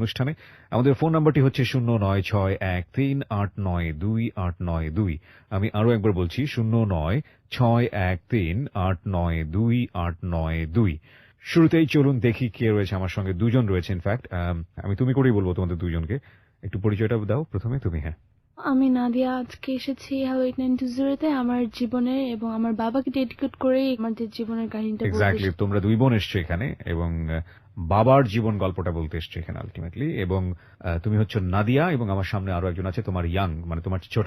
অনুষ্ঠানে। আমাদের ফোন নাম্বারটি হচ্ছে 09613892892। আমি আরো একবার বলছি 09613892892। শুরুতেই চলুন দেখি কে রয়েছে আমার সঙ্গে। দুজন রয়েছে ইনফ্যাক্ট। আমি তুমি করেই বলবো তোমাদের দুজনকে। একটু পরিচয়টা দাও প্রথমে তুমি। হ্যাঁ, আমি নাদিয়া। আজকে এসেছি হ্যালো 8920 তে আমার জীবনের এবং আমার বাবাকে ডেডিকেট করে আমাদের জীবনের কাহিনীটা বলতে। এক্স্যাক্টলি, তোমরা দুই বোন এসছো এখানে এবং বাবার জীবন গল্পটা বলতে এসছো এখানে আলটিমেটলি। এবং তুমি হচ্ছে নাদিয়া এবং আমার সামনে আরো একজন আছে তোমার ইয়াং, মানে তোমার ছোট।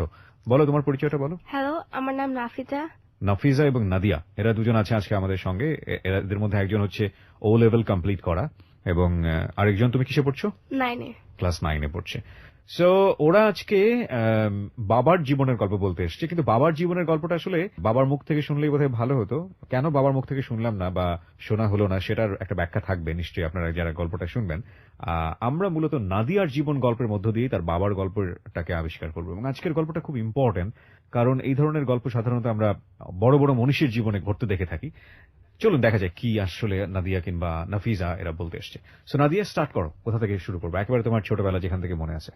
বলো তোমার পরিচয়টা বলো। হ্যালো, আমার নাম নাফিজা। নাফিজা এবং নাদিয়া এরা দুজন আছে আজকে আমাদের সঙ্গে। এদের মধ্যে একজন হচ্ছে ও লেভেল কমপ্লিট করা এবং আরেকজন তুমি কিসে পড়ছো? 9-এ। ক্লাস 9-এ পড়ছে। সো ওরা আজকে বাবার জীবনের গল্প বলতে এসছে, কিন্তু বাবার জীবনের গল্পটা আসলে বাবার মুখ থেকে শুনলেই বোধহয় ভালো হতো। কেন বাবার মুখ থেকে শুনলাম না বা শোনা হলো না সেটার একটা ব্যাখ্যা থাকবে নিশ্চয়ই আপনারা যারা গল্পটা শুনবেন। আমরা মূলত নাদিয়ার জীবন গল্পের মধ্য দিয়ে তার বাবার গল্পটাকে আবিষ্কার করবো এবং আজকের গল্পটা খুব ইম্পর্টেন্ট, কারণ এই ধরনের গল্প সাধারণত আমরা বড় বড় মনীষীর জীবনে ঘটতে দেখে থাকি। চলুন দেখা যায় কি আসলে নাদিয়া কিংবা নাফিজা এরা বলতে এসছে। সো নাদিয়া, স্টার্ট করো, কোথা থেকে শুরু করবো? একেবারে তোমার ছোটবেলা যেখান থেকে মনে আছে।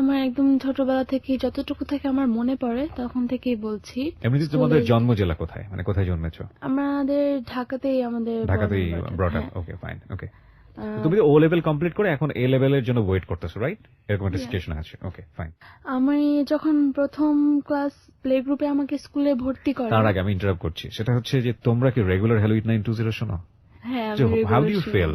আমার একদম ছোটবেলা থেকে যতটুকু থেকে আমার মনে পড়ে তখন থেকেই বলছি। এমনিতে তোমাদের জন্ম জেলা কোথায়, মানে কোথায় জন্মেছো? আমাদের ঢাকাতেই ঢাকাতেই ব্রট আপ। ওকে, ফাইন। ওকে, তুমি ও লেভেল কমপ্লিট করে এখন এ লেভেলের জন্য ওয়েট করতেছো, রাইট? এরকম একটা সিচুয়েশন আছে। ওকে, ফাইন। আমি যখন প্রথম ক্লাস প্লে গ্রুপে আমাকে স্কুলে ভর্তি করে, তার আগে আমি ইন্টারাপ্ট করছি, সেটা হচ্ছে যে তোমরা কি রেগুলার হ্যালো 8920 শোনো? হ্যাঁ, হাউ ডু ইউ ফিল?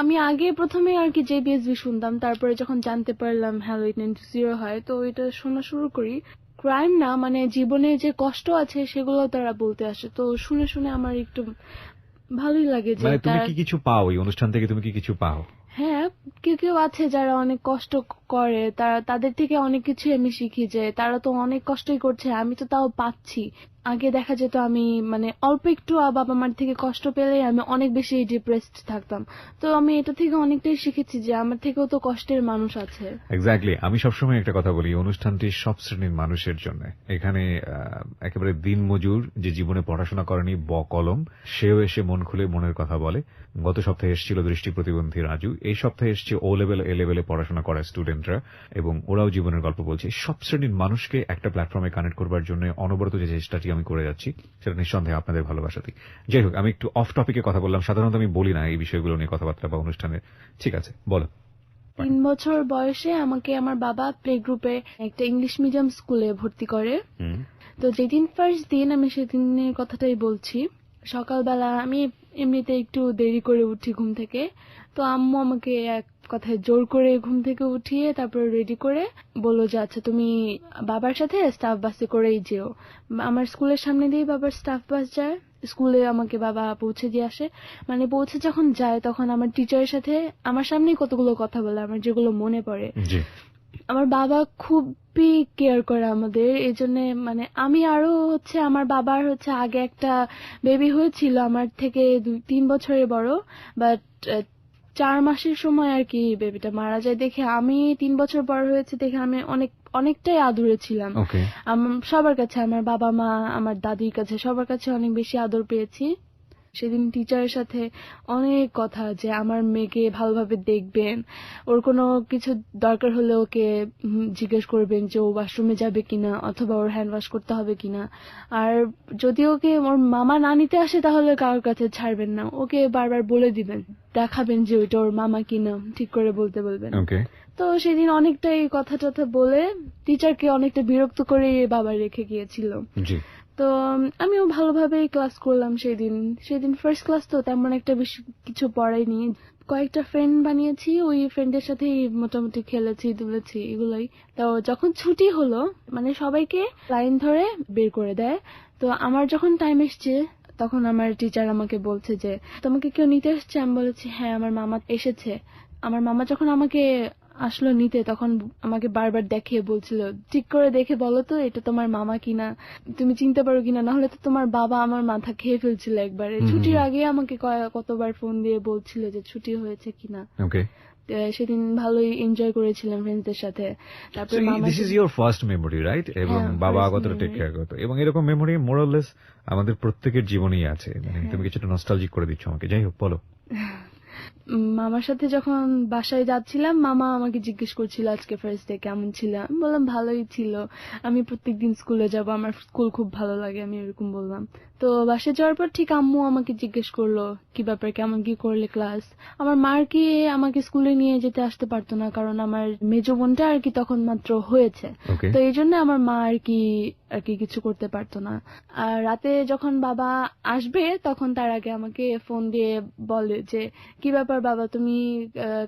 আমি আগে প্রথমে আর কি জেবিএসবি শুনতাম, তারপরে যখন জানতে পারলাম হ্যালো 8920 হয় তো এটা শোনা শুরু করি। ক্রাইম না, মানে জীবনে যে কষ্ট আছে সেগুলো তারা বলতে আসে, তো শুনে শুনে আমার একটু ভালোই লাগে। যে মানে তুমি কি কিছু পাও এই অনুষ্ঠান থেকে? তুমি কি কিছু পাও? হ্যাঁ, কেউ কেউ আছে যারা অনেক কষ্ট করে, তাদের থেকে অনেক কিছু আমি শিখি, যে তারা তো অনেক কষ্টই করছে, আমি তো তাও পাচ্ছি। আগে দেখা যেত আমি মানে অল্প একটু বাবা মার থেকে কষ্ট পেলে আমি অনেক বেশি ডিপ্রেসড থাকতাম। তো আমি এটা থেকে অনেকটাই শিখেছি যে আমার থেকেও তো কষ্টের মানুষ আছে। এক্স্যাক্টলি, আমি সবসময় একটা কথা বলি, অনুষ্ঠানটি সব শ্রেণীর মানুষের জন্য। এখানে একেবারে দিনমজুর যে জীবনে পড়াশোনা করেনি কলম, সেও এসে মন খুলে মনের কথা বলে। গত সপ্তাহে এসেছিল দৃষ্টি প্রতিবন্ধী রাজু, এই সপ্তাহে এসছে ও লেভেল এ লেভেলে পড়াশোনা করা স্টুডেন্টরা এবং ওরাও জীবনের গল্প বলছে। সব শ্রেণীর মানুষকে একটা প্ল্যাটফর্মে কানেক্ট করবার জন্য অনবরত যে চেষ্টাটি আমি করে যাচ্ছি সেটা নিঃসন্দেহে আপনাদের ভালোবাসাতেই। যাই হোক, আমি একটু অফ টপিকে কথা বললাম, সাধারণত আমি বলি না এই বিষয়গুলো নিয়ে কথাবার্তা বা অনুষ্ঠানে। ঠিক আছে, বলো। 3 বছর বয়সে আমাকে আমার বাবা প্লে গ্রুপে একটা ইংলিশ মিডিয়াম স্কুলে ভর্তি করে। তো যেদিন ফার্স্ট দিন, আমি সেদিনের কথাটাই বলছি। সকালবেলা আমি এমনিতে একটু দেরি করে উঠি ঘুম থেকে, তো আম্মু আমাকে এক কথায় জোর করে ঘুম থেকে উঠিয়ে তারপরে রেডি করে বললো যে আচ্ছা তুমি বাবার সাথে স্টাফ বাসে করেই যেও। আমার স্কুলের সামনে দিয়ে বাবার স্টাফ বাস যায়, স্কুলে আমাকে বাবা পৌঁছে দিয়ে আসে। মানে পৌঁছে যখন যায় তখন আমার টিচারের সাথে আমার সামনেই কতগুলো কথা বলে আমার, যেগুলো মনে পড়ে। আমার বাবা খুবই কেয়ার করে আমাদের, এই জন্য মানে আমি আরো হচ্ছে আমার বাবার হচ্ছে আগে একটা বেবি হয়েছিল আমার থেকে 2-3 বছরের বড়, বাট 4 মাসের সময় আর কি বেবিটা মারা যায়। দেখে আমি 3 বছর বড় হয়েছে দেখে আমি অনেকটাই আদরে ছিলাম সবার কাছে, আমার বাবা মা, আমার দাদির কাছে, সবার কাছে অনেক বেশি আদর পেয়েছি। সেদিন টিচারের সাথে অনেক কথা, যে আমার মেয়েকে ভালোভাবে দেখবেন, ওর কোনো কিছু দরকার হলে ওকে জিজ্ঞেস করবেন যে ও ওয়াশরুমে যাবে কিনা অথবা ওর হ্যান্ড ওয়াশ করতে হবে কিনা। আর যদি ওকে ওর মামা না নিতে আসে তাহলে কারোর কাছে ছাড়বেন না, ওকে বারবার বলে দিবেন, দেখাবেন যে ওইটা ওর মামা কিনা, ঠিক করে বলতে বলবেন। তো সেদিন অনেকটাই কথা টথা বলে টিচারকে অনেকটা বিরক্ত করে বাবা রেখে গিয়েছিল। তো আমিও ভালোভাবে ক্লাস করলাম সেদিন ফার্স্ট ক্লাস, তো তেমন একটা বেশি কিছু পড়াইনি, কয়েকটা ফ্রেন্ড বানিয়েছি, ওই ফ্রেন্ডের সাথেই মোটামুটি খেলেছি দুলেছি এগুলোই। তো যখন ছুটি হলো মানে সবাইকে লাইন ধরে বের করে দেয়, তো আমার যখন টাইম এসছে তখন আমার টিচার আমাকে বলছে যে তোমাকে কেউ নিতে এসছে? আমি বলেছি হ্যাঁ, আমার মামা এসেছে। আমার মামা যখন আমাকে আসলো নিতে তখন আমাকে বারবার দেখে বলছিল, ঠিক করে দেখে বলো তো এটা তোমার মামা কিনা, তুমি চিনতে পারো কিনা, নাহলে তো তোমার বাবা আমার মাথা খেয়ে ফেলছিল একবারে। ছুটির আগে আমাকে কতবার ফোন দিয়ে বলছিল যে ছুটি হয়েছে কিনা। সেদিন ভালোই এনজয় করেছিলাম ফ্রেন্ডসদের সাথে। তারপর this is your first memory, right? এবং বাবা কতটা টেক কেয়ার করতো, এবং এরকম মেমোরি মোরাললেস আমাদের প্রত্যেকের জীবনেই আছে। মানে তুমি কিছুটা নস্টালজিক করে দিচ্ছ আমাকে। যাই হোক, বলো। মামার সাথে যখন বাসায় যাচ্ছিলাম, মামা আমাকে জিজ্ঞেস করছিল আজকে ফার্স্ট ডে কেমন ছিল। আমি বললাম ভালোই ছিল, আমি প্রত্যেকদিন স্কুলে যাব, আমার স্কুল খুব ভালো লাগে, আমি এরকম বললাম। তো বাসায় যাওয়ার পর ঠিক আম্মু আমাকে জিজ্ঞেস করলো কি ব্যাপার, কেমন কি করলে ক্লাস। আমার মার কি আমাকে স্কুলে নিয়ে যেতে আসতে পারতো না, কারণ আমার মেজো বোনটা আর কি তখন মাত্র হয়েছে, তো এই জন্য আমার মা আর কি কিছু করতে পারতো না। আর রাতে যখন বাবা আসবে তখন তার আগে আমাকে ফোন দিয়ে বলে যে কি ব্যাপার বাবা, তুমি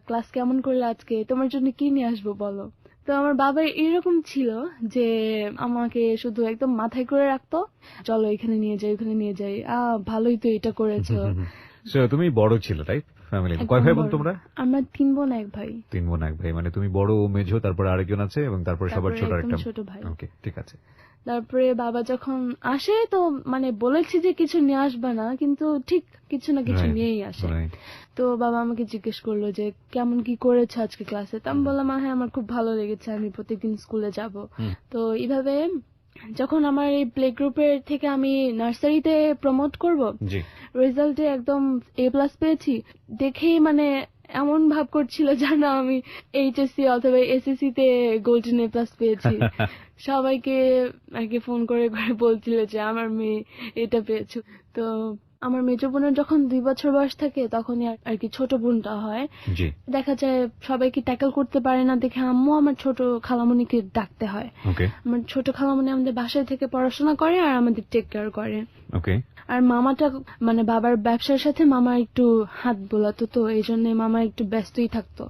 ক্লাস কেমন করলে আজকে, তোমার জন্য কি নিয়ে আসবো বলো। তো আমার বাবা এরকম ছিল যে আমাকে শুধু একদম মাথায় করে রাখতো, চলো এখানে নিয়ে যাই ওখানে নিয়ে যাই, ভালোই তো এটা করেছো। তুমি বড় ছিল তাই ফ্যামিলি? কয় ভাই বোন তোমরা? আমরা 3 বোন 1 ভাই। 3 বোন 1 ভাই, মানে তুমি বড়, মেজো, তারপরে আরেকজন আছে এবং তারপরে সবার ছোট একটা ছোট ভাই। ওকে, ঠিক আছে। তারপরে বাবা যখন আসে তো মানে বলেছি যে কিছু নিয়ে আসবে না, কিন্তু ঠিক কিছু না কিছু নিয়েই আসে। তো বাবা আমাকে জিজ্ঞেস করলো যে কেমন কি করেছো আজকে ক্লাসে। তো আমি বললাম হ্যাঁ আমার খুব ভালো লেগেছে, আমি প্রত্যেকদিন স্কুলে যাব। তো এইভাবে যখন আমার এই প্লে গ্রুপের থেকে আমি নার্সারিতে প্রমোট করব, রেজাল্টে একদম A+ পেয়েছি দেখেই মানে এমন ভাব করছিল জানো আমি এইচএসসি অথবা এসএসসি তে গোল্ডেন A+ পেয়েছি। সবাইকে আগে ফোন করে করে বলছিল যে আমার মেয়ে এটা পেয়েছো। তো আমার মেজো বোনের যখন 2 বছর বয়স থাকে তখনই আর কি ছোট বোনটা হয়। দেখা যায় সবাইকে ট্যাকল করতে পারে না দেখে আম্মু আমার ছোট খালামণিকে ডাকতে হয়। আমার ছোট খালামণি আমাদের বাসায় থেকে পড়াশোনা করে আর আমাদের টেক কেয়ার করে। আর মামাটা মানে বাবার ব্যবসার সাথে মামা একটু হাত বোলাতো, তো এই জন্য মামা একটু ব্যস্তই থাকতো।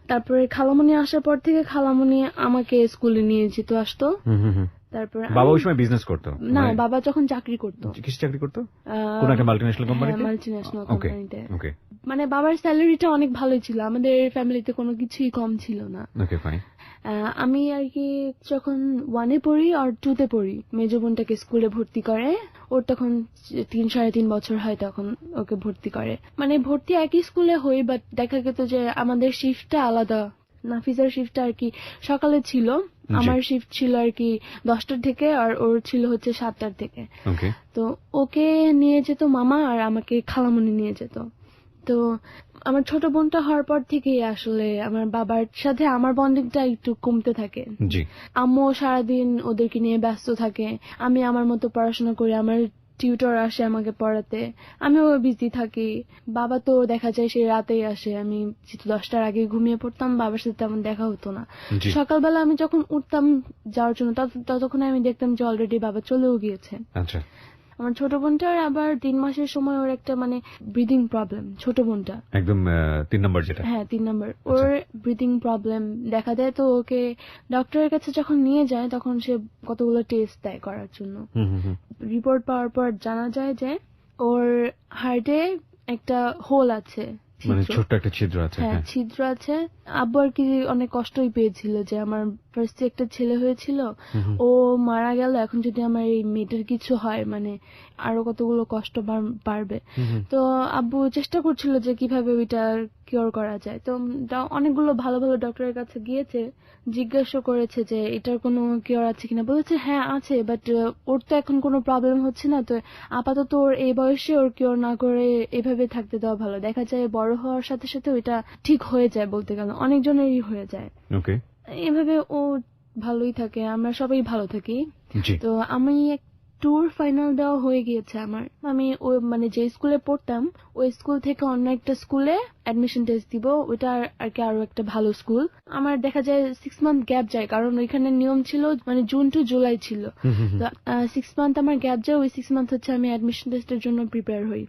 তারপরে খালামণি আসার পর থেকে খালামণি আমাকে স্কুলে নিয়ে যেত আসতো। তারপর বাবা ওই সময় বিজনেস করতো না, বাবা যখন চাকরি করতো। কিসের চাকরি করতো? কোন একটা মাল্টিন্যাশনাল কোম্পানিতে? মাল্টিন্যাশনাল কোম্পানিতে। মানে বাবার স্যালারিটা অনেক ভালোই ছিল, আমাদের ফ্যামিলিতে কোনো কিছুই কম ছিল না। আমি আর কি যখন 1-এ পড়ি আর 2-তে পড়ি, মেজো বোনটাকে স্কুলে ভর্তি করে। ওর তখন 3-3.5 বছর হয়, তখন ওকে ভর্তি করে। মানে ভর্তি একই স্কুলে হই, বাট দেখা গেত যে আমাদের শিফটটা আলাদা। নাফিজার শিফটটা আর কি সকালে ছিল, আমার শিফট ছিল আর কি 10টার থেকে, আর ওর ছিল হচ্ছে 7টার থেকে। তো ওকে নিয়ে যেত মামা আর আমাকে খালামণি নিয়ে যেত। তো আমার ছোট বোনটা হওয়ার পর থেকে আসলে আমার বাবার সাথে আমার বন্ডিংটা একটু কমতে থাকে। আম্মু সারাদিন ওদেরকে নিয়ে ব্যস্ত থাকে, আমি আমার মতো পড়াশোনা করি, আমার টিউটর আসে আমাকে পড়াতে, আমিও বিজি থাকি। বাবা তো দেখা যায় সে রাতেই আসে, আমি যেহেতু 10টার আগে ঘুমিয়ে পড়তাম, বাবার সাথে তেমন দেখা হতো না। সকালবেলা আমি যখন উঠতাম যাওয়ার জন্য ততক্ষণ আমি দেখতাম যে অলরেডি বাবা চলেও গিয়েছে। আমার ছোট বোনটার আবার 3 মাসের সময় ওর একটা মানে ব্রিদিং প্রবলেম, ছোট বোনটা একদম 3 নম্বর যেটা, হ্যাঁ 3 নম্বর, ওর ব্রিদিং প্রবলেম দেখা দেয়। তো ওকে ডক্টরের কাছে যখন নিয়ে যায় তখন সে কতগুলো টেস্ট দেয় করার জন্য। রিপোর্ট পাওয়ার পর জানা যায় যে ওর হার্টে একটা হোল আছে, মানে ছোট্ট একটা ছিদ্র আছে। হ্যাঁ ছিদ্র আছে। আব্বু আর কি অনেক কষ্টই পেয়েছিল যে আমার ফার্স্টে একটা ছেলে হয়েছিল, ও মারা গেল, এখন যদি আমার এই মেয়েটার কিছু হয় মানে আরো কতগুলো কষ্ট বাড়বে। তো আব্বু চেষ্টা করছিল যে কিভাবে ওইটা কিওর করা যায়। তো অনেকগুলো ভালো ভালো ডক্টরের কাছে গিয়েছে, জিজ্ঞাসা করেছে যে এটার কোনো কিওর আছে কিনা। বলেছে হ্যাঁ আছে, বাট ওর তো এখন কোনো প্রবলেম হচ্ছে না, তো আপাতত ওর এই বয়সে ওর কিওর না করে এভাবে থাকতে দেওয়া ভালো। দেখা যায় বড় হওয়ার সাথে সাথে ওইটা ঠিক হয়ে যায়, বলতে গেলে অনেকজনেরই হয়ে যায়। এভাবে ও ভালোই থাকে, আমরা সবাই ভালো থাকি। তো আমি ট্যুর ফাইনাল দেওয়া হয়ে গিয়েছে আমার। আমি ওই মানে যে স্কুলে পড়তাম ওই স্কুল থেকে অন্য একটা স্কুলে অ্যাডমিশন টেস্ট দিব, ওইটা আর কি আরো একটা ভালো স্কুল। আমার দেখা যায় 6 মান্থ গ্যাপ যায়, কারণ ওইখানে নিয়ম ছিল মানে জুন টু জুলাই ছিল। 6 মান্থ আমার গ্যাপ যায়, ওই 6 মান্থ হচ্ছে আমি অ্যাডমিশন টেস্টের জন্য প্রিপেয়ার হই।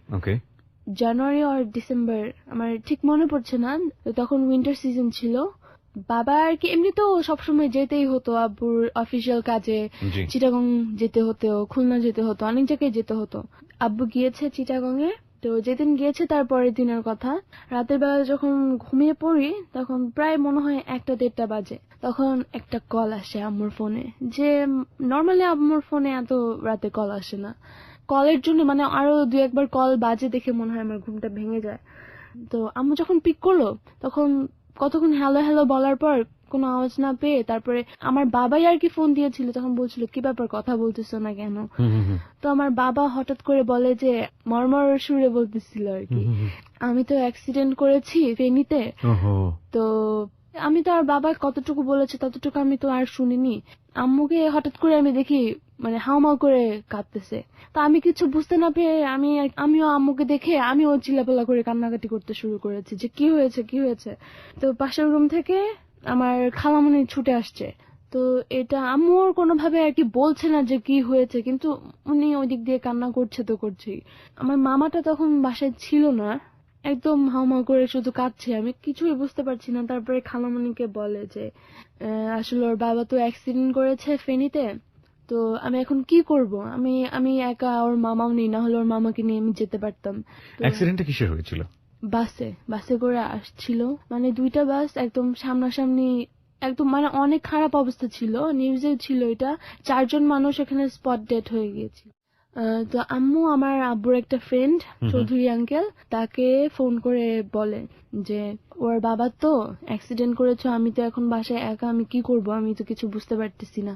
জানুয়ারি আর ডিসেম্বর আমার ঠিক মনে পড়ছে না, তখন উইন্টার সিজন ছিল। বাবা আর কি এমনি তো সবসময় যেতেই হতো, আব্বুর অফিসিয়াল কাজে চিটাগং যেতে হতো, খুলনা যেতে হতো, অনেক জায়গায় যেতে হতো। আব্বু গিয়েছে চিটাগং এ, তো যেদিন গিয়েছে তারপরের দিনের কথা, রাতের বেলা যখন ঘুমিয়ে পড়ি তখন প্রায় মনে হয় 1টা-1:30 বাজে। তখন একটা কল আসে আম্মুর ফোনে, যে নর্মালি আম্মুর ফোনে এত রাতে কল আসে না। কলের জন্য মানে আরো 2-1 বার কল বাজে দেখে মনে হয় আমার ঘুমটা ভেঙে যায়। তো আম্মু যখন পিক করলো তখন কতক্ষণ হ্যালো হ্যালো বলার পর কোনো আওয়াজ না পেয়ে তারপরে আমার বাবাই আর কি ফোন দিয়েছিল, তখন বলছিল কি ব্যাপার কথা বলতেছো না কেন। তো আমার বাবা হঠাৎ করে বলে যে মর্মর সুরে বলতেছিল আর কি, আমি তো অ্যাক্সিডেন্ট করেছি ফেনীতে। তো আমি তো আর বাবা কতটুকু বলেছে ততটুকু আমি তো আর শুনিনি। আম্মুকে হঠাৎ করে আমি দেখি মানে হাউমাউ করে কাঁদতেছে। তো আমি কিছু বুঝতে না পেরে আমিও আম্মুকে দেখে আমিও চিল্লাপাল্লা করে কান্নাকাটি করতে শুরু করেছি যে কি হয়েছে কি হয়েছে। তো পাশের রুম থেকে আমার খালামণি ছুটে আসছে। তো এটা আম্মুর কোনোভাবে আর কি বলছে না যে কি হয়েছে, কিন্তু উনি ওই দিক দিয়ে কান্না করছে তো করছেই। আমার মামাটা তখন বাসায় ছিল না, একদম হাউমাউ করে শুধু কাঁদছে, আমি কিছুই বুঝতে পারছি না। তারপরে খালামণিকে বলে যে আসলে ওর বাবা তো অ্যাক্সিডেন্ট করেছে ফেনীতে, তো আমি এখন কি করব, আমি একা, ওর মামাও নেই, না হলে ওর মামাকে নিয়ে আমি যেতে পারতাম। অ্যাক্সিডেন্টটা কিসের হয়েছিল? বাসে করে আসছিল, মানে দুইটা বাস একদম সামনাসামনি, একদম মানে অনেক খারাপ অবস্থা ছিল, নিউজেও ছিল এটা, 4 জন মানুষ এখানে স্পট ডেড হয়ে গিয়েছিল। তো আম্মু আমার আব্বুর একটা ফ্রেন্ড চৌধুরী আঙ্কেল, তাকে ফোন করে বলে যে ওর বাবা তো অ্যাক্সিডেন্ট করেছে, আমি তো এখন বাসায় একা, আমি কি করব, আমি তো কিছু বুঝতে পারতেছি না,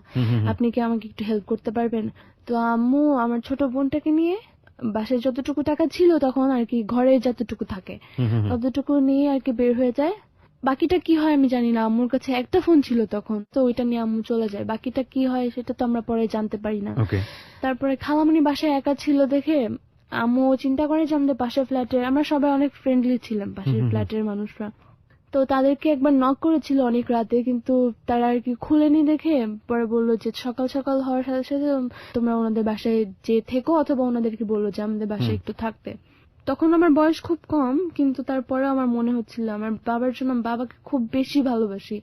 আপনি কি আমাকে একটু হেল্প করতে পারবেন? তো আম্মু আমার ছোট বোনটাকে নিয়ে বাসায় যতটুকু টাকা ছিল তখন আর কি, ঘরে যতটুকু থাকে ততটুকু নিয়ে আর কি বের হয়ে যায়। বাকিটা কি হয় আমি জানি না, আম্মুর কাছে একটা ফোন ছিল তখন, তো ওইটা নিয়ে আম্মু চলে যায়। বাকিটা কি হয় সেটা তো আমরা পরে জানতে পারি না। তারপরে খালামণি বাসায় একা ছিল দেখে আম্মু চিন্তা করে যে আমাদের পাশের ফ্ল্যাটে, আমরা সবাই অনেক ফ্রেন্ডলি ছিলাম পাশের ফ্ল্যাটের মানুষরা, তো তাদেরকে একবার নক করেছিল অনেক রাতে, কিন্তু তারা আর কি খুলেনি দেখে পরে বললো যে সকাল সকাল হওয়ার সাথে সাথে তোমরা ওনাদের বাসায় যে থেকো, অথবা ওনাদেরকে বললো যে আমাদের বাসায় একটু থাকতে। তখন আমার বয়স খুব কম, কিন্তু তারপরে আমার মনে হচ্ছিল আমার বাবার জন্য, বাবাকে খুব বেশি ভালোবাসি,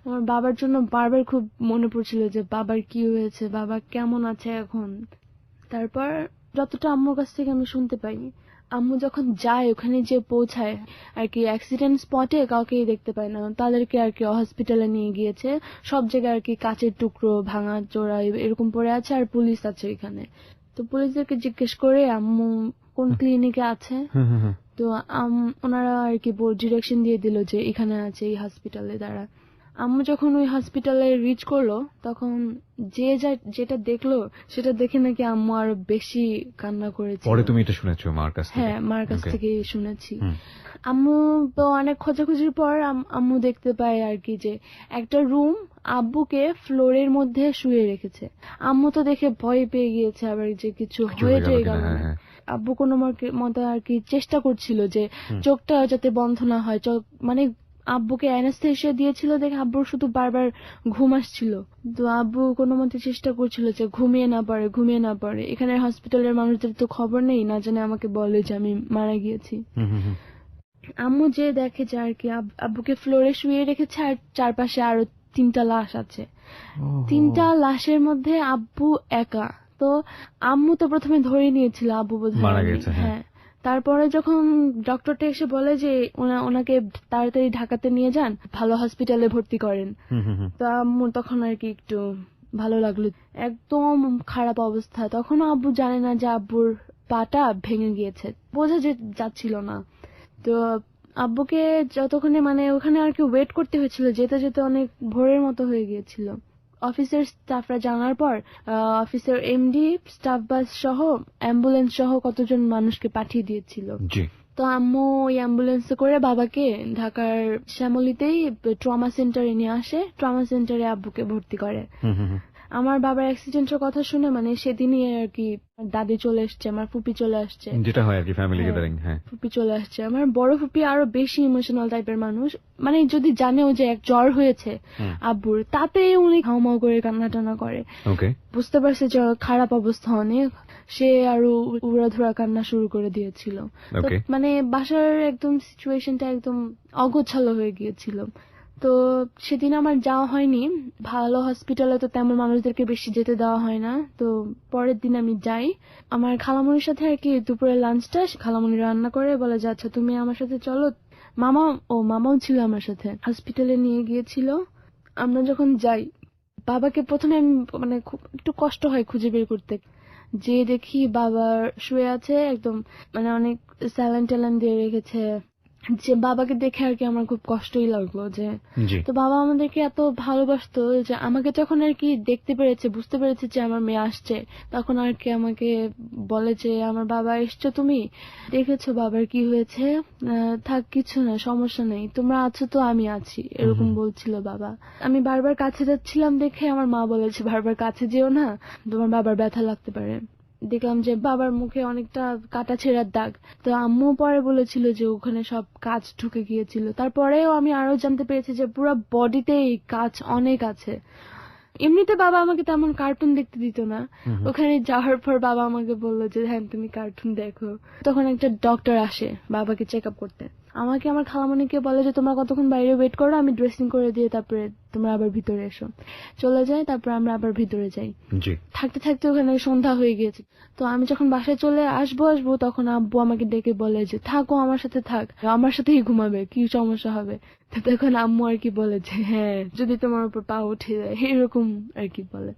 আমার বাবার জন্য বারবার খুব মনে পড়ছিল যে বাবার কি হয়েছে, বাবা কেমন আছে এখন। তারপর যতটা আম্মুর কাছ থেকে আমি শুনতে পাই, আম্মু যখন যায় ওখানে যে পৌঁছায় আর কি, অ্যাক্সিডেন্ট স্পটে কাউকেই দেখতে পায় না, তাদেরকে আর কি হসপিটালে নিয়ে গিয়েছে, সব জায়গায় আর কি কাচের টুকরো ভাঙা চোরা এরকম পড়ে আছে, আর পুলিশ আছে এখানে। তো পুলিশদেরকে জিজ্ঞেস করে আম্মু কোন ক্লিনিকে আছে, তো ওনারা আর কি ডিরেকশন দিয়ে দিল যে এখানে আছে এই হসপিটালে দাঁড়া। আম্মু যখন ওই হসপিটালে রিচ করলো তখন যেটা দেখলো সেটা দেখে নাকি আম্মু আরো বেশি কান্না করেছে। পরে তুমি এটা শুনেছো মার কাছ থেকে? হ্যাঁ, মার কাছ থেকে শুনেছি। আম্মু তো অনেক খোঁজাখুঁজির পর আম্মু দেখতে পায় আর কি যে একটা রুম আব্বুকে ফ্লোরের মধ্যে শুয়ে রেখেছে। আম্মু তো দেখে ভয় পেয়ে গিয়েছে, আবার যে কিছু হয়ে যায় গেল। আব্বু কোনো মতে আর কি চেষ্টা করছিল যে চোখটা যাতে বন্ধ না হয়, মানে আব্বুকে অ্যানেস্থেসিয়া দিয়েছিল দেখে আব্বুর শুধু বারবার ঘুম আসছিল। তো আব্বু কোনো মতে চেষ্টা করছিল যে ঘুমিয়ে না পড়ে। এখানে হসপিটালের মানুষদের তো খবর নেই, না জানে আমাকে বলে যে আমি মারা গিয়েছি। আম্মু যে দেখে যে আর কি আব্বুকে ফ্লোরে শুয়ে রেখেছে, আর চারপাশে আরো 3টা লাশ আছে। 3টা লাশের মধ্যে আব্বু একা। তো আম্মু তো প্রথমে ধরে নিয়েছিল আব্বু বোধহয় মারা গেছে। হ্যাঁ, তারপরে যখন ডক্টরটা এসে বলে যে ওনাকে তাড়াতাড়ি ঢাকাতে নিয়ে যান, ভালো হসপিটালে ভর্তি করেন, তো আম্মু তখন আর কি একটু ভালো লাগলো। একদম খারাপ অবস্থা, তখনও আব্বু জানে না যে আব্বুর পাটা ভেঙে গিয়েছে, বোঝা যাচ্ছিল না। তো আব্বুকে যতক্ষণে মানে ওখানে আর কি ওয়েট করতে হয়েছিল, যেতে যেতে অনেক ভোরের মতো হয়ে গিয়েছিল। অফিসের স্টাফরা জানার পর অফিসের এমডি স্টাফ বাস সহ অ্যাম্বুলেন্স সহ কতজন মানুষকে পাঠিয়ে দিয়েছিল। তো আম্মু ওই অ্যাম্বুলেন্সে করে বাবাকে ঢাকার শ্যামলীতেই ট্রমা সেন্টারে নিয়ে আসে, ট্রমা সেন্টারে আব্বুকে ভর্তি করে। আমার বাবার অ্যাক্সিডেন্টের কথা শুনে মানে সেদিনই আর কি দাদি চলে আসছে, আমার ফুপি চলে আসছে, যেটা হয় আর কি ফ্যামিলি গ্যাদারিং। হ্যাঁ, ফুপি চলে আসছে। আমার বড় ফুপি আরো বেশি ইমোশনাল টাইপের মানুষ, মানে যদি জানেও যে এক জ্বর হয়েছে আব্বুর, তাতে উনি হাউমাউ করে কান্না টানা করে। বুঝতে পারছে যে খারাপ অবস্থা অনেক, সে আরো উড়াধুরা কান্না শুরু করে দিয়েছিল। মানে বাসার একদম সিচুয়েশনটা একদম অগোছালো হয়ে গিয়েছিল। তো সেদিন আমার যাওয়া হয়নি, ভালো হসপিটালে তো তেমন মানুষদেরকে বেশি যেতে দেওয়া হয় না। তো পরের দিন আমি যাই, আমার খালামণির সাথে আর কি দুপুরের লাঞ্চটা খালামণি রান্না করে বলে যে আচ্ছা তুমি আমার সাথে চলো। মামাও ছিল আমার সাথে, হসপিটালে নিয়ে গিয়েছিল। আমরা যখন যাই, বাবাকে প্রথমে আমি মানে খুব একটু কষ্ট হয় খুঁজে বের করতে, যে দেখি বাবা শুয়ে আছে একদম, মানে অনেক স্যালাইন ট্যালাইন দিয়ে রেখেছে, যে বাবাকে দেখে আর কি আমার খুব কষ্টই লাগলো যে জি তো বাবা আমাদেরকে এত ভালোবাসতো যে আমাকে যখন আর কি দেখতে পেরেছে, বুঝতে পেরেছে যে আমার মেয়ে আসছে, তখন আর কি আমাকে বলে যে আমার বাবা এসছো, তুমি দেখেছো বাবার কি হয়েছে, থাক কিছু না, সমস্যা নেই, তোমরা আছো তো আমি আছি, এরকম বলছিল বাবা। আমি বারবার কাছে যাচ্ছিলাম দেখে আমার মা বলেছে বারবার কাছে যেও না, তোমার বাবার ব্যথা লাগতে পারে। দেখলাম যে বাবার মুখে অনেকটা কাটা ছেঁড়ার দাগ। তো আম্মু পরে বলেছিল যে ওখানে সব কাজ ঢুকে গিয়েছিল। তারপরেও আমি আরো জানতে পেরেছি যে পুরো বডিতেই কাজ অনেক আছে। এমনিতে বাবা আমাকে তেমন কার্টুন দেখতে দিত না, ওখানে যাওয়ার পর বাবা আমাকে বললো যে হ্যাঁ তুমি কার্টুন দেখো। তখন একটা ডক্টর আসে বাবাকে চেক আপ করতে, আমাকে আমার খালামণিকে বলে যে তোমরা কতক্ষণ বাইরে ওয়েট করো, আমি ড্রেসিং করে দিয়ে তারপরে তোমরা আবার ভিতরে এসো। চলে যায়, তারপর আমরা আবার ভিতরে যাই। থাকতে থাকতে ওখানে সন্ধ্যা হয়ে গিয়েছে। তো আমি যখন বাসায় চলে আসবো তখন আব্বু আমাকে ডেকে বলে যে থাকো আমার সাথে, থাক, আমার সাথেই ঘুমাবে, কি সমস্যা হবে। তো তখন আম্মু আর কি বলে যে হ্যাঁ যদি তোমার উপর পা উঠে যায়, এরকম আর কি বলে।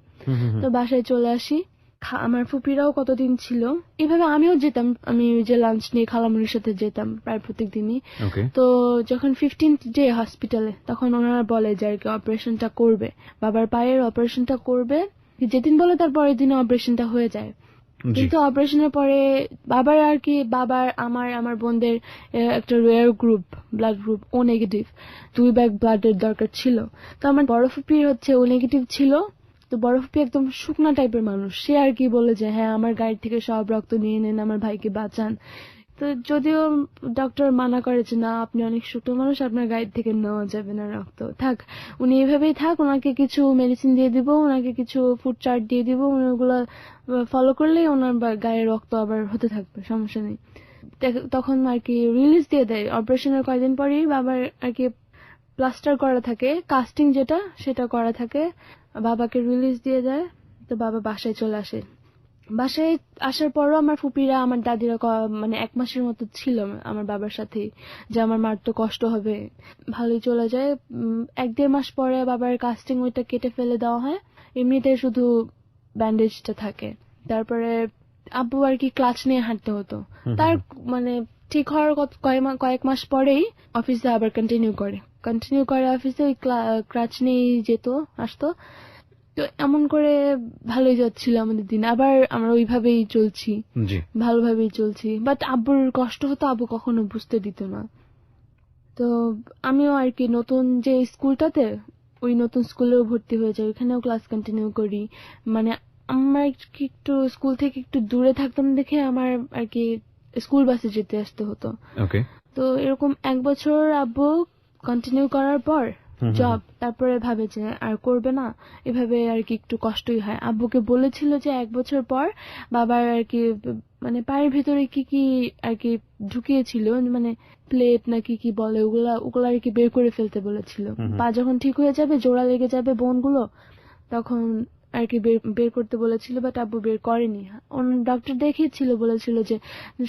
তো বাসায় চলে আসি, আমার ফুপিরাও কতদিন ছিল, এভাবে আমিও যেতাম, আমি যে লাঞ্চ নিয়ে খালামুনির সাথে যেতাম প্রায় প্রত্যেক দিনই। তো যখন 15th ডে হসপিটালে, তখন ওনারা বলে যে আর কি অপারেশনটা করবে, বাবার পায়ের অপারেশনটা করবে, যেদিন বলে তার পরের দিনে অপারেশনটা হয়ে যায়। কিন্তু অপারেশনের পরে বাবার আর কি, বাবার আমার বোনদের একটা রেয়ার গ্রুপ, ব্লাড গ্রুপ ও নেগেটিভ, 2 ব্যাগ ব্লাডের দরকার ছিল। তো আমার বড় ফুপির হচ্ছে ও নেগেটিভ ছিল। তো বড় ফুপি একদম শুকনা টাইপের মানুষ, সে আর কি বলে যে হ্যাঁ আমার গাড়ি থেকে সব রক্ত নিয়ে নেন, আমার ভাইকে বাঁচান। তো যদিও ডক্টর মানা করে যে না আপনি অনেক শুকনো মানুষ, আপনার গাড়ি থেকে নেওয়া যাবে না রক্ত, থাক উনি এভাবেই থাক, ওনাকে কিছু মেডিসিন দিয়ে দিব, ওনাকে কিছু ফুড চার্ট দিয়ে দিব, উনি ওগুলো ফলো করলেই ওনার গায়ে রক্ত আবার হতে থাকবে, সমস্যা নেই। তখন আর কি রিলিজ দিয়ে দেয়। অপারেশনের কয়েকদিন পরেই বাবার আর কি প্লাস্টার করা থাকে, কাস্টিং যেটা সেটা করা থাকে, বাবাকে রিলিজ দিয়ে দেয়। তো বাবা বাসায় চলে আসে। বাসায় আসার পরও আমার ফুপিরা, আমার দাদিরা মানে 1 মাসের মতো ছিল আমার বাবার সাথে, যে আমার মার তো কষ্ট হবে। ভালোই চলে যায়। 1-1.5 মাস পরে বাবার কাস্টিং ওইটা কেটে ফেলে দেওয়া হয়, এমনিতে শুধু ব্যান্ডেজটা থাকে। তারপরে আব্বু আর কি ক্লাচ নিয়ে হাঁটতে হতো। তার মানে ঠিক হওয়ার কয়েক মাস পরেই অফিসে আবার কন্টিনিউ করে অফিসে ওই ক্লাচ নিয়ে যেত আসতো। তো এমন করে ভালোই যাচ্ছিল আমাদের দিন, আবার আমরা ওইভাবেই চলছি, ভালোভাবেই চলছি। বাট আব্বুর কষ্ট হতো, আব্বু কখনো বুঝতে দিত না। তো আমিও আর কি নতুন যে স্কুলটাতে, ওই নতুন স্কুলেও ভর্তি হয়ে যাই, ওখানেও ক্লাস কন্টিনিউ করি। মানে আমার একটু স্কুল থেকে একটু দূরে থাকতাম দেখে আমার আর কি স্কুল বাসে যেতে আসতে হতো। তো এরকম 1 বছর আব্বু কন্টিনিউ করার পর জব, তারপরে ভাবে যে আর করবে না, এভাবে আর কি একটু কষ্টই হয়। আব্বুকে বলেছিল যে 1 বছর পর বাবার আর কি মানে পায়ের ভিতরে কি কি আর কি ঢুকিয়েছিল, মানে প্লেট না কি কি বলে, ওগুলা আর কি বের করে ফেলতে বলেছিল। পা যখন ঠিক হয়ে যাবে, জোড়া লেগে যাবে বোনগুলো, তখন আর কি বের করতে বলেছিল। বাট আব্বু বের করেনি। ডক্টর দেখিয়েছিল, বলেছিল যে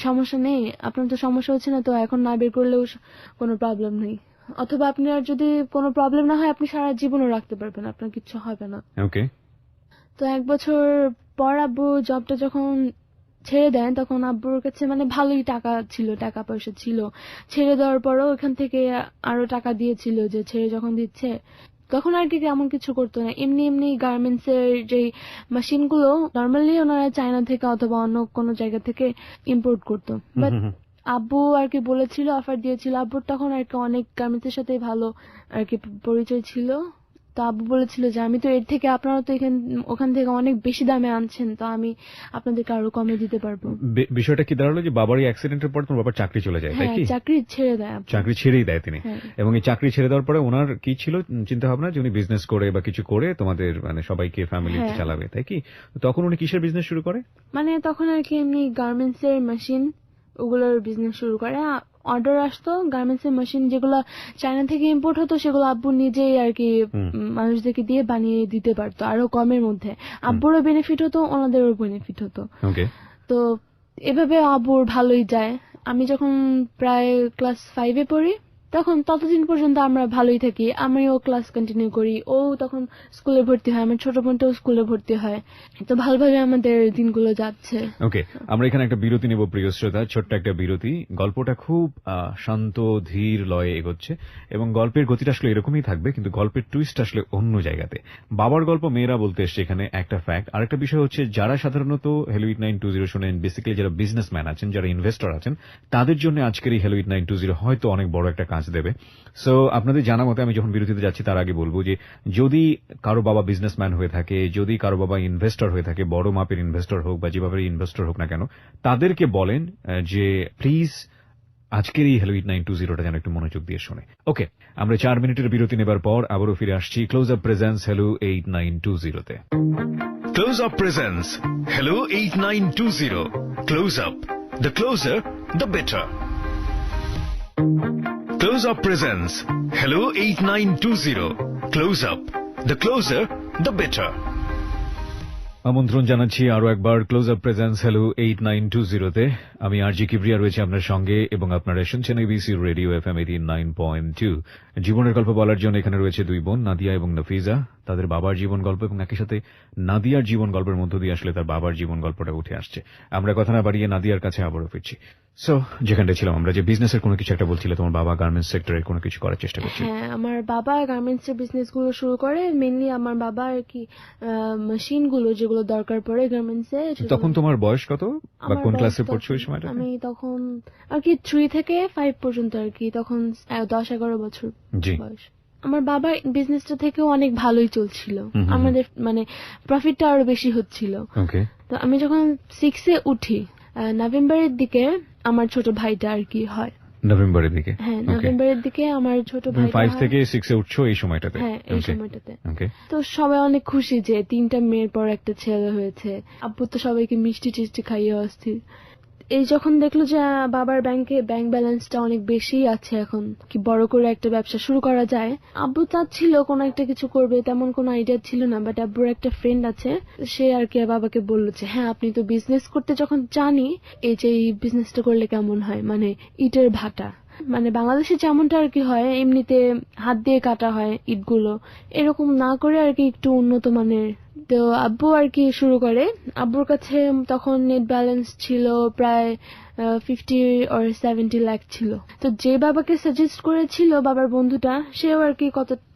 সমস্যা নেই, আপনার তো সমস্যা হচ্ছে না, তো এখন না বের করলেও কোনো প্রবলেম নেই, অথবা আপনার যদি কোনো প্রবলেম না হয় আপনি সারা জীবনও রাখতে পারবেন, আপনার কিছু হবে না। তো 1 বছর পর আব্বু জবটা যখন ছেড়ে দেন, তখন আব্বুর কাছে মানে ভালোই টাকা ছিল, টাকা পয়সা ছিল। ছেড়ে দেওয়ার পরও ওখান থেকে আরো টাকা দিয়েছিল, যে ছেড়ে যখন দিচ্ছে তখন আর কি এমন কিছু করতো না, এমনি গার্মেন্টস এর যে মেশিনগুলো নর্মালি ওনারা চায়না থেকে অথবা অন্য কোনো জায়গা থেকে ইম্পোর্ট করতো। বাট আব্বু আর কি বলেছিল, অফার দিয়েছিল, আব্বুর তখন আর কি অনেক গার্মেন্টস এর সাথে ভালো আর কি পরিচয় ছিল। তো আব্বু বলেছিল যে আমি তো এর থেকে, আপনারা তো ওখান থেকে অনেক বেশি দামে আনছেন, তো আমি আপনাদেরকে আরো কমে দিতে পারবো। বিষয়টা কি দাঁড়ালো যে বাবার এই অ্যাক্সিডেন্টের পর তোমার বাবার চাকরি চলে যায়, তাই কি? চাকরি ছেড়ে দেয়, চাকরি ছেড়েই দেয় তিনি। এবং এই চাকরি ছেড়ে দেওয়ার পরে ওনার কি ছিল চিন্তা ভাবনা যে উনি বিজনেস করে বা কিছু করে তোমাদের মানে সবাইকে ফ্যামিলি চালাবে, তাই কি? তখন উনি কিসের বিজনেস শুরু করে? মানে তখন আর কি এমনি গার্মেন্টস এর মেশিন ওগুলোর বিজনেস শুরু করে। অর্ডার আসতো গার্মেন্টস এর মেশিন যেগুলো চায়না থেকে ইম্পোর্ট হতো, সেগুলো আব্বু নিজেই আর কি মানুষদেরকে দিয়ে বানিয়ে দিতে পারতো আরো কমের মধ্যে। আব্বুরও বেনিফিট হতো, ওনাদেরও বেনিফিট হতো। তো এভাবে আব্বুর ভালোই যায়। আমি যখন প্রায় ক্লাস 5-এ পড়ি, তখন ততদিন পর্যন্ত আমরা ভালোই থাকি, আমিও ক্লাস কন্টিনিউ করি, ও তখন স্কুলে ভর্তি হয়, আমার ছোট বোনটাও স্কুলে ভর্তি হয়, তো ভালোভাবে আমাদের দিনগুলো যাচ্ছে। ওকে, আমরা এখানে একটা বিরতি নেব প্রিয় শ্রোতা, ছোট্ট একটা বিরতি। গল্পটা খুব শান্ত ধীর লয়ে এগোচ্ছে এবং গল্পের গতিটা আসলে এরকমই থাকবে, কিন্তু গল্পের টুইস্ট আসলে অন্য জায়গাতে। বাবার গল্প মেয়েরা বলতে এসছে এখানে একটা ফ্যাক্ট। আরেকটা বিষয় হচ্ছে, যারা সাধারণত হ্যালো 8920 শোনেন, বেসিক্যালি যারা বিজনেসম্যান আছেন, যারা ইনভেস্টর আছেন, তাদের জন্য আজকের এই হ্যালো 8920 হয়তো অনেক বড় একটা কাজ দেবে। সো আপনাদের জানা মতে আমি যখন বিরতিতে যাচ্ছি তার আগে বলবো যে, যদি কারো বাবা বিজনেসম্যান হয়ে থাকে, যদি কারো বাবা ইনভেস্টর হয়ে থাকে, বড় মাপের ইনভেস্টর হোক বা যেভাবে ইনভেস্টর হোক না কেন, তাদেরকে বলেন যে প্লিজ আজকের এই হ্যালো 8920টা যেন একটু মনোযোগ দিয়ে শোনে। ওকে, আমরা 4 মিনিটের বিরতি নেবার পর আবারও ফিরে আসছি ক্লোজ আপ প্রেজেন্স হ্যালো 8920তে। Close Up presents Hello 8920। Close Up, the closer the better. Close Up presents Hello 8920। Close Up, the closer the better. আমন্ত্রণ জানাচ্ছি আরো একবার ক্লোজ আপ প্রেজেন্স হ্যালো 8920তে। আমি আরজি কিবরিয়া রয়েছে আপনার সঙ্গে এবং আপনারা শুনছেন এবিসি রেডিও FM 89.2। জীবনের গল্প বলার জন্য এখানে রয়েছে দুই বোন, নাদিয়া এবং নফিজা। তাদের বাবার জীবন গল্প এবং একই সাথে নাদিয়ার জীবন গল্পের মধ্য দিয়ে আসলে তার বাবার জীবন গল্পটা উঠে আসছে। আমরা কথা না বাড়িয়ে নাদিয়ার কাছে আবারও ফিরছি। সো যেখানটা ছিলাম আমরা, যে বিজনেসের কোনো কিছু একটা বলছিলে, তোমার বাবা গার্মেন্টস সেক্টরের কোনো কিছু করার চেষ্টা করছে। হ্যাঁ, আমার বাবা গার্মেন্টস এর বিজনেস গুলো শুরু করে। মেইনলি আমার বাবা আর কি মেশিন গুলো যেগুলো দরকার পড়ে গার্মেন্টস এ। তখন তোমার বয়স কত বা কোন ক্লাসে তখন- পড়ছো ওই সময়টা? আমি তখন আর কি 3 থেকে 5 পর্যন্ত আর কি, তখন 10-11 বছর জি। বয়স। আমার বাবার বিজনেসটা থেকেও অনেক ভালোই চলছিল, আমাদের মানে প্রফিটটা আরো বেশি হচ্ছিল। ওকে, তো আমি যখন 6 এ উঠি, নভেম্বরের দিকে আমার ছোট ভাইটা আর কি হয়। নভেম্বরের দিকে? হ্যাঁ, নভেম্বরের দিকে আমার ছোট তুমি ভাইটা 5 হয়। থেকে 6 এ উঠছো এই সময়টাতে? হ্যাঁ, এই Okay. সময়টাতে। ওকে, তো সবাই অনেক খুশি যে 3টা মেয়ের পর একটা ছেলে হয়েছে। আব্বু তো সবাইকে মিষ্টি টিষ্টি খাইয়ে অস্থির। এই যখন দেখলো যে বাবার ব্যাংক ব্যালেন্সটা অনেক বেশি আছে, এখন কি বড় করে একটা ব্যবসা শুরু করা যায়। আব্বু চাচ্ছিল কোনো একটা কিছু করবে, তেমন কোনো আইডিয়া ছিল না, বাট আব্বুর একটা ফ্রেন্ড আছে, সে আর কি বাবাকে বললো যে হ্যাঁ, আপনি তো বিজনেস করতে যখন জানি, এই যে এই বিজনেসটা করলে কেমন হয়, মানে ইটের ভাটা, মানে বাংলাদেশে যেমনটা আর কি হয়, এমনিতে হাত দিয়ে কাটা হয় ইটগুলো, এরকম না করে আর কি একটু উন্নত মানের। তো আব্বু আর কি শুরু করে। আব্বুর কাছে তখন নেট ব্যালেন্স ছিল প্রায় 50 or 70 লাখ ছিল। তো যে বাবাকে সাজেস্ট করেছিল বাবার বন্ধুটা, সেও আর কি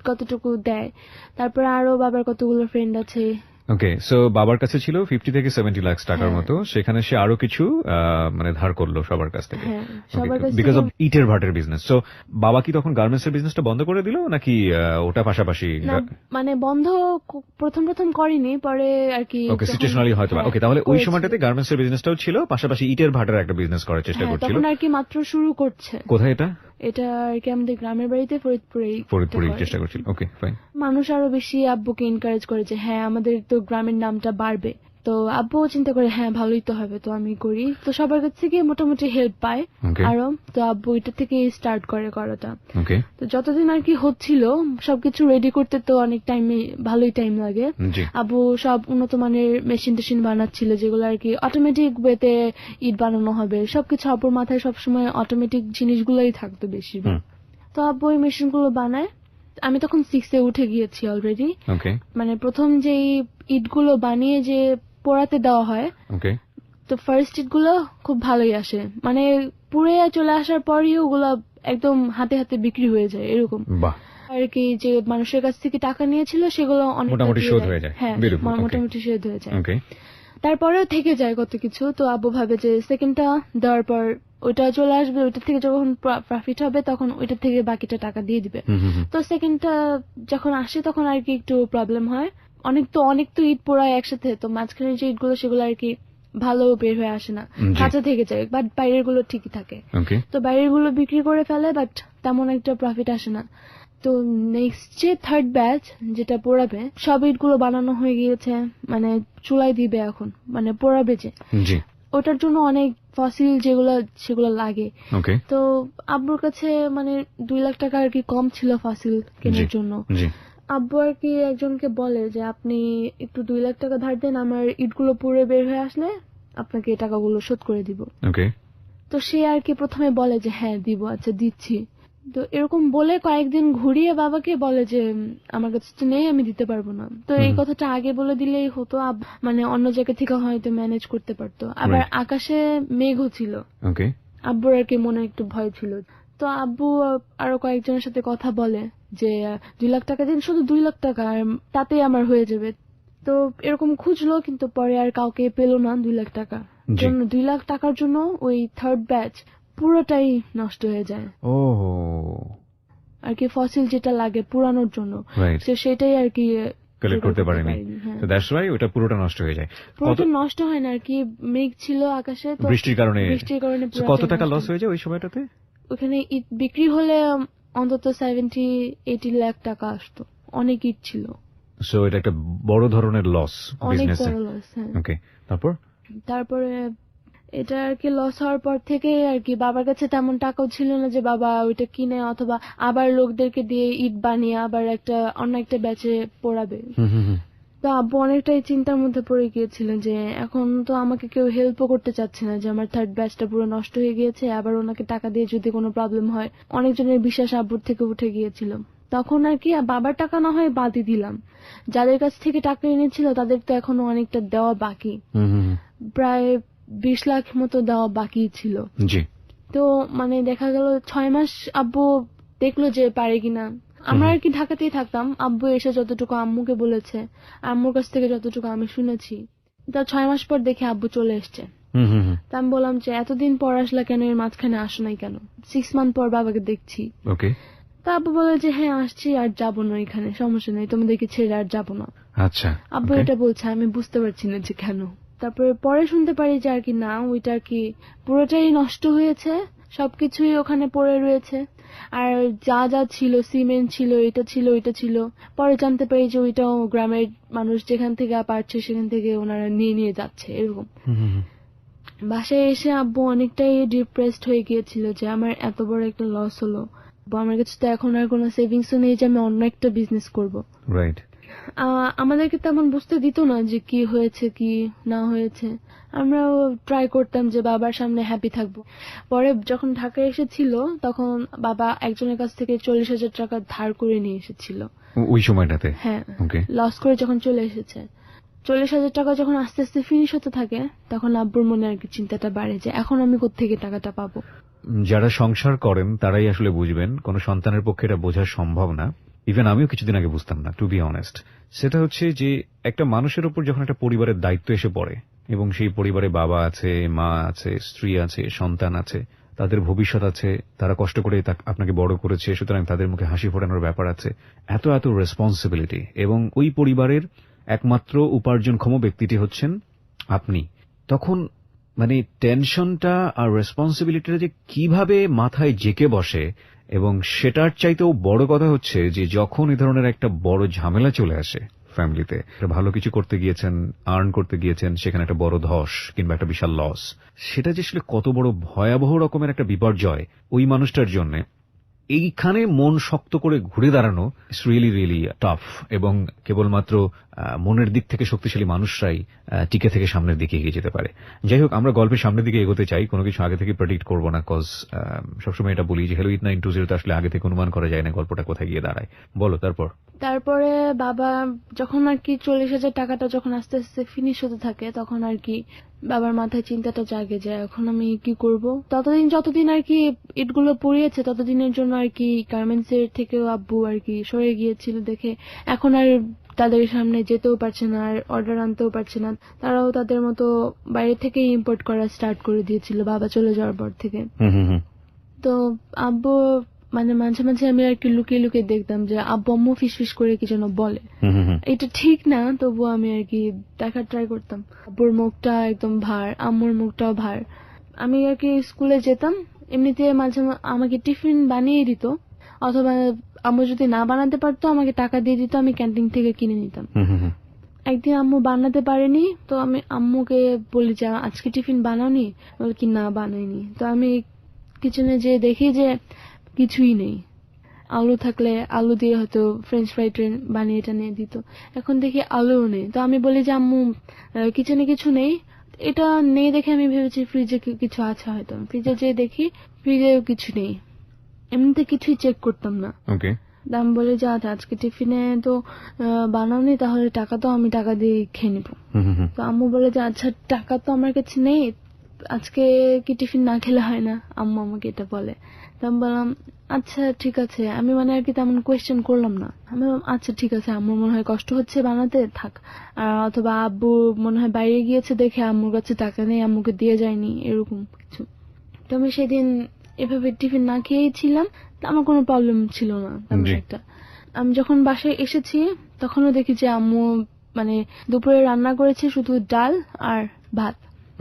কতটুকু দেয়। তারপরে আরো বাবার কতগুলো ফ্রেন্ড আছে। ওকে, সো বাবার কাছে ছিল 50 থেকে 70 লাখ টাকার মতো, সেখানে সে আরো কিছু মানে ধার করলো সবার কাছ থেকে, হ্যাঁ, সবার কাছ বিকজ অফ থেকে। ইটের ভাটের বিজনেস। সো বাবা কি তখন গার্মেন্টস এর বিজনেসটা বন্ধ করে দিল নাকি ওটা পাশাপাশি? না, মানে বন্ধ প্রথম করেনি, পরে আর কি। ওকে, যখন- সিচুয়েশনালি হয়তো। হ্যাঁ, ওকে, তাহলে ওই করেছিল। সময়টাতে গার্মেন্টস এর বিজনেসটাও ছিল, পাশাপাশি ইটের ভাটার একটা বিজনেস করার চেষ্টা হ্যাঁ, করছিল। তখন আর কি মাত্র শুরু করছে। কোথায় এটা? এটা আর কি আমাদের গ্রামের বাড়িতে, ফরিদপুরেই ফরিদপুরেই করে। চেষ্টা করছিল। ওকে, ফাইন। মানুষ আরো বেশি আব্বুকে এনকারেজ করে যে হ্যাঁ, আমাদের তো গ্রামের নামটা বাড়বে। তো আব্বুও চিন্তা করে হ্যাঁ, ভালোই তো হবে, তো আমি করি। তো সবার কাছ থেকে মোটামুটি হেল্প পায় Okay. আরো। তো আব্বু এটা থেকে স্টার্ট করে করাটা। ওকে, তো যতদিন আর কি হচ্ছিল, সবকিছু রেডি করতে তো অনেক ভালোই টাইম লাগে। জি, আব্বু সব উন্নত মানের মেশিন টেশিন বানাচ্ছিল, যেগুলো আর কি অটোমেটিক ওয়েতে ইট বানানো হবে। সবকিছু আব্বুর মাথায় সবসময় অটোমেটিক জিনিসগুলোই থাকতো বেশিরভাগ। তো আব্বু ওই মেশিন গুলো বানায়। আমি তখন 6 এ উঠে গিয়েছি অলরেডি। ওকে, মানে প্রথম যে ইটগুলো বানিয়ে যে পোড়াতে দেওয়া হয়, ওকে, তো ফার্স্ট ইটগুলো খুব ভালোই আসে, মানে পুড়ে চলে আসার পরই ওগুলো একদম হাতে হাতে বিক্রি হয়ে যায় এরকম বাহ, আর কি। যে মানুষের কাছ থেকে টাকা নিয়েছিল সেগুলো অনেক মোটামুটি শোধ হয়ে যায়। হ্যাঁ, Beautiful, okay. মোটামুটি শোধ হয়ে যায়। ওকে, তারপরেও থেকে যায় কত কিছু। তো আব্বু ভাবে যে সেকেন্ডটা দেওয়ার পর ওইটা চলে আসবে, ওইটা থেকে যখন প্রফিট হবে তখন ওইটা থেকে বাকিটা টাকা দিয়ে দিবে। তো সেকেন্ডটা যখন আসে তখন আর কি একটু প্রবলেম হয়। অনেক তো ইট পোড়ায় একসাথে, তো মাঝখানে যে ইটগুলো সেগুলো আর কি ভালো বের হয়ে আসে না, জি। কাঁচা থেকে যায়, বাট বাইরের গুলো ঠিকই থাকে। ওকে, তো বাইরের গুলো বিক্রি করে ফেলে, বাট তেমন একটা প্রফিট আসে না। তো নেক্সট যে থার্ড ব্যাচ যেটা পোড়াবে, সব ইট গুলো বানানো হয়ে গিয়েছে, মানে চুলায় দিবে এখন, মানে পোড়াবে যে, জি, ওটার জন্য অনেক ফসিল সেগুলো লাগে। ওকে, তো আব্বুর কাছে মানে 2 লাখ টাকা আর কি কম ছিল ফসিল কেনার জন্য। জি, আব্বু আর কি একজনকে বলে যে আপনি একটু 2 লাখ টাকা ধার দেন, আমার ইটগুলো পুড়ে বের হয়ে আসলে আপনাকে এই টাকাগুলো শোধ করে দিব। ওকে, তো সে আর কি প্রথমে বলে যে হ্যাঁ দিব, আচ্ছা দিচ্ছি। তো এরকম বলে কয়েকদিন ঘুরিয়ে বাবাকে বলে যে আমার কাছে তো নেই, আমি দিতে পারবো না। তো এই কথাটা আগে বলে দিলেই হতো, মানে অন্য জায়গা থেকে হয়তো ম্যানেজ করতে পারতো। আবার আকাশে মেঘও ছিল, ওকে, আব্বুর আর কি মনে একটু ভয় ছিল। তো আব্বু আরো কয়েকজনের সাথে কথা বলে যে 2 লাখ টাকা দিন, শুধু 2 লাখ টাকা, আর তাতেই আমার হয়ে যাবে। তো এরকম খুঁজলো, কিন্তু পরে আর কাউকে পেলো না 2 লাখ টাকা জন্য। 2 লাখ টাকার জন্য ওই থার্ড ব্যাচ পুরোটাই নষ্ট হয়ে যায়। ও আর কি ফসিল যেটা লাগে পুরানোর জন্য, সেটাই আর কি কালেক্ট করতে পারেনি। তো দ্যাটস ওয়াই ওটা পুরোটা নষ্ট হয়ে যায়। পুরোটা নষ্ট হয় না আর কি, মেঘ ছিল আকাশে, তো বৃষ্টির কারণে কত টাকা লস হয়ে যায় ওই সময়টাতে? ওখানে ইট বিক্রি হলে অন্তত 70-80 লাখ টাকা আসতো, অনেক ইট ছিল। সো এটা একটা বড় ধরনের লস, অনেক বড় লস। ওকে, তারপরে এটা আর কি লস হওয়ার পর থেকে আর কি বাবার কাছে তেমন টাকাও ছিল না যে বাবা ওইটা কিনে অথবা আবার লোকদেরকে দিয়ে ইট বানিয়ে আবার অন্য একটা ব্যাচে পোড়াবে। তো আব্বু অনেকটাই চিন্তার মধ্যে পড়ে গিয়েছিলেন যে এখন তো আমাকে কেউ হেল্পও করতে চাচ্ছে না, যে আমার থার্ড ব্যাচটা পুরো নষ্ট হয়ে গিয়েছে, আবার ওনাকে টাকা দিয়ে যদি কোনো প্রবলেম হয়। অনেকজনের বিশ্বাস আব্বুর থেকে উঠে গিয়েছিল। তখন আর কি বাবার টাকা না হয় বাদই দিলাম, যাদের কাছ থেকে টাকা এনেছিল তাদের তো এখনো অনেকটা দেওয়া বাকি, প্রায় 20 লাখ মতো দেওয়া বাকি ছিল। তো মানে দেখা গেল 6 মাস আব্বু দেখলো যে পারে কিনা। আমরা আর কি ঢাকাতেই থাকতাম, আব্বু এসে যতটুকু আম্মুকে বলেছে, আম্মুর কাছ থেকে যতটুকু আমি শুনেছি, তা 6 মাস পর দেখে আব্বু চলে এসছে। তা আমি বললাম যে এতদিন পর আসলা কেন, এর মাঝখানে আসো নাই কেন? 6 মান্থ পর বাবাকে দেখছি। তা আব্বু বলে যে হ্যাঁ আসছি, আর যাবো না, এখানে সমস্যা নেই, তোমাদেরকে ছেড়ে আর যাবো না। আচ্ছা, আব্বু এটা বলছে, আমি বুঝতে পারছি না যে কেন। তারপরে পরে শুনতে পারি যে আর কি না, ওইটা আর কি পুরোটাই নষ্ট হয়েছে, সবকিছুই ওখানে পড়ে রয়েছে। আর যা যা ছিল, সিমেন্ট ছিল, এটা ছিল, ওইটা ছিল, পরে জানতে পারি যে ওইটাও গ্রামের মানুষ যেখান থেকে পারছে সেখান থেকে ওনারা নিয়ে যাচ্ছে। এরকম বাসায় এসে আব্বু অনেকটাই ডিপ্রেসড হয়ে গিয়েছিল যে আমার এত বড় একটা লস হলো, আমার কাছে তো এখন আর কোনো সেভিংসও নেই যে আমি অন্য একটা বিজনেস করবো। আমাদেরকে তেমন বুঝতে দিত না যে কি হয়েছে কি না হয়েছে, আমরাও ট্রাই করতাম যে বাবার সামনে হ্যাপি থাকবো। পরে যখন ঢাকায় এসেছিল তখন বাবা একজনের কাছ থেকে 40,000 টাকা ধার করে নিয়ে এসেছিল ওই সময়টাতে। হ্যাঁ, লস করে যখন চলে এসেছে, 40,000 টাকা যখন আস্তে আস্তে ফিনিশ হতে থাকে, তখন আব্বুর মনে আর কি চিন্তাটা বাড়ে যে এখন আমি কোত্থেকে টাকাটা পাবো। যারা সংসার করেন তারাই আসলে বুঝবেন, কোন সন্তানের পক্ষে এটা বোঝা সম্ভব না। ইভেন আমিও কিছুদিন আগে বুঝতাম না, টু বি অনেস্ট। সেটা হচ্ছে যে একটা মানুষের উপর যখন একটা পরিবারের দায়িত্ব এসে পড়ে, এবং সেই পরিবারে বাবা আছে, মা আছে, স্ত্রী আছে, সন্তান আছে, তাদের ভবিষ্যৎ আছে, তারা কষ্ট করে আপনাকে বড় করেছে, সুতরাং তাদের মুখে হাসি ফোটানোর ব্যাপার আছে, এত এত রেসপন্সিবিলিটি, এবং ওই পরিবারের একমাত্র উপার্জনক্ষম ব্যক্তিটি হচ্ছেন আপনি, তখন মানে টেনশনটা আর রেসপন্সিবিলিটিটা যে কিভাবে মাথায় জেকে বসে। এবং সেটার চাইতেও বড় কথা হচ্ছে যে যখন এই ধরনের একটা বড় ঝামেলা চলে আসে ফ্যামিলিতে, ভালো কিছু করতে গিয়েছেন, আর্ন করতে গিয়েছেন, সেখানে একটা বড় ধস কিংবা একটা বিশাল লস, সেটা যে আসলে কত বড় ভয়াবহ রকমের একটা বিপর্যয় ওই মানুষটার জন্য, এইখানে মন শক্ত করে ঘুরে দাঁড়ানো ইটস রিয়েলি রিয়েলি টাফ। এবং কেবলমাত্র মনের দিক থেকে শক্তিশালী মানুষরাই টিকে থেকে সামনের দিকে এগিয়ে যেতে পারে। যাই হোক, আমরা গল্পের সামনের দিকে এগোতে চাই, কোনো কিছু আগে থেকে প্রেডিক্ট করবো না, কজ সবসময় এটা বলি যে হ্যালো 8920 আসলে আগে থেকে অনুমান করা যায় না গল্পটা কোথায় গিয়ে দাঁড়ায়। বলো। তারপরে বাবা যখন আর কি 40,000 টাকাটা যখন আস্তে আস্তে ফিনিশ হতে থাকে, তখন আর কি বাবার মাথায় চিন্তাটা জাগে যে এখন আমি কি করব। যতদিন আর কি ইটগুলো পুড়িয়েছে ততদিনের জন্য আর কি গার্মেন্টস এর থেকেও আব্বু আর কি সরে গিয়েছিল দেখে এখন আর তাদের সামনে যেতেও পারছে না, আর অর্ডার আনতেও পারছে না। তারাও তাদের মতো বাইরে থেকে ইম্পোর্ট করা স্টার্ট করে দিয়েছিল বাবা চলে যাওয়ার পর থেকে। তো আব্বু মানে মাঝে মাঝে আমি আর কি লুকিয়ে লুকিয়ে দেখতাম যে আব্বু আম্মু ফিসফিস করে কি যেন বলে, এটা ঠিক না, তবুও আমি আর কি দেখার ট্রাই করতাম। আব্বুর মুখটা একদম ভার, আম্মুর মুখটাও ভার। আমি আর কি স্কুলে যেতাম, এমনিতে মাঝে আমাকে টিফিন বানিয়ে দিত, অথবা আম্মু যদি না বানাতে পারতো আমাকে টাকা দিয়ে দিত, আমি ক্যান্টিন থেকে কিনে নিতাম। একদিন আম্মু বানাতে পারেনি, তো আমি আম্মুকে বলি যে আজকে টিফিন বানাওনি? বলে কি না বানাইনি। তো আমি কিচেনে যে দেখি যে কিছুই নেই, আলু থাকলে আলু দিয়ে হয়তো ফ্রেঞ্চ ফ্রাই বানিয়ে এটা নিয়ে দিত, এখন দেখি আলুও নেই। তো আমি বলি যে আম্মু কিচেনে কিছু নেই, এটা নেই দেখে আমি ভেবেছি ফ্রিজে কিছু আছে হয়তো। ফ্রিজে যেয়ে দেখি ফ্রিজেও কিছু নেই, এমনিতে কিছুই চেক করতাম না। ওকে। আমি বলি যে আচ্ছা আজকে টিফিনে তো বানাওনি, তাহলে টাকা তো আমি টাকা দিয়ে খেয়ে নিবো। তো আম্মু বলে যে আচ্ছা টাকা তো আমার কাছে নেই, আজকে কি টিফিন না খেলে হয় না, আম্মু আমাকে এটা বলে। তো আমি বললাম আচ্ছা ঠিক আছে, আমি মানে আর কি তেমন কোয়েশ্চেন করলাম না। আমি বললাম আচ্ছা ঠিক আছে, আম্মুর মনে হয় কষ্ট হচ্ছে বানাতে, থাক। অথবা আব্বু মনে হয় বাইরে গিয়েছে দেখে আম্মুর কাছে টাকা নেই, আম্মুকে দিয়ে যায়নি, এরকম কিছু। তো আমি সেদিন এভাবে টিফিন না খেয়েই ছিলাম, আমার কোনো প্রবলেম ছিল না তেমন একটা। আমি যখন বাসায় এসেছি তখনও দেখি যে আম্মু মানে দুপুরে রান্না করেছে শুধু ডাল আর ভাত।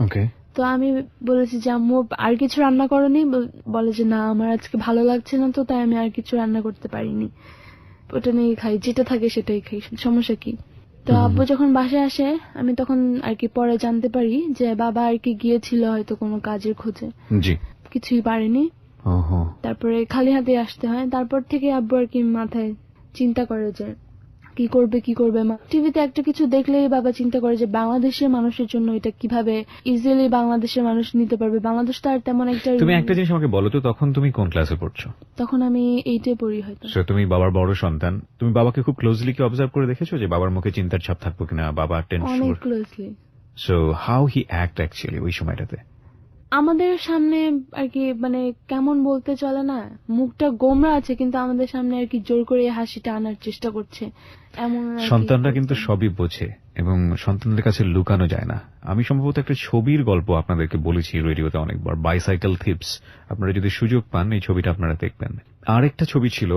ওকে। তো আমি বলেছি যে আম্মু আর কিছু রান্না করনি, বলে যে না আমার আজকে ভালো লাগছে না, তো তাই আমি আর কিছু রান্না করতে পারিনি, ওটা নিয়ে খাই, যেটা থাকে সেটাই খাই, সমস্যা কি। তো আব্বু যখন বাসায় আসে আমি তখন আর কি পরে জানতে পারি যে বাবা আর কি গিয়েছিল হয়তো কোনো কাজের খোঁজে, জি, কিছুই পারেনি, তারপরে খালি হাতে আসতে হয়। তারপর থেকে আব্বু আর কি মাথায় চিন্তা করে যে কি করবে কি করবে। টিভিতে একটা কিছু দেখলেই বাবা চিন্তা করে যে বাংলাদেশের মানুষের জন্য এটা কিভাবে ইজিলি বাংলাদেশের মানুষ নিতে পারবে। বাংলাদেশ তো আর তেমন একটা। তুমি একটা জিনিস আমাকে বলো তো, তখন তুমি কোন ক্লাসে পড়ছো? তখন আমি 8-এ পড়ি হয়তো। তুমি বাবার বড় সন্তান, তুমি বাবাকে খুব ক্লোজলি কি অবজার্ভ করে দেখেছো যে বাবার মুখে চিন্তার ছাপ থাকবো কিনা, বাবা টেনশন? অনেক closely. So how he act actually ওই সময়টাতে? আমাদের সামনে আর কি মানে কেমন বলতে চলে না, মুখটা গোমরা আছে কিন্তু আমাদের সামনে আর কি জোর করে হাসিটা আনার চেষ্টা করছে এমন। সন্তানরা কিন্তু সবই বোঝে এবং সন্তানদের কাছে লুকানো যায় না। আমি সম্ভবত একটা ছবির গল্প আপনাদেরকে বলেছি রেডিওতে অনেকবার, বাইসাইকেল থিপস। আপনারা যদি সুযোগ পান এই ছবিটা আপনারা দেখবেন। আরেকটা ছবি ছিল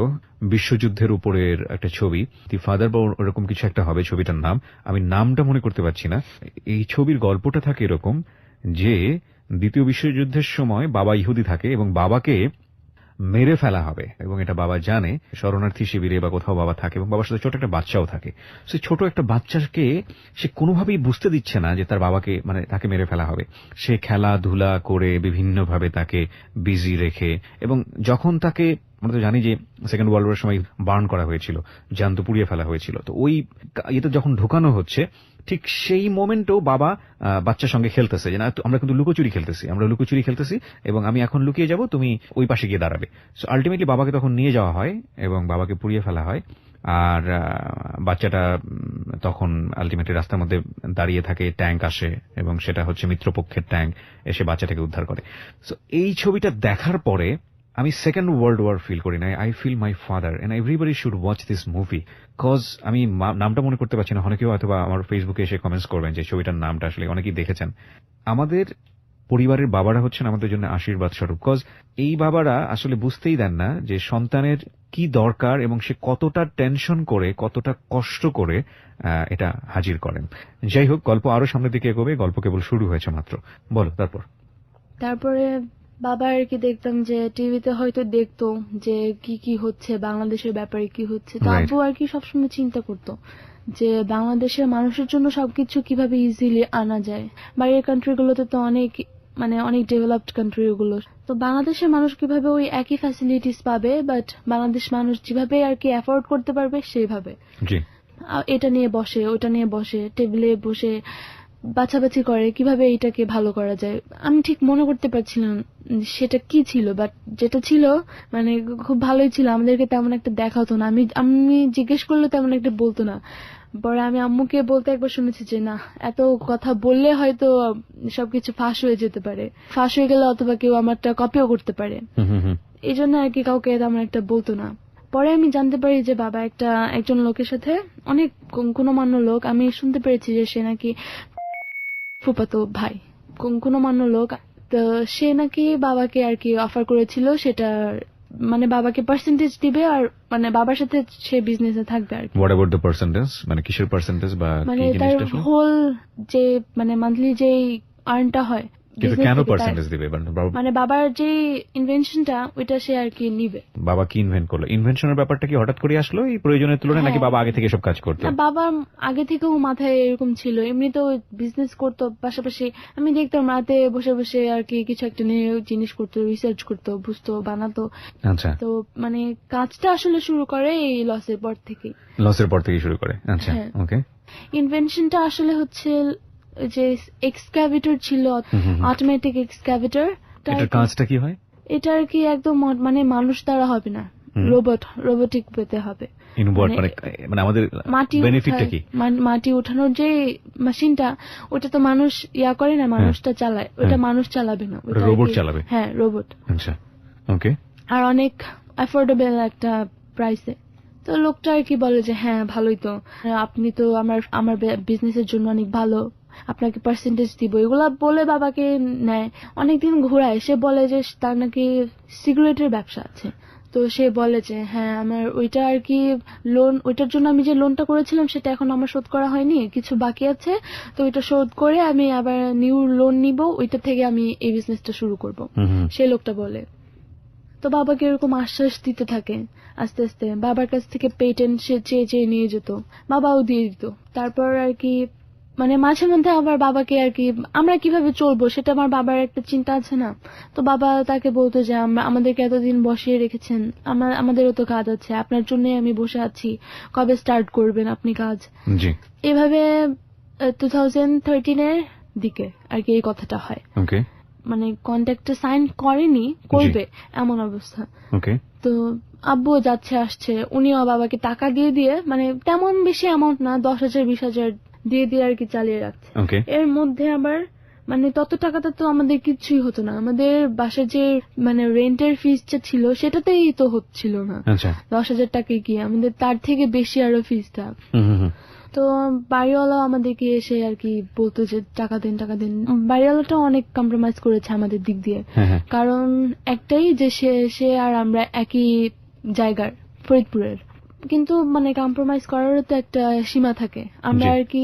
বিশ্বযুদ্ধের উপরের একটা ছবি, দি ফাদার বা ওরকম কিছু একটা হবে ছবিটার নাম, আমি নামটা মনে করতে পারছি না। এই ছবির গল্পটা থাকে এরকম যে দ্বিতীয় বিশ্বযুদ্ধের সময় বাবা ইহুদি থাকে এবং বাবাকে মেরে ফেলা হবে এবং এটা বাবা জানে, শরণার্থী শিবিরে বা কোথাও বাবা থাকে এবং বাবার সাথে ছোট একটা বাচ্চাও থাকে। সেই ছোট একটা বাচ্চাকে সে কোনোভাবেই বুঝতে দিচ্ছে না যে তার বাবাকে মানে তাকে মেরে ফেলা হবে। সে খেলাধুলা করে বিভিন্নভাবে তাকে বিজি রেখে, এবং যখন তাকে আমরা তো জানি যে সেকেন্ড ওয়ার্ল্ড ওয়ারের সময় বার্ন করা হয়েছিল, জ্যান্ত পুড়িয়ে ফেলা হয়েছিল, তো ওই এটা যখন ঢোকানো হচ্ছে ঠিক সেই মোমেন্টেও বাবা বাচ্চার সঙ্গে খেলতেছে যে না আমরা কিন্তু লুকোচুরি খেলতেছি এবং আমি এখন লুকিয়ে যাব, তুমি ওই পাশে গিয়ে দাঁড়াবে। সো আলটিমেটলি বাবাকে তখন নিয়ে যাওয়া হয় এবং বাবাকে পুড়িয়ে ফেলা হয়। আর বাচ্চাটা তখন আলটিমেটলি রাস্তার মধ্যে দাঁড়িয়ে থাকে, ট্যাঙ্ক আসে এবং সেটা হচ্ছে মিত্রপক্ষের ট্যাঙ্ক, এসে বাচ্চাটাকে উদ্ধার করে। সো এই ছবিটা দেখার পরে আমি সেকেন্ড ওয়ার্ল্ড ওয়ার ফিল করি না, I feel my father and everybody should watch this movie. Cause আমি নামটা মনে করতে পারছি না, অনেকেও হয়তো আমার ফেসবুকে এসে কমেন্টস করবেন যে ছবিটার নামটা আসলে অনেকেই দেখেছেন। আমাদের পরিবারের বাবারা হচ্ছেন আমাদের জন্য আশীর্বাদ স্বরূপ, কজ এই বাবারা আসলে বুঝতেই দেন না যে সন্তানের কি দরকার এবং সে কতটা টেনশন করে কতটা কষ্ট করে এটা হাজির করেন। যাই হোক, গল্প আরো সামনের দিকে এগোবে, গল্প কেবল শুরু হয়েছে মাত্র। বলো তারপরে বাবা আর কি দেখতাম যে টিভিতে হয়তো দেখতো যে কি কি হচ্ছে, বাংলাদেশের ব্যাপারে কি হচ্ছে, তো আব্বু আর কি সবসময় চিন্তা করতো যে বাংলাদেশের মানুষের জন্য সবকিছু কিভাবে ইজিলি আনা যায়। বাইরের কান্ট্রিগুলোতে তো অনেক অনেক ডেভেলপড কান্ট্রি ওগুলো, তো বাংলাদেশের মানুষ কিভাবে ওই একই ফ্যাসিলিটিস পাবে, বাট বাংলাদেশ মানুষ যেভাবে আর কি অ্যাফোর্ড করতে পারবে সেইভাবে। এটা নিয়ে বসে ওটা নিয়ে বসে টেবিলে বসে বাছাবাছি করে কিভাবে এইটাকে ভালো করা যায়। আমি ঠিক মনে করতে পারছিলাম সেটা কি ছিল, বাট যেটা ছিল মানে খুব ভালোই ছিল, আমাদেরকে তেমন একটা দেখা হতো না, আমি জিজ্ঞেস করলে তেমন একটা বলতো না। পরে আমি আম্মুকে বলতে একবার শুনেছি যে না এত কথা বললে হয়তো সবকিছু ফাঁস হয়ে যেতে পারে, ফাঁস হয়ে গেলে অথবা কেউ আমারটা কপিও করতে পারে, এই জন্য আর কি কাউকে তেমন একটা বলতো না। পরে আমি জানতে পারি যে বাবা একজন লোকের সাথে, অনেক গুণমান্য লোক, আমি শুনতে পেরেছি যে সে নাকি ফুফাতো ভাই, গুণমান্য লোক, তো সে নাকি বাবাকে আর কি অফার করেছিল সেটা মানে বাবাকে পার্সেন্টেজ দিবে আর মানে বাবার সাথে সে বিজনেসে থাকবে আর কি। হোয়াট অ্যাবাউট দ্য পার্সেন্টেজ, মানে কিসের পার্সেন্টেজ বা মানে তার হোল যে মানে মান্থলি যে আর্নটা হয়, কেন পার্সেন্টেজ দিবে? মানে বাবার যে ইনভেনশনটা ওইটা সে আর কি নিবে। বাবা কি ইনভেন্ট করলো? ইনভেনশনের ব্যাপারটা কি হঠাৎ করে আসলো এই প্রয়োজনের তুলনায়, নাকি বাবা আগে থেকে সব কাজ করতো? বাবা আগে থেকেও মাথায় এরকম ছিল, এমনিতেও বিজনেস করতো, পাশাপাশি আমি দেখতাম রাতে বসে বসে আর কি কিছু একটা নিয়ে জিনিস করতো, রিসার্চ করতো, বুঝতো, বানাতো। আচ্ছা, তো মানে কাজটা আসলে শুরু করে এই লসের পর থেকে শুরু করে। আচ্ছা, ওকে। ইনভেনশনটা আসলে হচ্ছে যে এক্সক্যাভেটর ছিল, অটোমেটিক এক্সক্যাভেটর। এটার কাজটা কি হয়? এটা আর কি একদম মানে মানুষ দ্বারা হবে না, রোবোটিক পেতে হবে। ইনভলভ মানে আমাদের বেনিফিটটা কি? মাটি উঠানোর যে মেশিনটা, ওটা তো মানুষ করে না, মানুষটা চালায়, ওটা মানুষ চালাবে না, ওটা রোবট চালাবে। হ্যাঁ, রোবট। আচ্ছা, ওকে। আর অনেক অ্যাফোর্ডেবল একটা প্রাইসে। তো লোকটা আর কি বলে যে হ্যাঁ ভালোই তো, আপনি তো আমার বিজনেসের জন্য অনেক ভালো, আপনাকে পার্সেন্টেজ দিব, এগুলা বলে বাবাকে নেয়। অনেকদিন ঘোরায়, সে বলে যে তার নাকি সিগারেটের ব্যবসা আছে। তো সে বলে যে হ্যাঁ আমার ওইটা আর কি লোন, ওইটার জন্য আমি যে লোনটা করেছিলাম সেটা এখন আমার শোধ করা হয়নি, কিছু বাকি আছে, তো ওইটা শোধ করে আমি আবার নিউ লোন নিব, ওইটা থেকে আমি এই বিজনেসটা শুরু করব, সে লোকটা বলে। তো বাবাকে এরকম আশ্বাস দিতে থাকে। আস্তে আস্তে বাবার কাছ থেকে পেটেন্ট সে চেয়ে নিয়ে যেত, বাবাও দিয়ে দিত। তারপর আর কি মানে মাঝে মধ্যে আবার বাবাকে আর কি আমরা কিভাবে চলবো সেটা আমার বাবার একটা চিন্তা আছে না, তো বাবা তাকে বলতো যে আমাদেরকে এতদিন বসিয়ে রেখেছেন, আমাদেরও তো কাজ আছে, আপনার জন্যই আমি বসে আছি, কবে স্টার্ট করবেন আপনি কাজ। এভাবে 2013 এর দিকে আর কি এই কথাটা হয়। মানে কন্ট্রাক্টে সাইন করেনি, করবে এমন অবস্থা। তো আব্বু যাচ্ছে আসছে, উনিও বাবাকে টাকা দিয়ে দিয়ে, মানে তেমন বেশি অ্যামাউন্ট না, 10,000 20,000 দিয়ে দিয়ে আর কি চালিয়ে রাখছে। এর মধ্যে আবার মানে তত টাকাটা তো আমাদের কিছুই হতো না, আমাদের বাসার যে মানে রেন্টের ফিসটা ছিল সেটাতেই তো হচ্ছিল না। 10,000 টাকা কি আমাদের তার থেকে বেশি আরো ফিসটা। তো বাড়িওয়ালা আমাদেরকে এসে আর কি বলতো যে টাকা দিন টাকা দিন। বাড়িওয়ালাটা অনেক কম্প্রোমাইজ করেছে আমাদের দিক দিয়ে, কারণ একটাই যে সে আর আমরা একই জায়গার, ফরিদপুরের, কিন্তু মানে কম্প্রোমাইজ করারও তো একটা সীমা থাকে। আমরা আর কি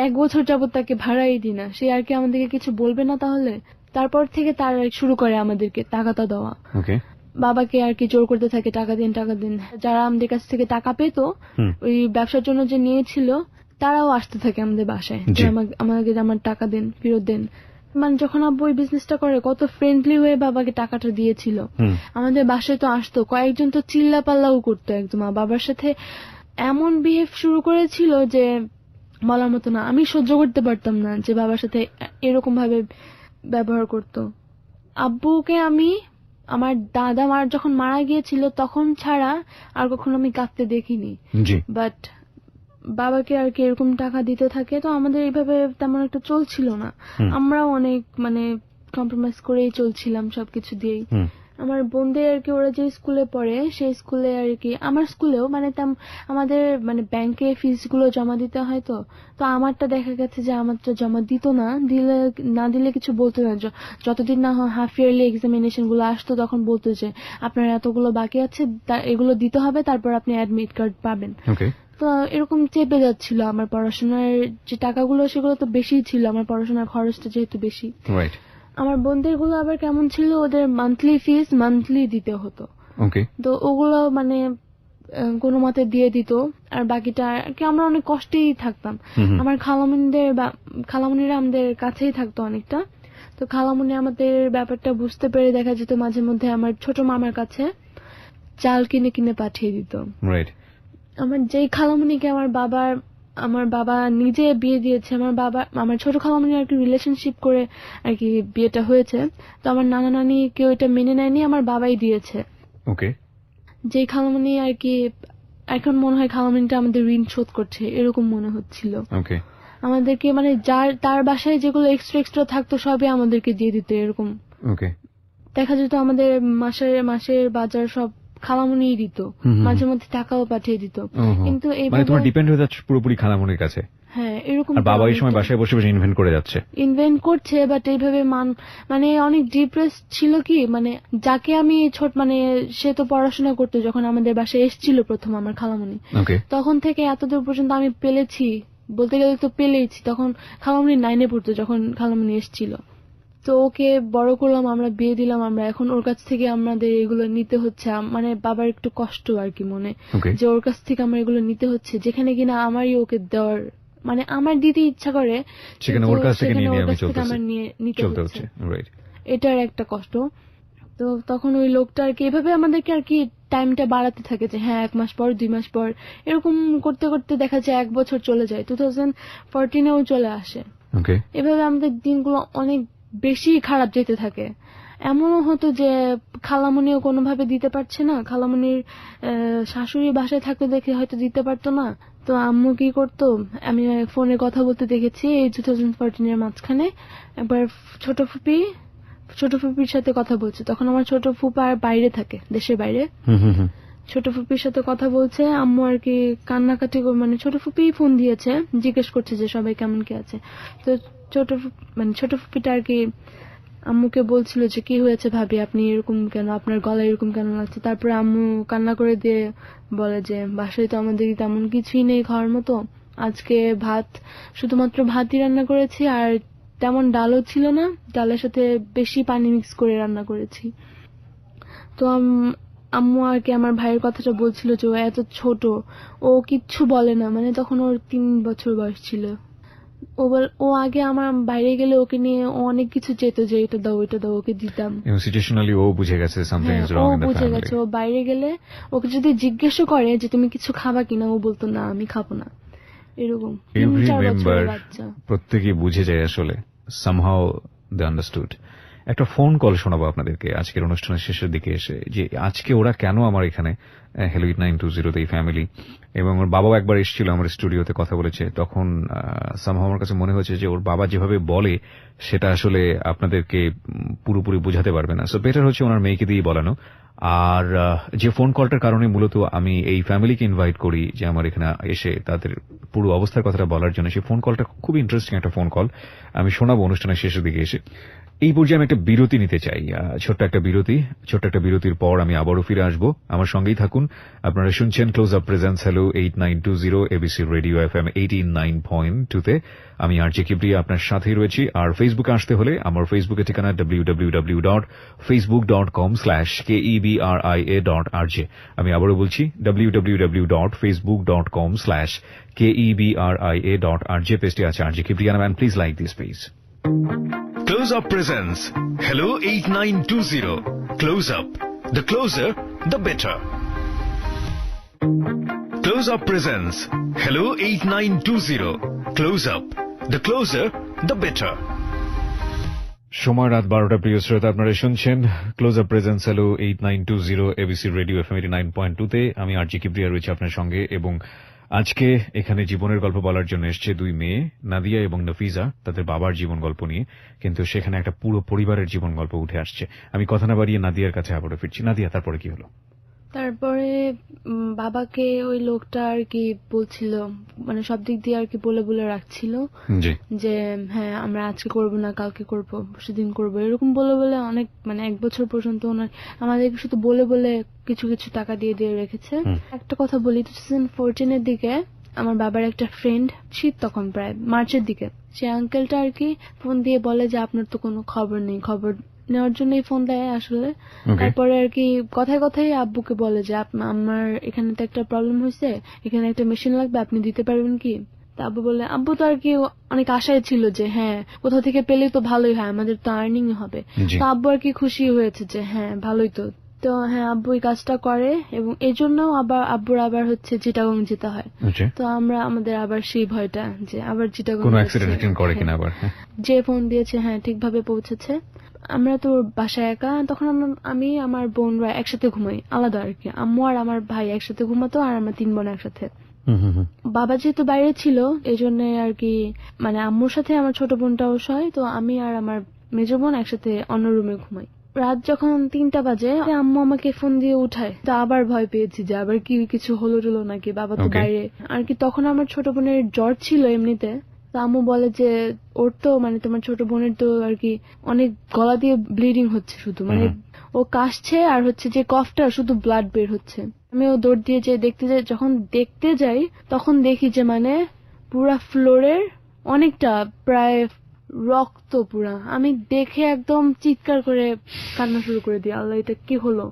1 বছর যাবত তাকে ভাড়াই দিই না, সে আর কি আমাদেরকে কিছু বলবে না, তাহলে তারপর থেকে তার শুরু করে আমাদেরকে টাকাটা দেওয়া। বাবাকে আর কি জোর করতে থাকে টাকা দিন টাকা দিন। যারা আমাদের কাছ থেকে টাকা পেতো ওই ব্যবসার জন্য যে নিয়েছিল, তারাও আসতে থাকে আমাদের বাসায়, আমাকে আমার টাকা দিন, ফেরত দেন। মানে যখন আব্বু ওই বিজনেসটা করে কত ফ্রেন্ডলি হয়ে বাবাকে টাকাটা দিয়েছিল। আমাদের বাসায় তো আসতো, কয়েকজন তো চিল্লা পাল্লাও করতো একদম, বাবার সাথে এমন বিহেভ শুরু করেছিল যে বলার মতো না। আমি সহ্য করতে পারতাম না যে বাবার সাথে এরকম ভাবে ব্যবহার করতো। আব্বুকে আমি আমার দাদা যখন মারা গিয়েছিল তখন ছাড়া আর কখনো আমি কাঁদতে দেখিনি, বাট বাবাকে আর কি এরকম টাকা দিতে থাকে, তো আমাদের এইভাবে তেমন একটা চলছিল না। আমরাও অনেক মানে কম্প্রোমাইজ করেই চলছিলাম সবকিছু দিয়েই। আমার বোনদের আর কি ওরা যে স্কুলে পড়ে সেই স্কুলে আর কি, আমার স্কুলেও মানে আমাদের মানে ব্যাংকে ফিস গুলো জমা দিতে হয়, তো আমারটা দেখা গেছে যে আমারটা জমা দিত না, দিলে কিছু বলতো না। যতদিন না হাফ ইয়ারলি এক্সামিনেশন গুলো আসতো তখন বলতো যে আপনার এতগুলো বাকি আছে, এগুলো দিতে হবে, তারপর আপনি অ্যাডমিট কার্ড পাবেন। তো এরকম চেপে যাচ্ছিল। আমার পড়াশোনার যে টাকাগুলো সেগুলো তো বেশি ছিল, আমার পড়াশোনার খরচটা যেহেতু বেশি। আমার বোনদের গুলো আবার কেমন ছিল, ওদের মান্থলি ফিস মান্থলি দিতে হতো, তো ওগুলো মানে কোনো মতে দিয়ে দিত, আর বাকিটা কি আমরা অনেক কষ্টেই থাকতাম। আমার খালামুনিরা আমাদের কাছেই থাকতো অনেকটা, তো খালামুনি আমাদের ব্যাপারটা বুঝতে পেরে দেখা যেত মাঝে মধ্যে আমার ছোট মামার কাছে চাল কিনে কিনে পাঠিয়ে দিত। আমার যেই খালামুনিকে আমার বাবা নিজে বিয়ে দিয়েছে, আমার ছোট খালামুনি আর কি রিলেশনশিপ করে আর কি বিয়েটা হয়েছে, তো আমার নানা নানি কেউ এটা মেনে নেয়নি, আমার বাবাই দিয়েছে। যেই খালামুনি আর কি এখন মনে হয় খালামুনিটা আমাদের ঋণ শোধ করছে এরকম মনে হচ্ছিল। আমাদেরকে মানে তার বাসায় যেগুলো এক্সট্রা থাকতো সবই আমাদেরকে দিয়ে দিত এরকম। দেখা যেত আমাদের মাসের বাজার সব খালামুনিই দিত, মাঝে মধ্যে টাকাও পাঠিয়ে দিত। কিন্তু মানে তোমরা ডিপেন্ড হয়ে যাচ্ছে পুরোপুরি খালামুনির কাছে। হ্যাঁ, এরকম। আর বাবা এই সময় বাসায় বসে বসে ইনভেন্ট করছে, বাট এইভাবে মানে অনেক ডিপ্রেস ছিল কি, মানে যাকে আমি মানে সে তো পড়াশোনা করতো যখন আমাদের বাসায় এসেছিল প্রথম আমার খালামুনি, তখন থেকে এতদূর পর্যন্ত আমি পেলেছি, বলতে গেলে তো পেলেইছি। তখন খালামুনি 9-এ পড়তো যখন খালামুনি এসেছিল, তো ওকে বড় করলাম, আমরা বিয়ে দিলাম, আমরা এখন ওর কাছ থেকে আমাদের এগুলো নিতে হচ্ছে। মানে বাবার একটু কষ্ট আর কি মনে, যে ওর কাছ থেকে আমার এগুলো নিতে হচ্ছে, যেখানে কিনা আমারই ওকে দেওয়ার মানে আমার দিতে ইচ্ছা করে সেখানে ওর কাছ থেকে আমার নিতে হচ্ছে, এটার একটা কষ্ট। তো তখন ওই লোকটা আর কি এভাবে আমাদেরকে আর কি টাইমটা বাড়াতে থাকে যে হ্যাঁ 1 মাস পর 2 মাস পর এরকম করতে করতে দেখা যায় 1 বছর চলে যায়, 2014-এও চলে আসে। এভাবে আমাদের দিনগুলো অনেক বেশি খারাপ যেতে থাকে। এমনও হতো যে খালামণিও কোনোভাবে দিতে পারছে না, খালামণির শাশুড়ি বাসায় থাকতে দেখে হয়তো দিতে পারতো না। তো আম্মু কি করতো, আমি ফোনে কথা বলতে দেখেছি এই 2014 এর মাঝখানে একবার ছোট ফুপির সাথে কথা বলছে। তখন আমার ছোট ফুপা বাইরে থাকে, দেশের বাইরে। ছোট ফুপির সাথে কথা বলছে, আম্মু আর কি কান্নাকাটি মানে ছোট ফুপি ফোন দিয়েছে, জিজ্ঞেস করছে যে সবাই কেমন কি আছে। তো ছোট ফুপিটা আর কি আম্মুকে বলছিল যে কি হয়েছে ভাবি, আপনি এরকম কেন, আপনার গলায় এরকম কেন লাগছে। তারপরে আম্মু কান্না করে দিয়ে বলে যে বাসায় তো আমাদের তেমন কিছুই নেই খাওয়ার মতো, আজকে শুধুমাত্র ভাতই রান্না করেছি, আর তেমন ডালও ছিল না, ডালের সাথে বেশি পানি মিক্স করে রান্না করেছি। তো আম্মু আর কি আমার ভাইয়ের কথাটা বলছিল যে ও এত ছোট, ও কিচ্ছু বলে না, মানে তখন ওর 3 বছর বয়স ছিল। ও আগে আমার বাইরে গেলে ওকে নিয়ে অনেক কিছু চেত, যে এটা দাও ওইটা দাও, ওকে দিতাম। সিচুয়েশনালি ও বুঝে গেছে something is wrong in the family. ও বুঝে গেছে, ও বাইরে গেলে ওকে যদি জিজ্ঞেসও করে যে তুমি কিছু খাবা কিনা, ও বলতো না আমি খাবো না, এরকম। এভরি মেম্বার প্রত্যেকই বুঝে যায় আসলে, সামহাউ দে আন্ডারস্টুড। একটা ফোন কল শোনাবো আপনাদেরকে আজকের অনুষ্ঠানের শেষের দিকে এসে, যে আজকে ওরা কেন আমার এখানে হ্যালো 8920 এই ফ্যামিলি। এবং ওর বাবাও একবার এসেছিল আমার স্টুডিওতে, কথা বলেছে। তখন সামহাউ আমার কাছে মনে হয়েছে যে ওর বাবা যেভাবে বলে সেটা আসলে আপনাদেরকে পুরোপুরি বোঝাতে পারবে না, সো বেটার হচ্ছে ওনার মেয়েকে দিয়েই বলানো। আর যে ফোন কলটার কারণে মূলত আমি এই ফ্যামিলিকে ইনভাইট করি যে আমার এখানে এসে তাদের পুরো অবস্থার কথাটা বলার জন্য, সেই ফোন কলটা খুব ইন্টারেস্টিং একটা ফোন কল, আমি শোনাবো অনুষ্ঠানের শেষের দিকে এসে। এই পর্যায়ে আমি একটা বিরতি নিতে চাই, ছোট্ট একটা বিরতির পর আমি আবারও ফিরে আসবো। আমার সঙ্গেই থাকুন। আপনারা শুনছেন close up presents hello 8920 ABC radio FM 89.2 তে। আমি আরজে কিবরিয়া আপনার সাথেই রয়েছি। আর ফেসবুকে আসতে হলে আমার ফেসবুকের ঠিকানা www.facebook.com/KEBRIA.RJ। আমি আবারও বলছি www.facebook.com/KEBRIA.RJ। পেজটি আছে RJ Kibria, and please like this page. Close Up presents Hello 8920. Close Up. The closer, the better. Close Up presents Hello 8920. Close Up. The closer, the better. সময় রাত 12টা। প্রিয় শ্রোতা, আপনারা শুনছেন close up presents hello 8920 ABC radio FM 89.2 তে। আমি RJ Kibria রয়েছে আপনার সঙ্গে, এবং আজকে এখানে জীবনের গল্প বলার জন্য এসছে দুই মেয়ে, নাদিয়া এবং নফিজা, তাদের বাবার জীবন গল্প নিয়ে। কিন্তু সেখানে একটা পুরো পরিবারের জীবন গল্প উঠে আসছে। আমি কথা না বাড়িয়ে নাদিয়ার কাছে আবারও ফিরছি। নাদিয়া, তারপরে কি হলো? তারপরে বাবাকে ওই লোকটা আর কি বলছিল, মানে সব দিক দিয়ে আর কি বলে বলে রাখছিল যে হ্যাঁ আমরা আজকে করব না, কালকে করব, সেদিন করব, এরকম বলে বলে অনেক, মানে 1 বছর পর্যন্ত ওনার আমাদেরকে শুধু বলে বলে কিছু কিছু টাকা দিয়ে দিয়ে রেখেছে। একটা কথা বলি, 2014 এর দিকে আমার বাবার একটা ফ্রেন্ড, শীত তখন প্রায় মার্চের দিকে, সে আঙ্কেলটা আর কি ফোন দিয়ে বলে যে আপনার তো কোনো খবর নেই, খবর নেওয়ার জন্যই ফোন দেয় আসলে। তারপরে আর কি কথায় কথায় আব্বুকে বলে যে আমার এখানে তো একটা প্রবলেম হয়েছে, এখানে একটা মেশিন লাগবে, আপনি দিতে পারবেন কি? তা আব্বু বলে, আব্বু তো আর কি অনেক আশায় ছিল যে হ্যাঁ কোথাও থেকে পেলে তো ভালোই হয়, আমাদের তো আর্নিং হবে। তো আব্বু আর কি খুশি হয়েছে যে হ্যাঁ ভালোই তো। তো হ্যাঁ আব্বু এই কাজটা করে, এবং এই জন্য আবার আব্বুর আবার হচ্ছে চিটাগং যেতে হয়। তো আমরা আমাদের আবার সেই ভয়টা যে আবার চিটাগং করে কিনা আবার যে ফোন দিয়েছে হ্যাঁ ঠিকভাবে পৌঁছেছে। আমরা তো বাসায় একা, তখন আমি আমার বোনরা একসাথে ঘুমাই, আলাদা আর কি। আম্মু আর আমার ভাই একসাথে ঘুমাতো, আর আমরা 3 বোন একসাথে। বাবা যেহেতু বাইরে ছিল এই জন্য আর কি, মানে আম্মুর সাথে আমার ছোট বোনটাও শোয়, তো আমি আর আমার মেজো বোন একসাথে অন্য রুমে ঘুমাই। রাত যখন 3টা বাজে আম্মু আমাকে ফোন দিয়ে উঠায়, তো আবার ভয় পেয়েছি যে আবার কি কিছু হলো টলো নাকি, বাবা তো বাইরে আর কি। তখন আমার ছোট বোনের জ্বর ছিল এমনিতে, তো আম্মু বলে যে ওর তো মানে তোমার ছোট বোনের তো আর কি অনেক গলা দিয়ে ব্লিডিং হচ্ছে, শুধু মানে ও কাশছে আর হচ্ছে যে কফটা শুধু ব্লাড বের হচ্ছে। আমি ও দৌড় দিয়ে যে দেখতে যাই, যখন দেখতে যাই তখন দেখি যে মানে পুরা ফ্লোরের অনেকটা প্রায় রক্ত পুরা। আমি দেখে একদম চিৎকার করে কান্না শুরু করে দিই, আল্লাহ এটা কি হলো,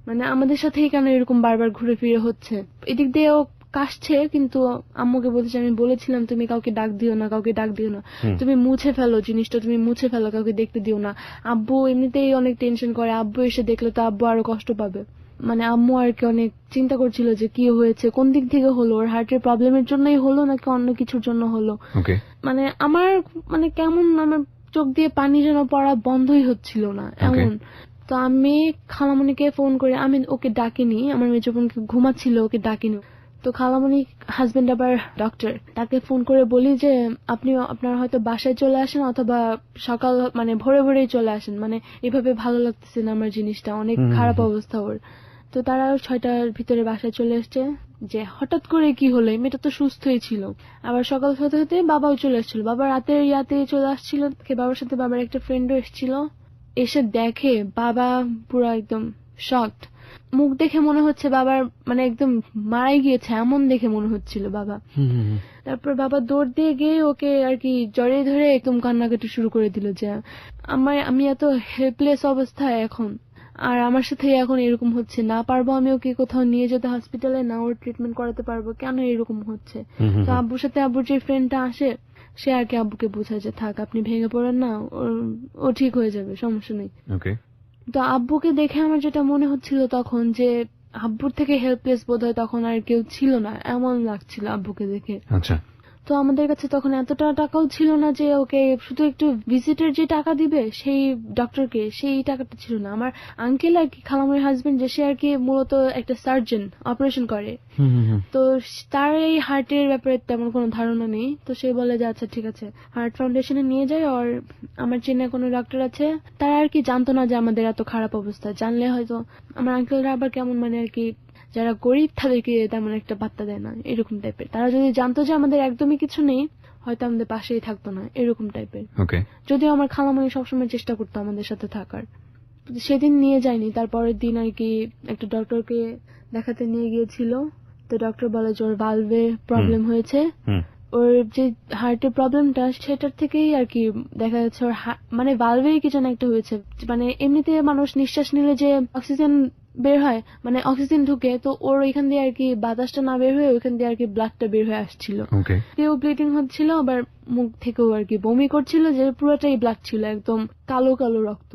মানে আমাদের সাথেই কেন এরকম বারবার ঘুরে ফিরে হচ্ছে। এদিক দিয়ে ও কাশছে, কিন্তু আম্মুকে বলছে আমি বলেছিলাম তুমি কাউকে ডাক দিও না, কাউকে ডাক দিও না, তুমি মুছে ফেলো জিনিসটা, তুমি মুছে ফেলো, কাউকে দেখতে দিও না। আব্বু এমনিতেই অনেক টেনশন করে, আব্বু এসে দেখলে তো আব্বু আরো কষ্ট পাবে। মানে আম্মু আর কি অনেক চিন্তা করছিল যে কি হয়েছে, কোন দিক থেকে হলো, ওর হার্টের প্রবলেমের জন্যই হলো নাকি অন্য কিছুর জন্য হলো। মানে আমার মানে কেমন আমার চোখ দিয়ে পানি যেন পড়া বন্ধই হচ্ছিল না এমন। তো আমি খালামণিকে ফোন করে, আমি ওকে ডাকিনি, আমার মেজো বোন ঘুমাচ্ছিল, ওকে ডাকিনি। তো খালামণি হাজবেন্ড আবার ডক্টর, তাকে ফোন করে বলি যে আপনি আপনার হয়তো বাসায় চলে আসেন অথবা সকাল মানে ভোরে ভোরেই চলে আসেন, মানে এভাবে ভালো লাগতেছে না আমার জিনিসটা, অনেক খারাপ অবস্থা ওর। তো তারা 6টার ভিতরে বাসায় চলে এসছে। যে হঠাৎ করে কি হলো, এই মেয়েটা তো সুস্থই ছিল। আবার সকাল হতে হতে বাবাও চলে আসছিল, বাবা রাতের ইয়াতে চলে আসছিল। বাবার সাথে বাবার একটা ফ্রেন্ডও এসেছিল। এসে দেখে বাবা পুরো একদম শকড, মুখ দেখে মনে হচ্ছে বাবার মানে একদম মারাই গিয়েছে এমন দেখে মনে হচ্ছিল বাবা। তারপর বাবা দৌড় দিয়ে গিয়ে ওকে আর কি জড়িয়ে ধরে একদম কান্নাকাটি শুরু করে দিল যে আমি এত হেল্পলেস অবস্থায় এখন, আর আমার সাথে এখন এরকম হচ্ছে, না পারবো আমি ওকে কোথাও নিয়ে যেতে হসপিটালে, না ওর ট্রিটমেন্ট করাতে পারবো, কেন এরকম হচ্ছে। তো আব্বুর সাথে আব্বুর যে ফ্রেন্ডটা আসে সে আর কি আব্বুকে বোঝায় যে থাক আপনি ভেঙে পড়েন না, ও ঠিক হয়ে যাবে, সমস্যা নেই। তো আব্বুকে দেখে আমার যেটা মনে হচ্ছিল তখন যে আব্বুর থেকে হেল্পলেস বোধহয় তখন আর কেউ ছিল না এমন লাগছিল আব্বুকে দেখে। আচ্ছা। তো আমাদের কাছে তখন এতটা টাকাও ছিল না যে ওকে শুধু একটু ভিজিটের যে টাকা দিবে সেই ডক্টরকে, সেই টাকাটা ছিল না। আমার আঙ্কেল আর কি খালামুর হাজবেন্ড, যে সে আর কি মূলত একটা সার্জন, অপারেশন করে, তো তার এই হার্টের ব্যাপারে তেমন কোনো ধারণা নেই। তো সে বলে যে আচ্ছা ঠিক আছে হার্ট ফাউন্ডেশনে নিয়ে যায়, আর আমার চেনা কোনো ডক্টর আছে, তারা আর কি জানতো না যে আমাদের এত খারাপ অবস্থা, জানলে হয়তো আমার আঙ্কেলরা আবার কেমন মানে আর কি যারা গরিব তাদেরকে তেমন একটা বার্তা দেয় না এরকম টাইপের, তারা যদি জানতো যে আমাদের একদমই কিছু নেই হয়তো আমাদের পাশেই থাকতো না এরকম টাইপের। যদিও আমার খালামণি সবসময় চেষ্টা করতো আমাদের সাথে থাকার। সেদিন নিয়ে যায়নি, তারপরের দিন আর কি একটা ডক্টরকে দেখাতে নিয়ে গিয়েছিল। তো ডক্টর বলে যে ওর ভালভে প্রবলেম হয়েছে, ওর যে হার্টের প্রবলেমটা সেটার থেকেই আর কি দেখা যাচ্ছে ওর মানে ভালভেই কি যেন একটা হয়েছে। মানে এমনিতে মানুষ নিঃশ্বাস নিলে যে অক্সিজেন বের হয়, মানে অক্সিজেন ঢুকে, তো ওর ওইখান দিয়ে আর কি বাতাসটা না বের হয়ে ওইখান দিয়ে আর কি ব্লাডটা বের হয়ে আসছিল, কেউ ব্লিডিং হচ্ছিল, আবার মুখ থেকেও আর কি বমি করছিল, যে পুরোটাই ব্লাড ছিল, একদম কালো কালো রক্ত।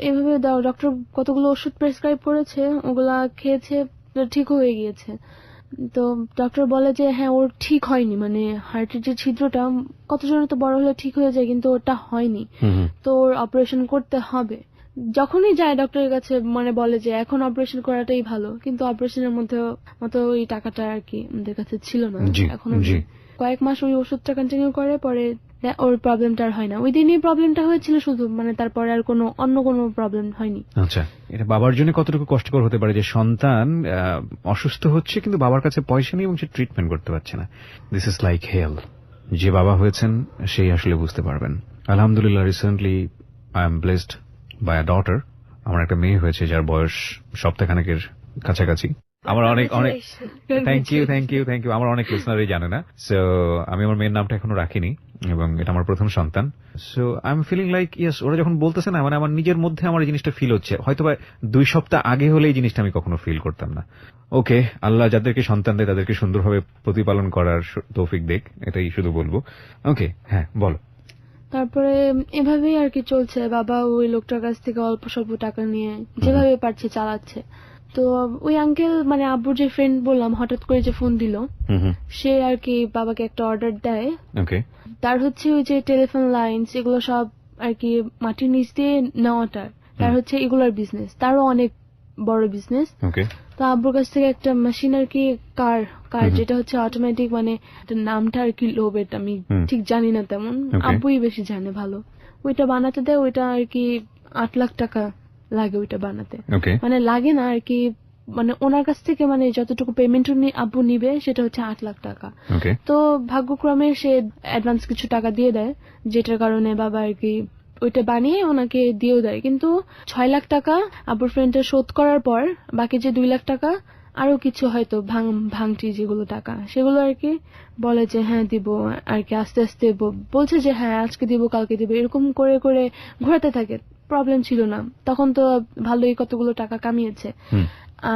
এভাবে ডক্টর কতগুলো ওষুধ প্রেসক্রাইব করেছে, ওগুলা খেয়েছে, ঠিক হয়ে গিয়েছে। তো ডক্টর বলে যে হ্যাঁ ওর ঠিক হয়নি, মানে হার্টের যে ছিদ্রটা কতজনের তো বড় হলে ঠিক হয়ে যায়, কিন্তু ওটা হয়নি, তো ওর অপারেশন করতে হবে। যখনই যায় ডক্টরের কাছে মানে বলে যে এখন অপারেশন করাটাই ভালো, কিন্তু অপারেশনের মতো ওই টাকাটা আর কি আমাদের কাছে ছিল না। এখন কয়েক মাস ওই ওষুধটা কন্টিনিউ করে, পরে ওর প্রবলেমটা আর হয় না। ওই দিনই প্রবলেমটা হয়েছিল শুধু, মানে তারপরে আর অন্য কোনো প্রবলেম হয়নি। আচ্ছা, এটা বাবার জন্য কতটুকু কষ্টকর হতে পারে যে সন্তান অসুস্থ হচ্ছে কিন্তু বাবার কাছে পয়সা নেই এবং সে ট্রিটমেন্ট করতে পারছে না। This is like hell. যে বাবা হয়েছেন সেই আসলে বুঝতে পারবেন। আলহামদুলিল্লাহ, recently I am blessed by a daughter. আমার একটা মেয়ে হয়েছে যার বয়স সপ্তাহখানেকের কাছাকাছি। আমার অনেক থ্যাংক ইউ আমার অনেক লিসনারই জানে না। সো আমি আমার মেয়ের নামটা এখনো রাখিনি এবং এটা আমার প্রথম সন্তান। So I am feeling like yes, ওরা যখন বলতেছে না, মানে আমার নিজের মধ্যে আমার এই জিনিসটা ফিল হচ্ছে। হয়তো 2 সপ্তাহ আগে হলে এই জিনিসটা আমি কখনো ফিল করতাম না। ওকে, আল্লাহ যাদেরকে সন্তান দেয় তাদেরকে সুন্দরভাবে প্রতিপালন করার তৌফিক দেখ, এটাই শুধু বলবো। ওকে, হ্যাঁ বলো। তারপরে এভাবেই আর কি চলছে, বাবা ওই লোকটার কাছ থেকে অল্প স্বল্প টাকা নিয়ে যেভাবে পারছে চালাচ্ছে। তো ওই আঙ্কেল মানে আব্বুর যে ফ্রেন্ড বললাম হঠাৎ করে যে ফোন দিল, সে আর কি বাবাকে একটা অর্ডার দেয়। তার হচ্ছে ওই যে টেলিফোন লাইন এগুলো সব আর কি মাটির নিচ দিয়ে নেওয়াটা, তার হচ্ছে এগুলোর বিজনেস, তারও অনেক বড় বিজনেস। তো আব্বুর কাছ থেকে একটা মেশিন আর কি কার যেটা হচ্ছে অটোমেটিক, মানে নামটা আর কি লোবেট, আমি ঠিক জানি না তেমন, আব্বুই বেশি জানে ভালো। ওইটা বানাতে দেয়, ওইটা আর কি 8 লাখ টাকা লাগে ওইটা বানাতে। মানে লাগে না আর কি, মানে ওনার কাছ থেকে মানে যতটুকু পেমেন্ট আব্বু নিবে সেটা হচ্ছে 8 লাখ টাকা। তো ভাগ্যক্রমে সে অ্যাডভান্স কিছু টাকা দিয়ে দেয়, যেটার কারণে বাবা আর কি ওইটা বানিয়ে ওনাকে দিয়েও দেয়। কিন্তু 6 লাখ টাকা আব্বুর ফ্রেন্ডটা শোধ করার পর বাকি যে 2 লাখ টাকা আরো কিছু হয়তো ভাঙটি যেগুলো টাকা সেগুলো আর কি বলে যে হ্যাঁ দিব আর কি, আস্তে আস্তে বলছে যে হ্যাঁ আজকে দিব কালকে দিব, এরকম করে করে ঘোরাতে থাকে। প্রবলেম ছিল না তখন, তো ভালোই কতগুলো টাকা কামিয়েছে।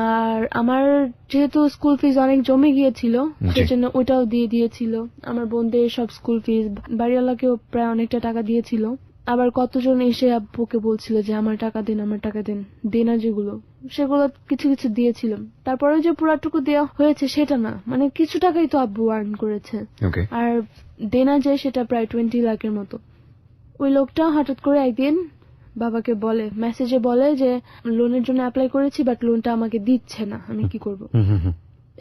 আর আমার যেহেতু স্কুল ফিজ অনেক জমে গিয়েছিল সেজন্য ওইটাও দিয়ে দিয়েছিল, আমার বোনদের সব স্কুল ফিজ, বাড়িওয়ালাকেও প্রায় অনেকটা টাকা দিয়েছিল। আবার কতজন এসে আব্বুকে বলছিল যে আমার টাকা দিন, আমার টাকা দিন, দেনা যেগুলো সেগুলো কিছু কিছু দিয়েছিলাম। তারপরে যে পুরাটুকু দেওয়া হয়েছে সেটা না, মানে কিছু টাকাই তো আব্বু আর্ন করেছে, আর দেনা যে সেটা প্রায় 20 লাখের মতো। ওই লোকটা হঠাৎ করে একদিন বাবাকে বলে, মেসেজে বলে যে লোনের জন্য অ্যাপ্লাই করেছি বাট লোনটা আমাকে দিচ্ছে না, আমি কি করব।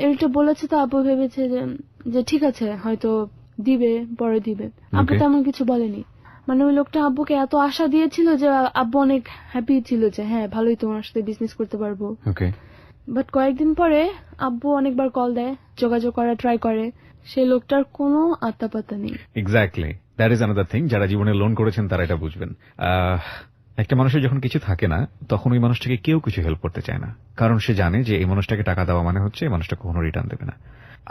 এটা বলেছে তো আব্বু ভেবেছে যে ঠিক আছে হয়তো দিবে, পরে দিবে। আব্বু তেমন কিছু বলেনি। মানে ওই লোকটা আব্বুকে এত আশা দিয়েছিল যে আব্বু অনেক হ্যাপি ছিল যে হ্যাঁ ভালোই তোমার সাথে বিজনেস করতে পারবো। বাট কয়েকদিন পরে আব্বু অনেকবার কল দেয়, যোগাযোগ করার ট্রাই করে, সেই লোকটার কোনো আত্মাপাতা নেই। Exactly, that is another thing. যারা জীবনে লোন করেছেন তারা এটা বুঝবেন। একটা মানুষের যখন কিছু থাকে না তখন ওই মানুষটাকে কেউ কিছু হেল্প করতে চায় না, কারণ সে জানে যে এই মানুষটাকে টাকা দেওয়া মানে হচ্ছে এই মানুষটা কখনো রিটার্ন দেবে না।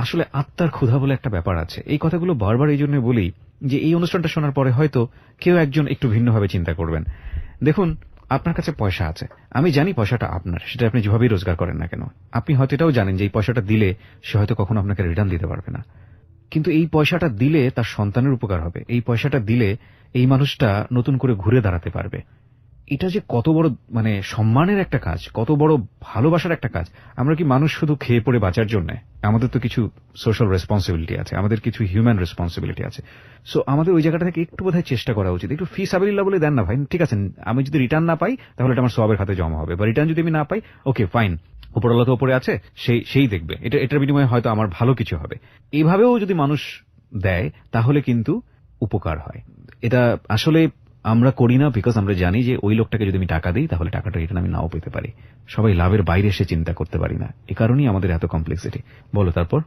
আসলে আত্মার ক্ষুধা বলে একটা ব্যাপার আছে। এই কথাগুলো বারবার এই জন্য বলি যে এই অনুষ্ঠানটা শোনার পরে হয়তো কেউ একজন একটু ভিন্নভাবে চিন্তা করবেন। দেখুন, আপনার কাছে পয়সা আছে, আমি জানি পয়সাটা আপনার, সেটা আপনি যেভাবেই রোজগার করেন না কেন। আপনি হয়তো এটাও জানেন যে এই পয়সাটা দিলে সে হয়তো কখনো আপনাকে রিটার্ন দিতে পারবে না, কিন্তু এই পয়সাটা দিলে তার সন্তানের উপকার হবে, এই পয়সাটা দিলে এই মানুষটা নতুন করে ঘুরে দাঁড়াতে পারবে। এটা যে কত বড় মানে সম্মানের একটা কাজ, কত বড় ভালোবাসার একটা কাজ। আমরা কি মানুষ শুধু খেয়ে পড়ে বাঁচার জন্য? আমাদের তো কিছু সোশ্যাল রেসপন্সিবিলিটি আছে, আমাদের কিছু হিউম্যান রেসপন্সিবিলিটি আছে। সো আমাদের ওই জায়গাটা থেকে একটু বোধহয় চেষ্টা করা উচিত। একটু ফি সাবিলিল্লাহ বলে দেন না ভাই, ঠিক আছে আমি যদি রিটার্ন না পাই তাহলে এটা আমার সওয়াবের খাতে জমা হবে, বা রিটার্ন যদি আমি না পাই ওকে ফাইন, উপরওয়ালা তো উপরে আছে, সেই দেখবে, এটার বিনিময়ে হয়তো আমার ভালো কিছু হবে। এইভাবেও যদি মানুষ দেয় তাহলে কিন্তু উপকার হয়। এটা আসলে আমরা করি না বিকজ আমরা জানি যে ওই লোকটাকে যদি আমি টাকা দিই তাহলে টাকাটা রিটার্ন আমি নাও পেতে পারি। সবাই লাভের বাইরে এসে চিন্তা করতে পারি না, এ কারণেই আমাদের এত কমপ্লেক্সিটি। বলো তারপর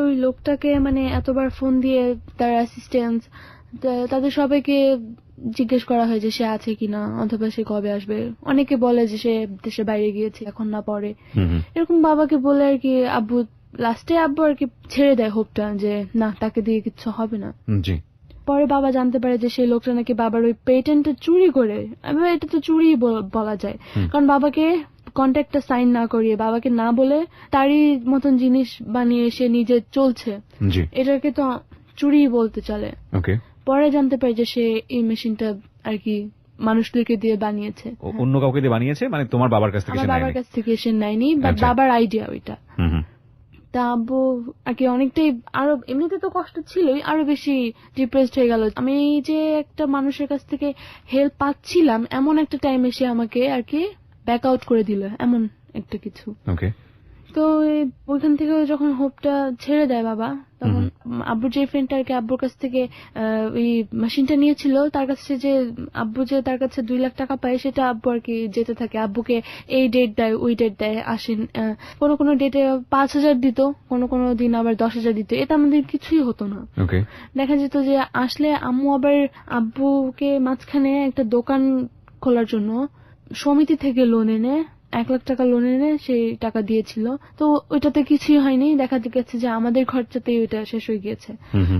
ওই লোকটাকে মানে এতবার ফোন দিয়ে তার অ্যাসিস্ট্যান্ট তাদের সবাইকে জিজ্ঞেস করা হয় যে সে আছে কিনা অথবা সে কবে আসবে। অনেকে বলে যে সে দেশের বাইরে গিয়েছে, এখন না পরে, এরকম বাবাকে বলে আর কি আব্বু লাস্টে আব্বু আর কি ছেড়ে দেয় হোপটা যে না তাকে দিয়ে কিছু হবে না। পরে বাবা জানতে পারে যে সেই লোকটা নাকি বাবার ওই পেটেন্টটা চুরি করে, এটা তো চুরি বলা যায়, কারণ বাবাকে কন্ট্রাক্টটা সাইন না করিয়ে বাবাকে না বলে তারই মতন জিনিস বানিয়ে সে নিজে চলছে, এটাকে তো চুরি বলতে চলে। পরে জানতে পারে যে সে এই মেশিনটা আর কি মানুষদেরকে দিয়ে বানিয়েছে, অন্য কাউকে দিয়ে বানিয়েছে, মানে তোমার বাবার কাছ থেকে সে নেয়নি, বাট বাবার আইডিয়া ওইটা। তা আব্বু আর কি অনেকটাই আরো এমনিতে তো কষ্ট ছিলই, আরো বেশি ডিপ্রেসড হয়ে গেল। আমি যে একটা মানুষের কাছ থেকে হেল্প পাচ্ছিলাম এমন একটা টাইমে সে আমাকে আর কি ব্যাক আউট করে দিল, এমন একটা কিছু। তো ওইখান থেকে যখন হোপটা ছেড়ে দেয় বাবা, তখন আব্বুর যে ফ্রেন্ডটা আর কি আব্বুর কাছ থেকে ওই মেশিনটা নিয়েছিল তার কাছে যে আব্বু যে তার কাছে 2 লাখ টাকা পায়, সেটা আব্বু আর কি যেতে থাকে, আব্বুকে এই ডেট দেয় ওই ডেট দেয়, আসেন কোনো ডেটে 5,000 দিত, কোনো দিন আবার 10,000 দিত। এটা আমাদের কিছুই হতো না। দেখা যেত যে আসলে আম্মু আবার আব্বুকে মাঝখানে একটা দোকান খোলার জন্য সমিতি থেকে লোন এনে 1 লাখ টাকা লোন এনে সেই টাকা দিয়েছিল। তো ওইটাতে কিছুই হয়নি, দেখা গেছে যে আমাদের খরচাতেই ওইটা শেষ হয়ে গিয়েছে।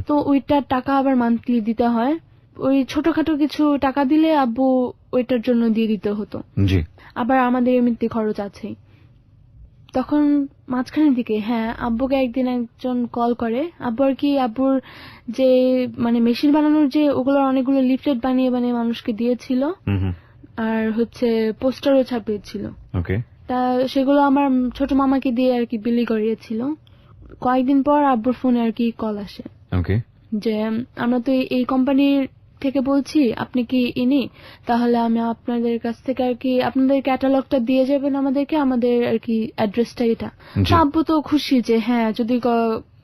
তো ওইটার টাকা আবার মান্থলি দিতে হয়, ওই ছোটখাটো কিছু টাকা দিলে আব্বু ওইটার জন্য দিয়ে দিতে হতো, আবার আমাদের এমনিতে খরচ আছেই। তখন মাঝখানের দিকে আব্বুকে একদিন একজন কল করে, আব্বু আর কি আব্বুর যে মানে মেশিন বানানোর যে ওগুলোর অনেকগুলো লিফলেট বানিয়ে মানুষকে দিয়েছিল, আর হচ্ছে পোস্টারও ছাপিয়েছিল। তা সেগুলো আমার ছোট মামাকে দিয়ে আর কি বিলি করিয়েছিল। কয়েকদিন পর আব্বুর ফোনে আর কি কল আসে যে আমরা তো এই কোম্পানির থেকে বলছি, আপনি কি ইনি, তাহলে আমি আপনাদের কাছ থেকে আর কি আপনাদের ক্যাটালগটা দিয়ে যাবেন আমাদেরকে, আমাদের আর কি অ্যাড্রেসটা এটা। আব্বু তো খুশি যে হ্যাঁ যদি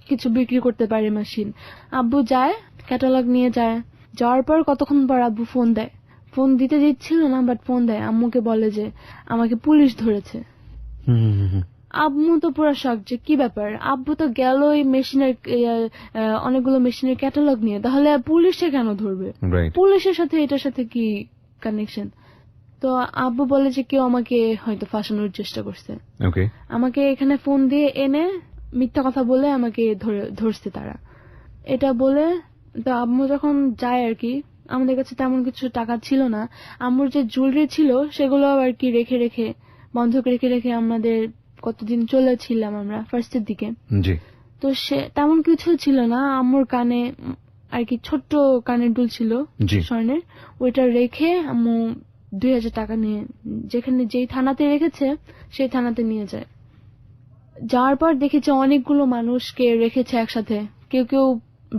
কিছু বিক্রি করতে পারে মেশিন। আব্বু যায়, ক্যাটালগ নিয়ে যায়, যাওয়ার পর কতক্ষণ পর আব্বু ফোন দেয়, ফোন দিতে দিচ্ছিল না বাট ফোন দেয়, আম্মুকে বলে যে আমাকে পুলিশ ধরেছে। আম্মু তো পুরো শক যে কি ব্যাপার, আব্বু তো গেল এই মেশিনের অনেকগুলো মেশিনের ক্যাটালগ নিয়ে, তাহলে পুলিশে কেন ধরবে, পুলিশের সাথে এটার সাথে কি কানেকশন। তো আব্বু বলে যে কেউ আমাকে হয়তো ফাঁসানোর চেষ্টা করছে, আমাকে এখানে ফোন দিয়ে এনে মিথ্যা কথা বলে আমাকে ধরছে তারা, এটা বলে। তো আম্মু যখন যায় আর কি, আমাদের কাছে তেমন কিছু টাকা ছিল না, আম্মুর যে জুয়েলারি ছিল সেগুলো আর কি রেখে বন্ধক রেখে আমাদের কতদিন চলেছিলাম আমরা ফার্স্টের দিকে। তো সে তেমন কিছু ছিল না, আম্মুর কানে আর কি ছোট্ট কানের দুল ছিল স্বর্ণের, ওইটা রেখে আম্মু 2,000 টাকা নিয়ে যেখানে যেই থানাতে রেখেছে সেই থানাতে নিয়ে যায়। যাওয়ার পর দেখেছে অনেকগুলো মানুষকে রেখেছে একসাথে, কেউ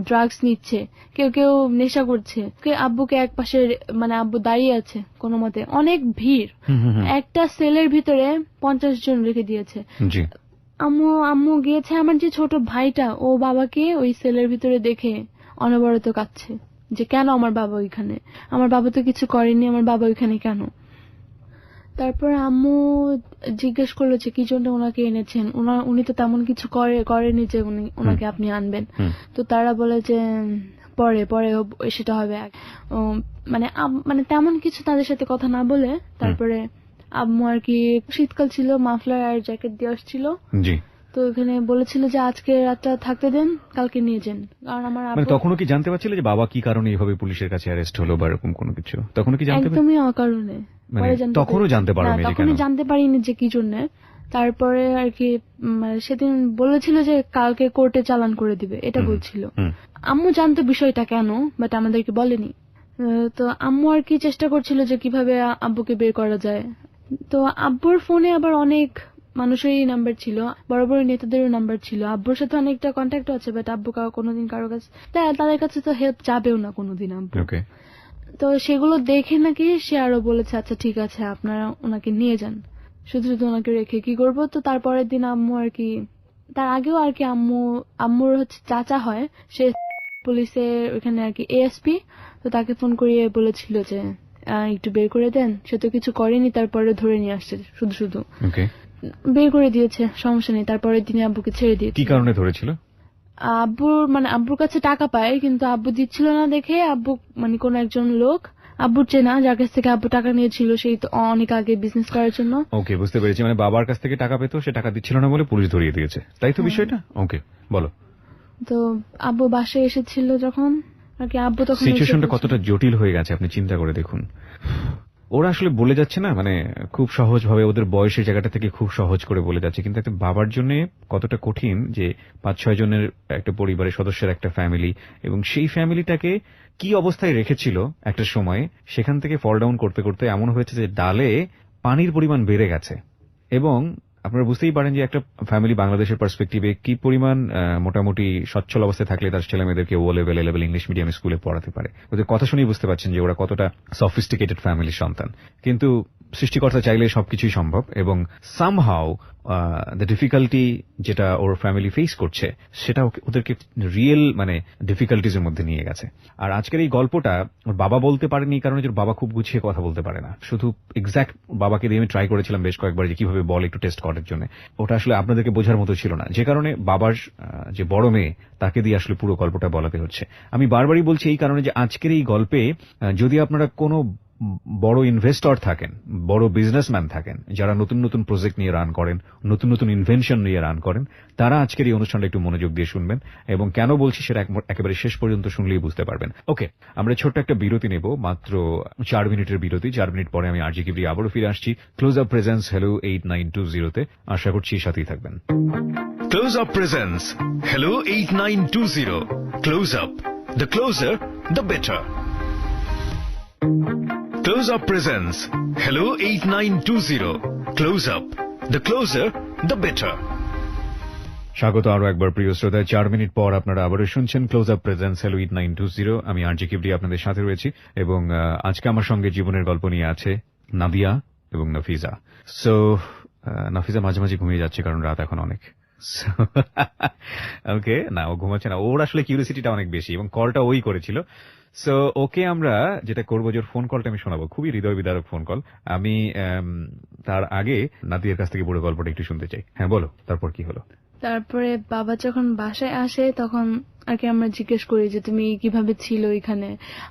ড্রাগস নিচ্ছে, কেউ কেউ নেশা করছে, আব্বুকে এক পাশে মানে আব্বু দাঁড়িয়ে আছে কোনো মতে, অনেক ভিড়, একটা সেলের ভিতরে 50 জন রেখে দিয়েছে। আম্মু গিয়েছে, আমার যে ছোট ভাইটা ও বাবাকে ওই সেলের ভিতরে দেখে অনবরত কাঁদছে যে কেন আমার বাবা ওইখানে, আমার বাবা তো কিছু করেনি, আমার বাবা ওইখানে কেন। তারপর আম্মু জিজ্ঞেস করলো যে কি জন্য ওনাকে এনেছেন, উনি তো তেমন কিছু করেনি যে ওনাকে আপনি আনবেন। তো তারা বলে যে পরে পরে সেটা হবে, মানে তেমন কিছু তাদের সাথে কথা না বলে তারপরে আম্মু আর কি, শীতকাল ছিল, মাফলার আর জ্যাকেট দিয়ে আসছিল, তো ওখানে বলেছিল যে আজকে রাতটা থাকতে দেন, কালকে নিয়ে যান। কারণ আমার তখনও কি জানতে পারছিল যে বাবা কি কারণে এইভাবে পুলিশের কাছে অ্যারেস্ট হলো বা এরকম কোনো কিছু? তখনও কি জানতে? একদমই অকারণে, তখনও জানতে পারিনি যে কি জন্য। তারপরে আর কি সেদিন বলেছিল যে কালকে কোর্টে চালান করে দিবে, এটা বলছিল। আম্মু জানতো বিষয়টা কেন, বাট আমাদেরকে বলেনি। তো আম্মু আর কি চেষ্টা করছিল যে কিভাবে আব্বুকে বের করা যায়। তো আব্বুর ফোনে আবার অনেক মানুষেরই নাম্বার ছিল, বড় বড় নেতাদেরও নাম্বার ছিল, আব্বুর সাথে অনেকটা কন্ট্যাক্ট আছে, বাট আব্বু কোনোদিন কারো কাছে, তাদের কাছে তো হেল্প যাবেও না কোনোদিন আব্বু। তো সেগুলো দেখে নাকি সে আরো বলেছে আচ্ছা ঠিক আছে আপনারা ওনাকে নিয়ে যান, শুধু শুধু ওনাকে রেখে কি করবো। তো তারপরের দিন আম্মু আর কি, তার আগেও আর কি আম্মুর হচ্ছে চাচা হয়, সে পুলিশের ওখানে আর কি এএসপি, তো তাকে ফোন করিয়ে বলেছিল যে একটু বের করে দেন, সে তো কিছু করেনি, তারপরে ধরে নিয়ে আসছে শুধু শুধু, বের করে দিয়েছে, সমস্যা নেই। তারপরের দিনে আব্বুকে ছেড়ে দিয়েছে। কি কারণে ধরেছিল? আব্বুর কাছে টাকা পায়, কিন্তু আব্বু দিচ্ছিল না দেখে আব্বু কোন একজন লোক আব্বুর চেনা, যার কাছ থেকে আব্বু টাকা নিয়েছিল, সেই তো অনেক আগে বিজনেস করার জন্য। ওকে, বুঝতে পেরেছি। বাবার কাছ থেকে টাকা পেতো, সে টাকা দিচ্ছিল না বলে পুলিশ ধরিয়ে দিয়েছে, তাই তো বিষয়টা? ওকে, বলো। তো আব্বু বাসায় এসেছিল যখন আর কি, আব্বু তখন সিচুয়েশনটা কতটা জটিল হয়ে গেছে আপনি চিন্তা করে দেখুন। ওরা আসলে বলে যাচ্ছে না, খুব সহজ ভাবে ওদের বয়সের জায়গাটা থেকে খুব সহজ করে বলে যাচ্ছে, কিন্তু একটা বাবার জন্য কতটা কঠিন যে 5-6 জনের একটা পরিবারের সদস্যের একটা ফ্যামিলি, এবং সেই ফ্যামিলিটাকে কি অবস্থায় রেখেছিল একটা সময়, সেখান থেকে ফল ডাউন করতে করতে এমন হয়েছে যে ডালে পানির পরিমাণ বেড়ে গেছে। এবং আপনারা বুঝতেই পারেন যে একটা ফ্যামিলি বাংলাদেশের পার্সপেক্টিভে কি পরিমাণ মোটামুটি সচ্ছল অবস্থায় থাকলে তার ছেলে মেয়েদেরকে ও লেভেল ইংলিশ মিডিয়াম স্কুলে পড়াতে পারে। ওদের কথা শুনেই বুঝতে পারছেন যে ওরা কতটা সফিস্টিকেটেড ফ্যামিলির সন্তান। কিন্তু সৃষ্টিকর্তা চাইলে সবকিছুই সম্ভব, এবং সামহাউ দ্য ডিফিকাল্টি যেটা ওর ফ্যামিলি ফেস করছে সেটা ওদেরকে রিয়েল ডিফিকাল্টিজের মধ্যে নিয়ে গেছে। আর আজকের এই গল্পটা ওর বাবা বলতে পারেনি, কারণ ওর বাবা খুব গুছিয়ে কথা বলতে পারে না। শুধু এক্সাক্ট বাবাকে দিয়ে আমি ট্রাই করেছিলাম বেশ কয়েকবার যে কিভাবে বল একটু টেস্ট করার জন্য, ওটা আসলে আপনাদেরকে বোঝার মতো ছিল না, যে কারণে বাবার যে বড় মেয়ে তাকে দিয়ে আসলে পুরো গল্পটা বলাতে হচ্ছে। আমি বারবারই বলছি এই কারণে যে আজকের এই গল্পে যদি আপনারা কোনো বড় ইনভেস্টর থাকেন, বড় বিজনেসম্যান থাকেন, যারা নতুন নতুন প্রজেক্ট নিয়ে রান করেন, নতুন নতুন ইনভেনশন নিয়ে রান করেন, তারা আজকের এই অনুষ্ঠানটা একটু মনোযোগ দিয়ে শুনবেন, এবং কেন বলছি সেটা একেবারে শেষ পর্যন্ত শুনলেই বুঝতে পারবেন। ওকে, আমরা ছোট্ট একটা বিরতি নেব, মাত্র 4 মিনিটের বিরতি। 4 মিনিট পরে আমি আরজি কিবরি আবারও ফিরে আসছি ক্লোজ আপ প্রেজেন্স হ্যালো 8920-তে। আশা করছি সাথেই থাকবেন। Close Up presents Hello 8920। Close Up, the closer the better. Close Up presents Hello 8920. Close Up, the closer, the better. স্বাগত আরো একবার প্রিয় শ্রোতা। 4 মিনিট পর আপনারা আবারও শুনছেন ক্লোজ আপ প্রেজেন্টস হ্যালো 8920। আমি আরজি কিবরি আপনাদের সাথে রয়েছি, এবং আজকে আমার সঙ্গে জীবনের গল্প নিয়ে আছে নাদিয়া এবং নাফিজা। সো নাফিজা মাঝে মাঝে ঘুমিয়ে যাচ্ছে কারণ রাত এখন অনেক। ওকে, না ও ঘুমাচ্ছে না, ওর আসলে কিউরিওসিটিটা অনেক বেশি, এবং কলটা ওই করেছিল। সো ওকে আমরা যেটা করবো, যে ফোন কলটা আমি শোনাবো, খুবই হৃদয় বিদারক ফোন কল। আমি তার আগে নাদিয়ার কাছ থেকে পুরো গল্পটা একটু শুনতে চাই। হ্যাঁ বলো, তারপর কি হলো? তারপরে বাবা যখন বাসায় আসে তখন আর কি আমরা জিজ্ঞেস করি যে তুমি কিভাবে ছিল এখানে,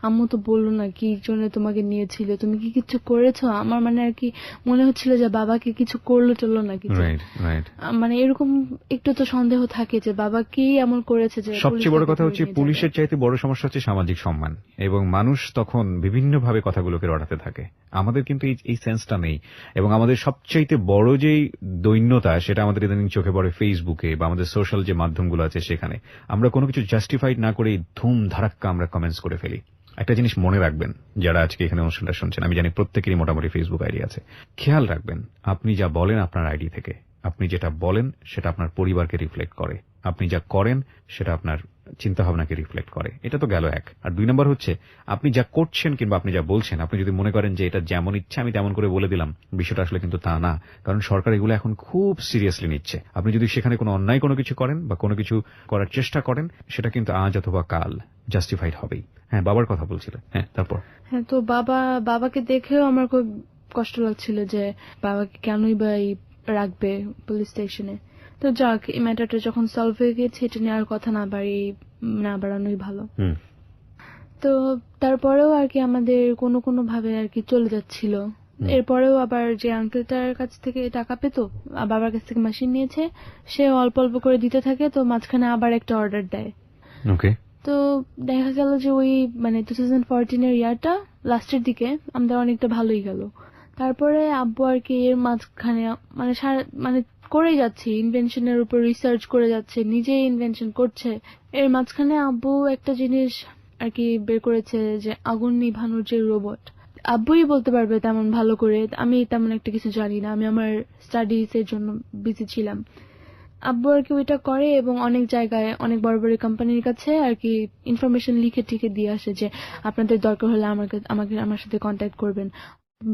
আম্মু তো বললো না কি জন্য তোমাকে নিয়েছিল, তুমি কি কিছু করেছো? আমার আর কি মনে হচ্ছিল যে বাবাকে কিছু করলো চললো না কিছু, এরকম একটু তো সন্দেহ থাকে যে বাবা কি এমন করেছে। যে সবচেয়ে বড় কথা হচ্ছে পুলিশের চাইতে বড় সমস্যা হচ্ছে সামাজিক সম্মান, এবং মানুষ তখন বিভিন্ন ভাবে কথাগুলোকে রটাতে থাকে। আমাদের কিন্তু এই সেন্সটা নেই, এবং আমাদের সবচাইতে বড় যেই দৈন্যতা সেটা আমাদের ইদানিং চোখে পড়ে ফেসবুকে বা আমাদের সোশ্যাল যে মাধ্যমগুলো আছে সেখানে। আমরা কোনো কিছু জাস্টিফাইড না করে ধুম ধারাক্কা আমরা কমেন্টস করে ফেলি। একটা জিনিস মনে রাখবেন যারা আজকে এখানে অনুষ্ঠানটা শুনছেন, আমি জানি প্রত্যেকেরই মোটামুটি ফেসবুক আইডি আছে, খেয়াল রাখবেন আপনি যা বলেন আপনার আইডি থেকে, আপনি যেটা বলেন সেটা আপনার পরিবারকে রিফ্লেক্ট করে, আপনি যা করেন সেটা আপনার চিন্তা ভাবনাকে রিফ্লেক্ট করে। এটা তো গেল এক। আর 2 নম্বর হচ্ছে আপনি যা করছেন কিংবা আপনি যা বলছেন, আপনি যদি মনে করেন যে এটা যেমন ইচ্ছা আমি তেমন করে বলে দিলাম, বিষয়টা আসলে কিন্তু তা না। কারণ সরকার এগুলো এখন খুব সিরিয়াসলি নিচ্ছে। আপনি যদি সেখানে কোনো অন্যায় কোনো কিছু করেন বা কোনো কিছু করার চেষ্টা করেন, সেটা কিন্তু আজ অথবা কাল জাস্টিফাইড হবেই। হ্যাঁ, বাবার কথা বলছিলেন। হ্যাঁ, তারপর? হ্যাঁ, তো বাবাকে দেখেও আমার খুব কষ্ট লাগছিল যে বাবাকে কেনই বা এই রাখবে পুলিশ স্টেশনে। তো যাক, এই ম্যাটারটা যখন সলভ হয়ে গেছে, এটা নিয়ে আর কথা না বাড়ানোই ভালো। তো তারপরেও আর কি আমাদের কোনো ভাবে আর কি চলে যাচ্ছিল। এরপরেও আবার যে আঙ্কেলটার কাছ থেকে টাকা পেতো, বাবার কাছ থেকে মেশিন নিয়েছে, সে অল্প অল্প করে দিতে থাকে। তো মাঝখানে আবার একটা অর্ডার দেয়। ওকে। তো দেখা গেল যে ওই 2014 ইয়ারটা লাস্টের দিকে আমাদের অনেকটা ভালোই গেল। তারপরে আব্বু আর কি এর মাঝখানে করেই যাচ্ছে, ইনভেনশনের উপর রিসার্চ করে যাচ্ছে, নিজেই ইনভেনশন করছে। এর মাঝখানে আব্বু একটা জিনিস আর কি বের করেছে, যে আগুন নিভানোর যে রোবট। আব্বুই বলতে পারবে তেমন ভালো করে, আমি তেমন একটা কিছু জানি না, আমি আমার স্টাডিজ এর জন্য বিজি ছিলাম। আব্বু আর কি ওইটা করে এবং অনেক জায়গায় অনেক বড় বড় কোম্পানির কাছে আর কি ইনফরমেশন লিখে টিকে দিয়ে আসে যে আপনাদের দরকার হলে আমার সাথে কন্ট্যাক্ট করবেন,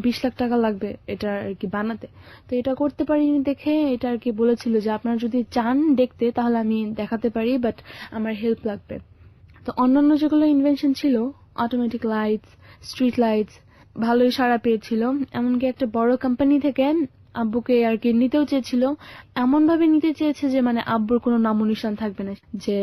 20 লাখ টাকা লাগবে এটা আর কি বানাতে। তো এটা করতে পারিনি দেখে এটা আর কি বলেছিল যে আপনারা যদি চান দেখতে তাহলে আমি দেখাতে পারি, বাট আমার হেল্প লাগবে। তো অন্যান্য যেগুলো ইনভেনশন ছিল, অটোমেটিক লাইটস, স্ট্রিট লাইটস, ভালোই সাড়া পেয়েছিল। এমনকি একটা বড় কোম্পানি থেকে আব্বুকে আর কি নিতেও চেয়েছিল, এমন ভাবে নিতে চেয়েছে যে আব্বুর কোনো নামোনিশান থাকবে না, যে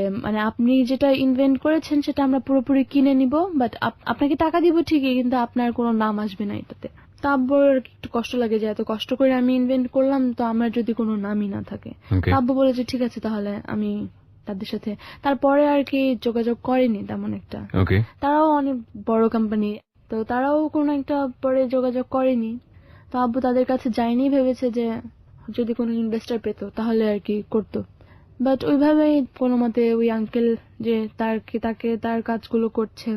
আপনি যেটা ইনভেন্ট করেছেন সেটা আমরা পুরোপুরি কিনে নিব, বাট আপনাকে টাকা দিব ঠিকই, কিন্তু আপনার কোনো নাম আসবে না এটাতে। তো আব্বুর একটু কষ্ট লাগে যে এত কষ্ট করে আমি ইনভেন্ট করলাম, তো আমার যদি কোনো নামই না থাকে। আব্বু বলে যে ঠিক আছে তাহলে আমি তাদের সাথে তারপরে আর কি যোগাযোগ করেনি তেমন একটা। তারাও অনেক বড় কোম্পানি, তো তারাও কোনো একটা পরে যোগাযোগ করেনি। তো আব্বু তাদের কাছে যায়নি, ভেবেছে যে যদি কোনো ইনভেস্টর পেত তাহলে আর কি করতো। বাট ওইভাবেই কোনো মতে ওই আঙ্কেল যে তাকে তার কাজগুলো করছে,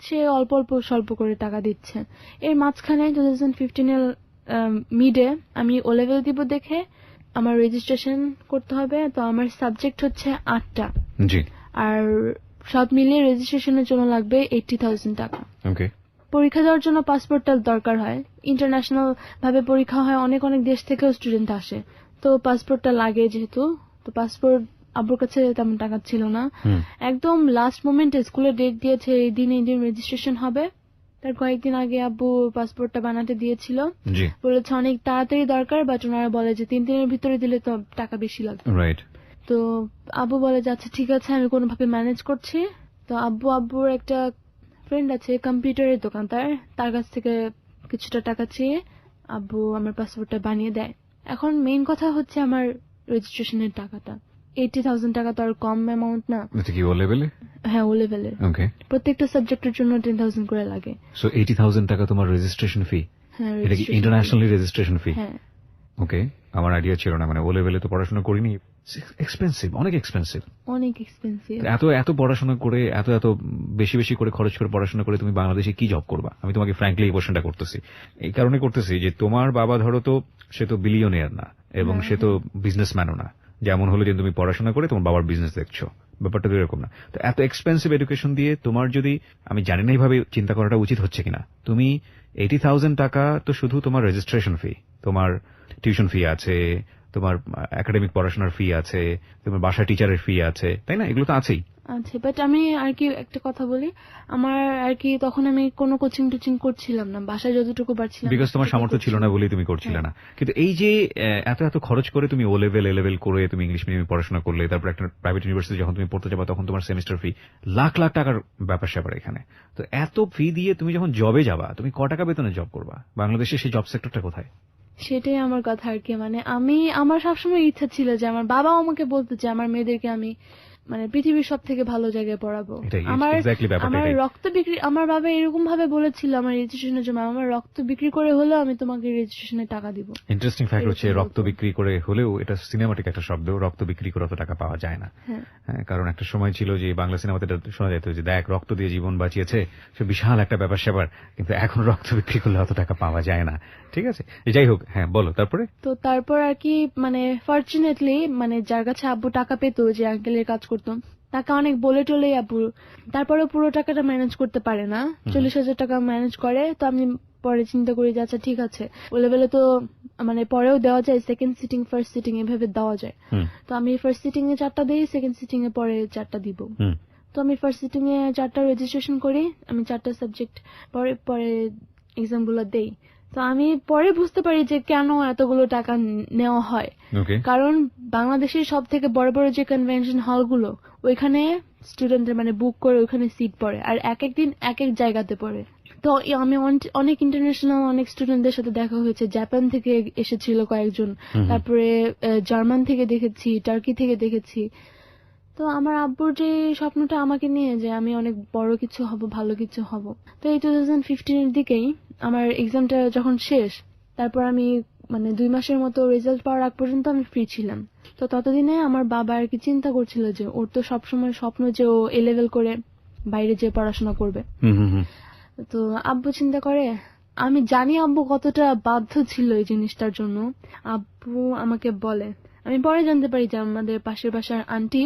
সে অল্প অল্প স্বল্প করে টাকা দিচ্ছে। এর মাঝখানে 2015 মিডে আমি ও লেভেল দিব দেখে আমার রেজিস্ট্রেশন করতে হবে। তো আমার সাবজেক্ট হচ্ছে 8টা, আর সব মিলিয়ে রেজিস্ট্রেশনের জন্য লাগবে 80,000 টাকা। পরীক্ষা দেওয়ার জন্য পাসপোর্টটা দরকার হয়, ইন্টারন্যাশনাল ভাবে পরীক্ষা হয়, অনেক অনেক দেশ থেকেও স্টুডেন্ট আসে, তো পাসপোর্টটা লাগে যেহেতু। তো পাসপোর্ট আব্বুর কাছে তেমন টাকা ছিল না। একদম লাস্ট মোমেন্টে স্কুলে ডেট দিয়েছে এই দিন রেজিস্ট্রেশন হবে, তার কয়েকদিন আগে আব্বু পাসপোর্টটা বানাতে দিয়েছিল, বলেছে অনেক তাড়াতাড়ি দরকার, বাট ওনারা বলে যে 3 দিনের ভিতরে দিলে তো টাকা বেশি লাগবে। তো আব্বু বলে যে আচ্ছা ঠিক আছে আমি কোনোভাবে ম্যানেজ করছি। তো আব্বুর একটা ফ্রেন্ড আছে কম্পিউটারের দোকান, তার কাছ থেকে কিছুটা টাকা চেয়ে আব্বু আমার পাসপোর্টটা বানিয়ে দেয়। এখন মেইন কথা হচ্ছে আমার রেজিস্ট্রেশনের টাকাটা 80,000 টাকা তো আর কম অ্যামাউন্ট না। হ্যাঁ, ও লেভেলের প্রত্যেকটা সাবজেক্টের জন্য 10,000 করে লাগে। সো 80,000 টাকা তোমার রেজিস্ট্রেশন ফি? হ্যাঁ, এটা কি ইন্টারন্যাশনালি রেজিস্ট্রেশন ফি? হ্যাঁ। ওকে, আমার আইডিয়া ছিল না, ও লেভেলে তো পড়াশোনা করিনি। এক্সপেন্সিভ, অনেক এক্সপেন্সিভ। এত পড়াশোনা করে এত বেশি বেশি করে খরচ করে পড়াশোনা করে তুমি বাংলাদেশে কি জব করবা? আমি তোমাকে ফ্র্যাঙ্কলি এই কোশ্চেনটা করতেছি, এই কারণে করতেছি যে তোমার বাবা ধরো তো সে তো বিলিয়নিয়ার না এবং সে তো বিজনেসম্যানও না, যেমন হলো যে তুমি পড়াশোনা করে তোমার বাবার বিজনেস দেখছো, ব্যাপারটা তো এরকম না। তো এত এক্সপেন্সিভ এডুকেশন দিয়ে তোমার যদি, আমি জানি না এইভাবে চিন্তা করাটা উচিত হচ্ছে কিনা, তুমি 80,000 টাকা তো শুধু তোমার রেজিস্ট্রেশন ফি, তোমার টিউশন ফি আছে, তোমার একাডেমিক পড়াশোনার ফি আছে, তোমার বাসা টিচারের ফি আছে, তাই না? এগুলো তো আছেই। আচ্ছা, বাট আমি আর কি একটা কথা বলি, আমার আর কি তখন আমি কোনো কোচিং টোচিং করছিলাম না, বাসায় যতটুকু পারছিলাম, বিকজ তোমার সামর্থ্য ছিল না বলেই তুমি করছিলে না। কিন্তু এই যে এত খরচ করে তুমি ও লেভেল এ লেভেল করে তুমি ইংলিশ মিডিয়ামে পড়াশোনা করলে, তারপর একটা প্রাইভেট ইউনিভার্সিটি যখন তুমি পড়তে যাবা তখন তোমার সেমিস্টার ফি লাখ লাখ টাকার ব্যাপার স্যাপার এখানে। তো এত ফি দিয়ে তুমি যখন জবে যাবা, তুমি ক টাকা বেতনে জব করবা? বাংলাদেশে সেই জব সেক্টরটা কোথায়? সেটাই আমার কথা আর কি। আমার সবসময় ইচ্ছা ছিল যে আমার বাবা আমাকে বলতে যে আমার মেয়েদেরকে আমি পৃথিবীর সব থেকে ভালো জায়গায় পড়াবো। আমার রক্ত বিক্রি, আমার বাবা এরকম ভাবে বলেছিল আমার রেজিস্ট্রেশনের জন্য, আমার রক্ত বিক্রি করে হলেও আমি তোমাকে রেজিস্ট্রেশনের টাকা দিব। ইন্টারেস্টিং ফ্যাক্ট হচ্ছে রক্ত বিক্রি করে হলেও, এটা সিনেমাটিক একটা শব্দ, রক্ত বিক্রি করে অত টাকা পাওয়া যায় না। হ্যাঁ, কারণ একটা সময় ছিল যে বাংলা সিনেমাতে এটা শোনা যেত যে দেখ রক্ত দিয়ে জীবন বাঁচিয়েছে, সে বিশাল একটা ব্যাপার স্যাপার, কিন্তু এখন রক্ত বিক্রি করলে অত টাকা পাওয়া যায় না। ঠিক আছে, যাই হোক, হ্যাঁ বলো তারপরে। তো তারপর আর কি ফরচুনেটলি যার কাছে আব্বু টাকা পেতো, যে আঙ্কেলের কাজ করতো, তাকে অনেক বলে টলে আব্বু তারপরে পুরো টাকাটা ম্যানেজ করতে পারে না, 40,000 টাকা ম্যানেজ করে। তো আমি পরে চিন্তা করি যে আচ্ছা ঠিক আছে, ও লেভেলে তো মানে পরেও দেওয়া যায়, সেকেন্ড সিটিং ফার্স্ট সিটিং এভাবে দেওয়া যায়। তো আমি ফার্স্ট সিটিং এ 4টা দিই, সেকেন্ড সিটিং এ পরে 4টা দিব। তো আমি ফার্স্ট সিটিং এ 4টা রেজিস্ট্রেশন করি, আমি 4টা সাবজেক্ট পরে পরে এক্সাম গুলো দেই। তো আমি পরে বুঝতে পারি যে কেন এতগুলো টাকা নেওয়া হয়। কারণ বাংলাদেশের সব থেকে বড় বড় যে কনভেনশন হলগুলো, ওইখানে স্টুডেন্টদের মানে বুক করে ওইখানে সিট পড়ে, আর এক এক দিন এক এক জায়গাতে পড়ে। তো আমি অনেক ইন্টারন্যাশনাল অনেক স্টুডেন্টদের সাথে দেখা হয়েছে, জাপান থেকে এসেছিল কয়েকজন, তারপরে জার্মান থেকে দেখেছি, টার্কি থেকে দেখেছি। তো আমার আব্বুর যে স্বপ্নটা আমাকে নিয়ে যে আমি অনেক বড় কিছু হব, ভালো কিছু হব, তো এই 2015 এর দিকেই আমার এক্সামটা যখন শেষ, তারপর আমি মানে 2 মাসের মতো রেজাল্ট পাওয়ার আগ পর্যন্ত আমি ফ্রি ছিলাম। তো ততদিনে আমার বাবা আর কি চিন্তা করছিল যে ওর তো সবসময় স্বপ্ন যে ও এ লেভেল করে বাইরে যে পড়াশোনা করবে। তো আব্বু চিন্তা করে, আমি জানি আব্বু কতটা বাধ্য ছিল এই জিনিসটার জন্য। আব্বু আমাকে বলে, আমি পরে জানতে পারি যে আমাদের পাশের বাসার আন্টি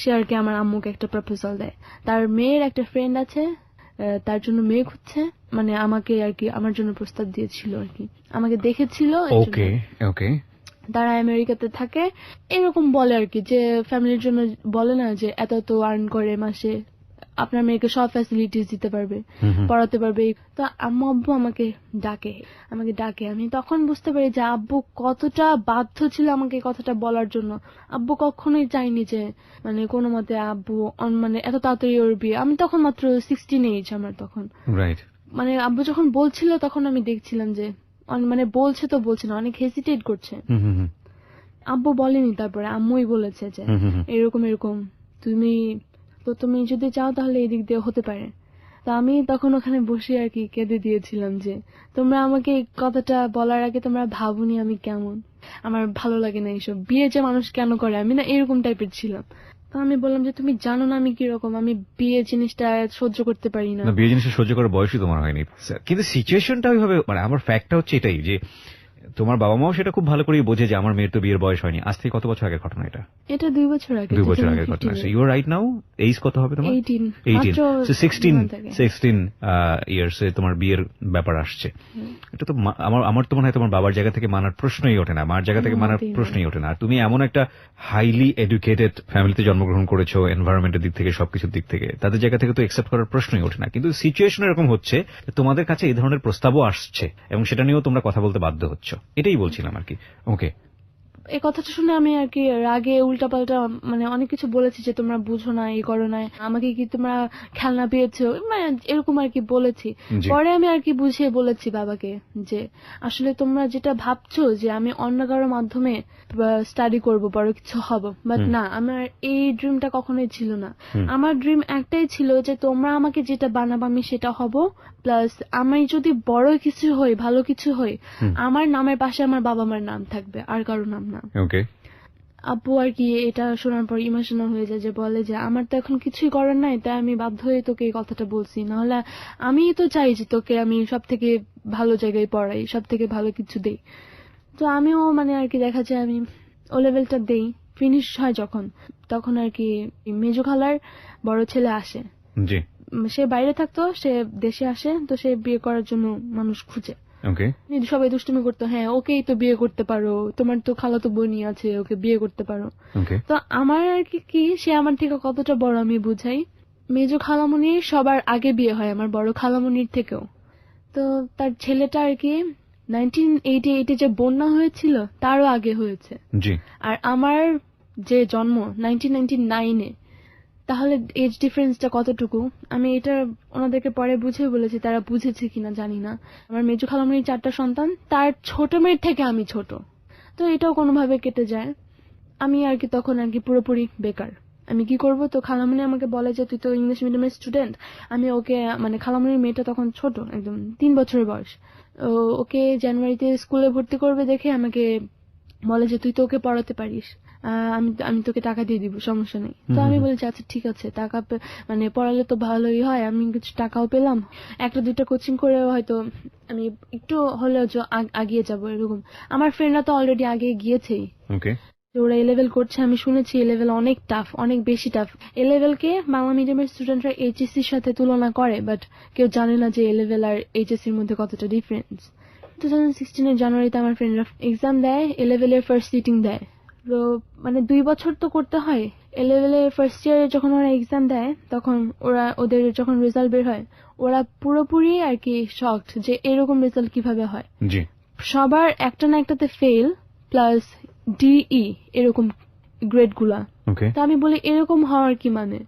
সে আর কি আমার আম্মুকে একটা প্রপোজাল দেয়, তার মেয়ের একটা ফ্রেন্ড আছে, তার জন্য মেয়ে খুঁজছে, মানে আমাকে আর কি আমার জন্য প্রস্তাব দিয়েছিল আর কি, আমাকে দেখেছিল। তারা আমেরিকাতে থাকে, এরকম বলে আর কি, যে ফ্যামিলির জন্য বলে না যে এত তো আর্ন করে মাসে, আপনার মেয়েকে সব ফ্যাসিলিটিস দিতে পারবে, পড়াতে পারবে। তো আম্মু আব্বু আমাকে ডাকে। আমি তখন বুঝতে পারি যে আব্বু কতটা বাধ্য ছিল আমাকে কথাটা বলার জন্য। আব্বু কখনোই চাইনি যে মানে কোনো মতে আব্বু মানে এত তাড়াতাড়ি ওর বিয়ে। আমি তখন মাত্র 16 এজ আমার তখন। মানে আব্বু যখন বলছিল তখন আমি দেখছিলাম যে মানে বলছে তো বলছে না, অনেক হেসিটেট করছে। আব্বু বলেনি, তারপরে আম্মুই বলেছে যে এরকম এরকম তুমি যদি চাও তাহলে এদিক দিয়ে হতে পারে। তো আমি তখন ওখানে বসে আর কি কেঁদে দিয়েছিলাম যে তোমরা আমাকে এই কথাটা বলার আগে তোমরা ভাবুনি আমি কেমন, আমার ভালো লাগে না এইসব, বিয়ে যে মানুষ কেন করে, আমি না এরকম টাইপের ছিলাম। তো আমি বললাম যে তুমি জানো না আমি কিরকম, আমি বিয়ে জিনিসটা সহ্য করতে পারি না। বিয়ে জিনিসটা সহ্য করার বয়সই তোমার হয়নি, কিন্তু সিচুয়েশনটা ওইভাবে, মানে আমার ফ্যাক্টটা হচ্ছে এটাই যে তোমার বাবা মাও সেটা খুব ভালো করেই বোঝে যে আমার মেয়ের তো বিয়ের বয়স হয়নি। আজ থেকে কত বছর আগের ঘটনা এটা? এটা 2 বছর আগে। 2 বছর আগের ঘটনা। So you are right now age কত হবে তোমার? 18 সো 16 ইয়ার্স এ তোমার বিয়ের ব্যাপার আসছে। এটা তো আমার তো মনে হয় তোমার বাবার জায়গা থেকে মানার প্রশ্নই ওঠে না, মার জায়গা থেকে মানার প্রশ্নই ওঠে না। আর তুমি এমন একটা হাইলি এডুকেটেড ফ্যামিলিতে জন্মগ্রহণ করেছো, এনভায়রনমেন্টের দিক থেকে সবকিছুর দিক থেকে, তাদের জায়গা থেকে তো একসেপ্ট করার প্রশ্নই ওঠে না। কিন্তু সিচুয়েশন এরকম হচ্ছে তোমাদের কাছে এই ধরনের প্রস্তাবও আসছে এবং সেটা নিয়েও তোমরা কথা বলতে বাধ্য হচ্ছ, এটাই বলছিলাম আর কি। ওকে, এই কথাটা শুনে আমি আর কি রাগে উল্টাপাল্টা মানে অনেক কিছু বলেছি যে তোমরা বুঝো না, এই করো না, আমাকে কি তোমরা খেলনা পেয়েছো, মানে এরকম আর কি বলেছি। পরে আমি আর কি বুঝিয়ে বলেছি বাবাকে যে আসলে তোমরা যেটা ভাবছো যে আমি অন্য কারোর মাধ্যমে স্টাডি করব, বড় কিছু হব, বাট না, আমার এই ড্রিমটা কখনোই ছিল না। আমার ড্রিম একটাই ছিল যে তোমরা আমাকে যেটা বানাবো আমি সেটা হব, প্লাস আমি যদি বড় কিছু হই, ভালো কিছু হই, আমার নামের পাশে আমার বাবা মার নাম থাকবে, আর কারো নাম না। আব্বু আর কি এটা শোনার পর ইমোশনাল হয়ে যায়, যে বলে যে আমার তো এখন কিছুই করার নাই, তাই আমি বাধ্য হয়ে তোকে এই কথাটা বলছি, নাহলে আমি তো চাই যে তোকে আমি সব থেকে ভালো জায়গায় পড়াই, সব থেকে ভালো কিছু দেই। তো আমিও মানে আর কি দেখা যায় আমি ও লেভেলটা দেই, ফিনিশ হয় যখন, তখন আর কি মেজো খালার বড় ছেলে আসে, সে বাইরে থাকতো, সে দেশে আসে, তো সে বিয়ে করার জন্য মানুষ খুঁজে। সবাই দুষ্টুমি করতো, হ্যাঁ ওকেই তো বিয়ে করতে পারো, তোমার তো খালাতো বোনই আছে, ওকে বিয়ে করতে পারো। তো আমার আর কি সে আমার থেকে কতটা বড় আমি বুঝাই, মেজো খালামণির সবার আগে বিয়ে হয় আমার বড় খালামণির থেকেও। তো তার ছেলেটা আর কি 1988 যে বন্যা হয়েছিল তারও আগে হয়েছে, আর আমার যে জন্ম 1999-এ, তাহলে এজ ডিফারেন্সটা কতটুকু আমি এটা ওনাদেরকে পরে বুঝে বলেছি, তারা বুঝেছে কিনা জানি না। আমার মেজো খালামণির 4টা সন্তান, তার ছোট মেয়ের থেকে আমি ছোট, তো এটাও কোনোভাবে কেটে যায়। আমি আর কি তখন আর কি পুরোপুরি বেকার, আমি কি করব? তো খালামণি আমাকে বলে যে তুই তো ইংলিশ মিডিয়ামের স্টুডেন্ট। আমি ওকে মানে খালামণির মেয়েটা তখন ছোট, একদম 3 বছরের বয়স, ওকে জানুয়ারিতে স্কুলে ভর্তি করবে দেখে আমাকে বলে যে তুই তো ওকে পড়াতে পারিস, আমি তোকে টাকা দিয়ে দিব, সমস্যা নেই। তো আমি বলেছি আচ্ছা ঠিক আছে, টাকা মানে পড়ালে তো ভালোই হয়, আমি কিছু টাকাও পেলাম, 1-2টা কোচিং করে হয়তো আমি একটু হলেও আগিয়ে যাব এরকম। আমার ফ্রেন্ডরা তো অলরেডি আগে গিয়েছেই। ওরা এ লেভেল করছে, আমি শুনেছি এ লেভেল অনেক টাফ, অনেক বেশি টাফ। এ লেভেলকে বাংলা মিডিয়ামের স্টুডেন্টরা এইচএসসির সাথে তুলনা করে, বাট কেউ জানে না যে এ লেভেল আর এইচএসসির মধ্যে কতটা ডিফারেন্স। 2016 জানুয়ারিতে আমার ফ্রেন্ডরা এক্সাম দেয়, এ লেভেলের ফার্স্ট সিটিং দেয়। তো মানে 2 বছর তো করতে হয়। এ লেভেলের ফার্স্ট ইয়ারে যখন ওরা এক্সাম দেয়, তখন ওদের যখন রেজাল্ট বের হয়, ওরা পুরোপুরি আর কি শকড যে এরকম রেজাল্ট কিভাবে হয়। জি। সবার একটা না একটাতে ফেল প্লাস ডিই এরকম গ্রেড গুলা। ওকে। তো আমি বলি এরকম হওয়ার কি মানে?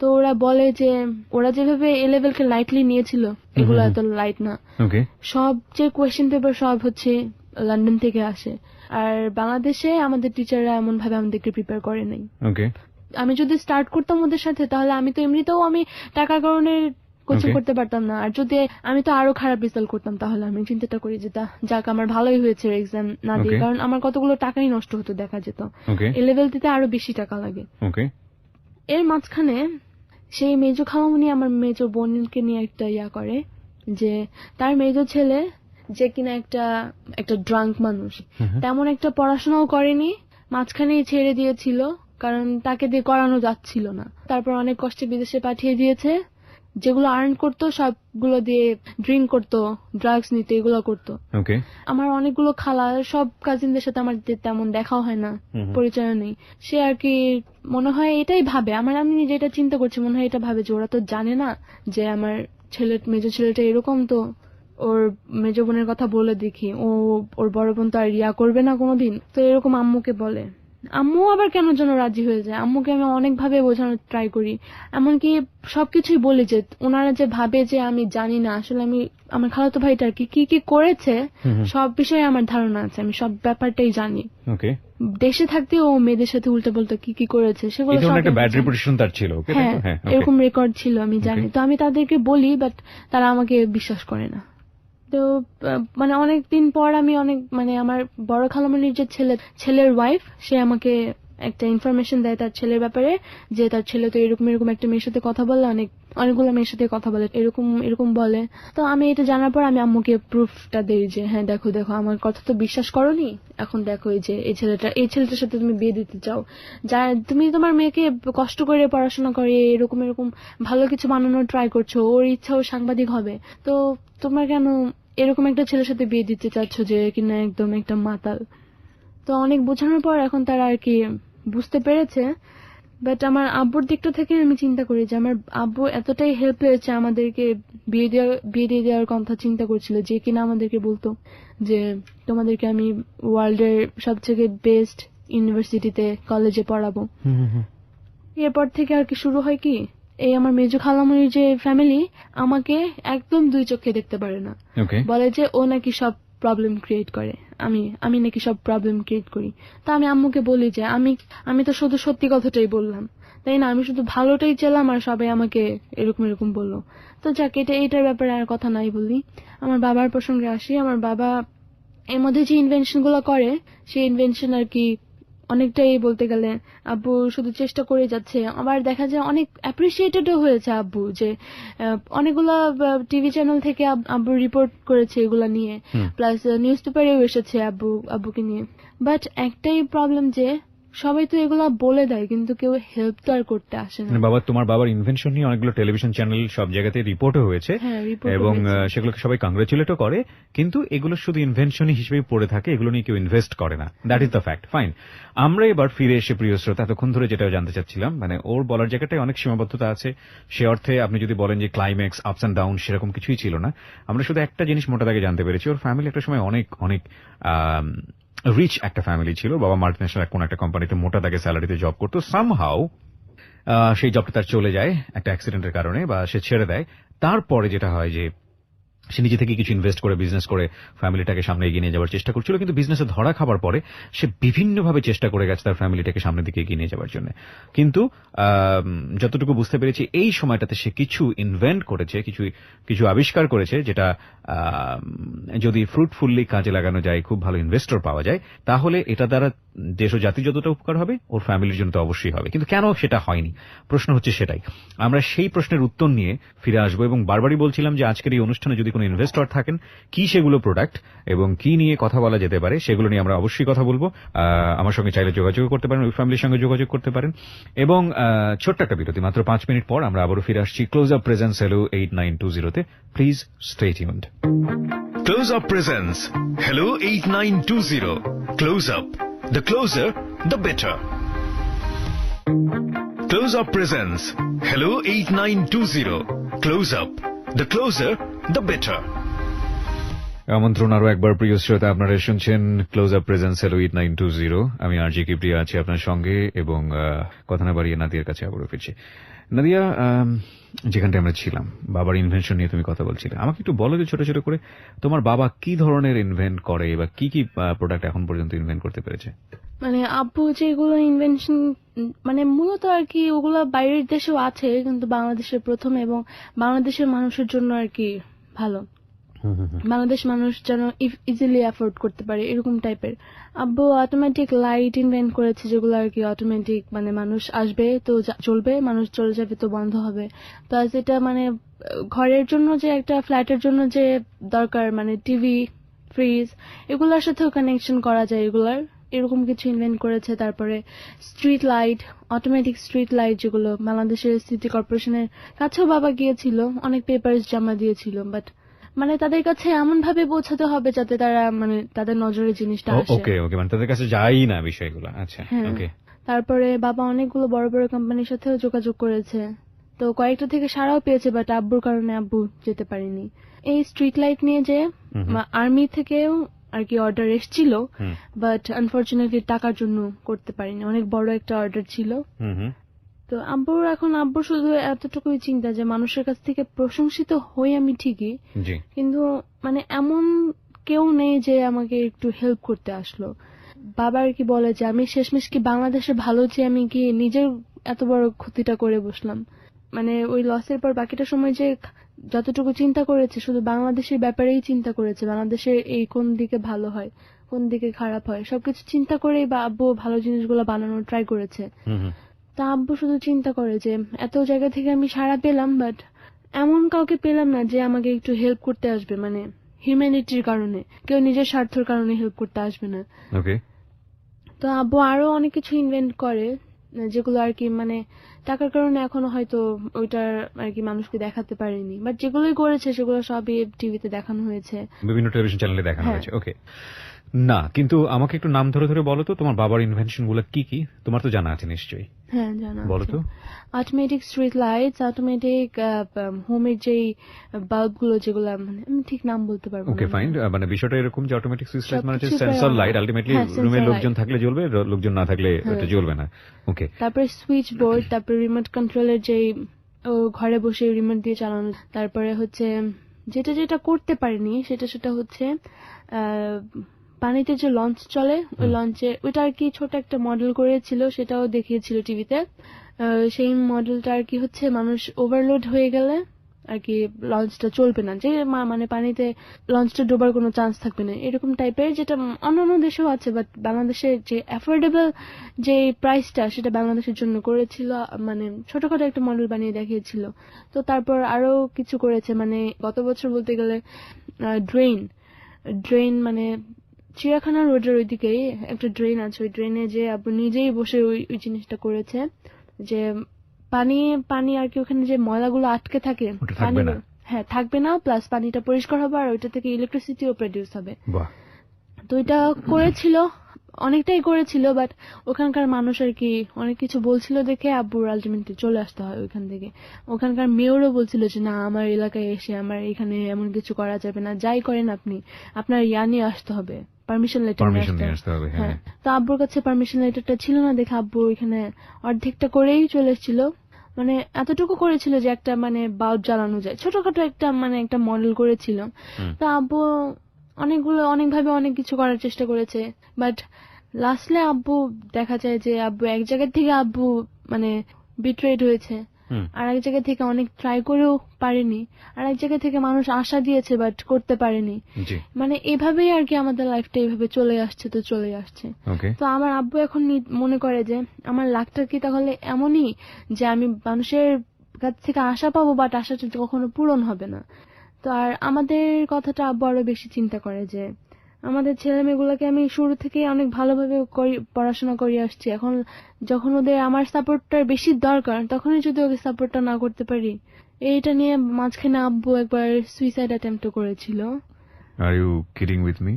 তো ওরা বলে যে ওরা যেভাবে এ লেভেলকে লাইটলি নিয়েছিল, এগুলো এত লাইট না। ওকে। সব যে কোয়েশ্চেন পেপার সব হচ্ছে লন্ডন থেকে আসে, আর বাংলাদেশে আমাদের টিচাররা এমন ভাবে আমাদেরকে প্রিপেয়ার করে নাই। ওকে। আমি যদি স্টার্ট করতাম ওদের সাথে, তাহলে আমি তো এমনিতেও আমি টাকার কারণে কোচিং করতে পারতাম না, আর যদি আমি তো আরো খারাপ রেজাল্ট করতাম, তাহলে আমি চিন্তাটা করি যে যাক আমার ভালোই হয়েছে এক্সাম না দিয়ে, কারণ আমার কতগুলো টাকাই নষ্ট হতো দেখা যেত। এ লেভেল দিতে আরো বেশি টাকা লাগে। এর মাঝখানে সেই মেজো খালামণি আমার মেজো বোনকে নিয়ে একটা করে যে তার মেজো ছেলে যে কিনা একটা ড্রাঙ্ক মানুষ, তেমন একটা পড়াশোনাও করেনি, মাঝখানেই ছেড়ে দিয়েছিল কারণ তাকে দিয়ে করানো যাচ্ছিল না। তারপর অনেক কষ্টে বিদেশে পাঠিয়ে দিয়েছে, যেগুলো আর্ন করতো সবগুলো দিয়ে ড্রিঙ্ক করতো, ড্রাগস নিতে, এগুলো করতো। আমার অনেকগুলো খালা, সব কাজিনদের সাথে আমার তেমন দেখাও হয় না, পরিচয় নেই। সে আর কি মনে হয় এটাই ভাবে, আমি যেটা চিন্তা করছি মনে হয় এটা ভাবে যে ওরা তো জানে না যে আমার মেজো ছেলেটা এরকম, তো ওর মেজো বোনের কথা বলে দেখি, ওর বড় বোন তো আর করবে না কোনোদিন, তো এরকম আম্মুকে বলে। আম্মু আবার কেন যেন রাজি হয়ে যায়। আম্মুকে আমি অনেকভাবে বোঝানোর ট্রাই করি, এমনকি সবকিছুই বলি যে ওনারা যে ভাবে যে আমি জানি না, আসলে আমি আমার খালাতো ভাইটার কি কি করেছে সব বিষয়ে আমার ধারণা আছে, আমি সব ব্যাপারটাই জানি। দেশে থাকতে ও মেয়েদের সাথে উল্টো বলতো কি করেছে সেগুলো এরকম রেকর্ড ছিল, আমি জানি। তো আমি তাদেরকে বলি, বাট তারা আমাকে বিশ্বাস করে না। তো মানে অনেকদিন পর আমি আমার বড় খালামণির যে ছেলের ওয়াইফ, সে আমাকে একটা ইনফরমেশন দেয় তার ছেলের ব্যাপারে, যে তার ছেলে তো এরকম একটা মেয়ের সাথে কথা বলে, অনেকগুলো মেয়ের সাথে কথা বলে, এরকম বলে। তো আমি এটা জানার পর আমি আম্মুকে প্রুফটা দেই যে হ্যাঁ দেখো আমার কথা তো বিশ্বাস করোনি, এখন দেখো এই ছেলেটার সাথে তুমি বিয়ে দিতে চাও, যা তুমি তোমার মেয়েকে কষ্ট করে পড়াশোনা করে এরকম ভালো কিছু বানানোর ট্রাই করছো, ওর ইচ্ছা ও সাংবাদিক হবে, তো তোমার কেন এরকম একটা ছেলের সাথে বিয়ে দিতে চাচ্ছ যে কিনা একদম একটা মাতাল। তো অনেক বোঝানোর পর এখন তারা আর কি বুঝতে পেরেছে। বাট আমার আব্বুর দিকটা থেকে আমি চিন্তা করি যে আমার আব্বু এতটাই হেল্প হয়েছে, আমাদেরকে বিয়ে দিয়ে দেওয়ার কথা চিন্তা করছিল, যে কিনা আমাদেরকে বলতো যে তোমাদেরকে আমি ওয়ার্ল্ডের সবথেকে বেস্ট ইউনিভার্সিটিতে কলেজে পড়াবো। এরপর থেকে আর কি শুরু হয় কি, এই আমার মেজো খালামণির যে ফ্যামিলি আমাকে একদম দুই চোখে দেখতে পারে না, বলে যে ও নাকি সব প্রবলেম ক্রিয়েট করে, আমি নাকি সব প্রবলেম ক্রিয়েট করি। তা আমি আম্মুকে বলি যে আমি তো শুধু সত্যি কথাটাই বললাম, তাই না, আমি শুধু ভালোটাই চাইলাম আর সবাই আমাকে এরকম বললো। তো যাক, এটার ব্যাপারে আর কথা নাই বলি। আমার বাবার প্রসঙ্গে আসি। আমার বাবা এর মধ্যে যে ইনভেনশন গুলো করে, সেই ইনভেনশন আর কি অনেকটাই বলতে গেলে আব্বু শুধু চেষ্টা করে যাচ্ছে। আবার দেখা যায় অনেক অ্যাপ্রিসিয়েটেডও হয়েছে আব্বু, যে অনেকগুলা টিভি চ্যানেল থেকে আব্বু রিপোর্ট করেছে এগুলা নিয়ে, প্লাস নিউজ পেপারেও এসেছে আব্বুকে নিয়ে। বাট একটাই প্রবলেম যে সবাই তো এগুলা বলে দেয়, কিন্তু কেউ হেল্প তো আর করতে আসে না। তোমার বাবার ইনভেনশন নিয়ে অনেকগুলো টেলিভিশন চ্যানেল সব জায়গাতে রিপোর্টও হয়েছে, এবং সেগুলোকে সবাই কংগ্রেচুলেটও করে, কিন্তু এগুলো শুধু ইনভেনশন হিসেবে পড়ে থাকে, এগুলো নিয়ে কেউ ইনভেস্ট করে না। That is the fact. Fine, আমরা এবার ফিরে এসে প্রিয় শ্রোতা, এতক্ষণ ধরে যেটা জানতে চাচ্ছিলাম, ওর বলার জায়গাটায় অনেক সীমাবদ্ধতা আছে। সে অর্থে আপনি যদি বলেন যে ক্লাইম্যাক্স, আপস অ্যান্ড ডাউন, সেরকম কিছুই ছিল না। আমরা শুধু একটা জিনিস মোটা দাগে জানতে পেরেছি, ওর ফ্যামিলি একটা সময় অনেক রিচ একটা ফ্যামিলি ছিল। বাবা মাল্টিন্যাশনাল কোন একটা কোম্পানিতে মোটা দাগে স্যালারিতে জব করতো। সামহাউ সেই জবটা তার চলে যায় একটা অ্যাক্সিডেন্টের কারণে, বা সে ছেড়ে দেয়। তারপরে যেটা হয় যে সে নিজে থেকে কিছু ইনভেস্ট করে বিজনেস করে ফ্যামিলিটাকে সামনে এগিয়ে নিয়ে যাওয়ার চেষ্টা করছিল, কিন্তু বিজনেসে ধরা খাবার পরে সে বিভিন্নভাবে চেষ্টা করে গেছে তার ফ্যামিলিটাকে সামনের দিকে এগিয়ে নিয়ে যাওয়ার জন্য। কিন্তু যতটুকু বুঝতে পেরেছি এই সময়টাতে সে কিছু ইনভেন্ট করেছে, কিছু আবিষ্কার করেছে, যেটা যদি ফ্রুটফুল্লি কাজে লাগানো যায়, খুব ভালো ইনভেস্টর পাওয়া যায়, তাহলে এটা দ্বারা দেশ ও জাতি যতটা উপকার হবে ওর ফ্যামিলির জন্য তো অবশ্যই হবে, কিন্তু কেন সেটা হয়নি, প্রশ্ন হচ্ছে সেটাই। আমরা সেই প্রশ্নের উত্তর নিয়ে ফিরে আসবো এবং বারবারই বলছিলাম যে আজকের এই অনুষ্ঠানে যদি কোনো ইনভেস্টর থাকেন, কি সেগুলো প্রোডাক্ট এবং কি নিয়ে কথা বলা যেতে পারে সেগুলো নিয়ে আমরা অবশ্যই কথা বলবো। আমার সঙ্গে চাইলে যোগাযোগ করতে পারেন, ওই ফ্যামিলির সঙ্গে যোগাযোগ করতে পারেন। এবং ছোট্ট একটা বিরতি, মাত্র 5 মিনিট পর আমরা আবারও ফিরে আসছি ক্লোজ আপ প্রেজেন্স হ্যালো 8920-তে। Please stay tuned. Close Up presents Hello 8920. Close Up. The closer, the better. Close Up presents Hello 8920. Close Up. The closer, the better. আমন্ত্রণ আরো একবার প্রিয় শ্রোতা, আপনারা শুনছেন ক্লোজ আপ প্রেজেন্স হ্যালো 8920। আমি আরজি কিপ্রিয়া আছি আপনার সঙ্গে এবং কথা না বাড়িয়ে নাদিয়ার কাছে আবারও ফিরছি। নাদিয়া, যেখানটা আমরা ছিলাম, বাবার ইনভেনশন নিয়ে তুমি কথা বলছিলে। আমাকে একটু বলো যে ছোট ছোট করে তোমার বাবা কি ধরনের ইনভেন্ট করে বা কি কি প্রোডাক্ট এখন পর্যন্ত ইনভেন্ট করতে পেরেছে? মানে আব্বু যেগুলো ইনভেনশন, মানে মূলত আর কি ওগুলো বাইরের দেশেও আছে, কিন্তু বাংলাদেশের প্রথম এবং বাংলাদেশের মানুষের জন্য আর কি ভালো, বাংলাদেশ মানুষ যেন ইজিলি অ্যাফোর্ড করতে পারে এরকম টাইপের। আব্বু অটোমেটিক লাইট ইনভেন্ট করেছে, যেগুলো আর কি অটোমেটিক, মানে মানুষ আসবে তো চলবে, মানুষ চলে যাবে তো বন্ধ হবে। প্লাস এটা মানে ঘরের জন্য যে একটা ফ্ল্যাটের জন্য যে দরকার, মানে টিভি, ফ্রিজ, এগুলোর সাথেও কানেকশন করা যায় এগুলার, এরকম কিছু ইনভেন্ট করেছে। তারপরে street light, automatic street light, যেগুলো বাংলাদেশের সিটি কর্পোরেশনের কাছেও বাবা গিয়েছিল, অনেক পেপারস জমা দিয়েছিল, বাট মানে তাদের কাছে এমন ভাবে পৌঁছাতে হবে যাতে তারা মানে তাদের নজরে জিনিসটা আসে। ওকে ওকে, মানে তাদের কাছে যাই না বিষয়গুলো। আচ্ছা, ওকে। তারপরে বাবা অনেকগুলো বড় বড় কোম্পানির সাথেও যোগাযোগ করেছে, তো কয়েকটা থেকে সারাও পেয়েছে, বাট আব্বুর কারণে আব্বু যেতে পারেনি। এই স্ট্রিট লাইট নিয়ে যে আর্মি থেকেও আর কি অর্ডার এসেছিল, বাট আনফরচুনেটলি টাকার জন্য করতে পারিনি, অনেক বড় একটা অর্ডার ছিল। তো আব্বুর শুধু এতটুকুই চিন্তা যে মানুষের কাছ থেকে প্রশংসিত হই আমি ঠিকই, কিন্তু মানে এমন কেউ নেই যে আমাকে একটু হেল্প করতে আসলো। বাবা আর কি বলে যে আমি শেষমেশ কি বাংলাদেশে ভালো, যে আমি কি নিজের এত বড় ক্ষতিটা করে বসলাম। মানে ওই লসের পর বাকিটা সময় যে যতটুকু চিন্তা করেছে শুধু বাংলাদেশের ব্যাপারেই চিন্তা করেছে, বাংলাদেশের এই কোন দিকে ভালো হয় কোন দিকে খারাপ হয় সবকিছু চিন্তা করেই বা আব্বু ভালো জিনিসগুলো বানানোর ট্রাই করেছে। তা আব্বু শুধু চিন্তা করে যে এত জায়গা থেকে আমি সাড়া পেলাম, বাট এমন কাউকে পেলাম না যে আমাকে একটু হেল্প করতে আসবে, মানে হিউম্যানিটির কারণে, কেউ নিজের স্বার্থের কারণে হেল্প করতে আসবে না। তো আব্বু আরো অনেক কিছু ইনভেন্ট করে, যেগুলো আর কি মানে টাকার কারণে এখনো হয়তো ওইটার আর কি মানুষকে দেখাতে পারেনি, বাট যেগুলোই করেছে সেগুলো সবই টিভিতে দেখানো হয়েছে, বিভিন্ন টেলিভিশন চ্যানেলে দেখানো হয়েছে। ওকে, না কিন্তু আমাকে একটু নাম ধরে ধরে বলো তো তোমার বাবার ইনভেনশন গুলো কি কি, তোমার তো জানা আছে নিশ্চয়ই। হ্যাঁ জানা বলো তো। অটোমেটিক স্ট্রিট লাইটস, অটোমেটিক হোমের যেই বাল্ব গুলো, যেগুলো মানে আমি ঠিক নাম বলতে পারবো না। ওকে ফাইন, মানে বিষয়টা এরকম যে অটোমেটিক সুইচ লাইট মানে হচ্ছে সেন্সর লাইট, আলটিমেটলি রুমে লোকজন থাকলে জ্বলবে, লোকজন না থাকলে এটা জ্বলবে না। ওকে, তারপরে সুইচ বোর্ড, তারপরে রিমোট কন্ট্রোলের যেই ঘরে বসে রিমোট দিয়ে চালানো, তারপরে হচ্ছে যেটা করতে পারিনি সেটা হচ্ছে পানিতে যে লঞ্চ চলে, ওই লঞ্চে ওইটা আর কি ছোট একটা মডেল করেছিল, সেটাও দেখিয়েছিল টিভিতে। সেই মডেলটা আর কি হচ্ছে মানুষ ওভারলোড হয়ে গেলে আর কি লঞ্চটা চলবে না, যে মানে পানিতে লঞ্চটা ডোবার কোনো চান্স থাকবে না, এরকম টাইপের, যেটা অন্যান্য দেশেও আছে, বাট বাংলাদেশের যে অ্যাফোর্ডেবল যে প্রাইসটা সেটা বাংলাদেশের জন্য করেছিল, মানে ছোটখাটো একটা মডেল বানিয়ে দেখিয়েছিল। তো তারপর আরো কিছু করেছে, মানে গত বছর বলতে গেলে ড্রেন মানে চিড়িয়াখানা রোডের ওইদিকেই একটা ড্রেন আছে, ওই ড্রেনে যে আপনি নিজেই বসে ওই জিনিসটা করেছে, যে পানি আর কি ওখানে যে ময়লাগুলো আটকে থাকে, হ্যাঁ থাকবে না, প্লাস পানিটা পরিষ্কার হবে আর ওইটা থেকে ইলেকট্রিসিটিও প্রডিউস হবে। তো এটা করেছিল, অনেকটাই করেছিল, বাট ওখানকার মানুষ আর কি অনেক কিছু বলছিল দেখে আব্বুর আলটিমেটলি চলে আসতে হয় ওইখান থেকে। ওখানকার মেয়রও বলছিল যে না, আমার এলাকায় এসে আমার এখানে এমন কিছু করা যাবে না, যাই করেন আপনি আপনার নিয়ে আসতে হবে, পারমিশন লেটার নিয়ে আসতে হবে। হ্যাঁ, তো আব্বুর কাছে পারমিশন লেটারটা ছিল না দেখে আব্বু ওইখানে অর্ধেকটা করেই চলে এসেছিল, মানে এতটুকু করেছিল যে একটা মানে বাল্ব জ্বালানো যায়, ছোটখাটো একটা মানে একটা মডেল করেছিল। তো আব্বু অনেকভাবে অনেক কিছু করার চেষ্টা করেছে, বাট লাস্টলে আব্বু দেখা যায় যে আব্বু এক জায়গা থেকে আব্বু মানে বিট্রেড হয়েছে, আর এক জায়গা থেকে অনেক ট্রাই করেও পারেনি, আর এক জায়গা থেকে মানুষ আশা দিয়েছে বাট করতে পারেনি। মানে এভাবেই আর কি আমাদের লাইফটা এইভাবে চলে আসছে তো চলে আসছে। তো আমার আব্বু এখন মনে করে যে আমার লাকটা কি তাহলে এমনই যে আমি মানুষের কাছ থেকে আশা পাবো বাট আশাটা কখনো পূরণ হবে না। তো আর আমাদের কথাটা আব্বু আরো বেশি চিন্তা করে যে আমাদের ছেলে মেয়েগুলোকে আমি শুরু থেকে অনেক ভালোভাবে পড়াশোনা করে আসছি, এখন যখন ওদের আমার সাপোর্টটার বেশি দরকার তখনই যদি ওকে সাপোর্টটা না করতে পারি। এইটা নিয়ে মাঝখানে আব্বু একবার সুইসাইড অ্যাটেম্প্ট করেছিল। Are you kidding with me?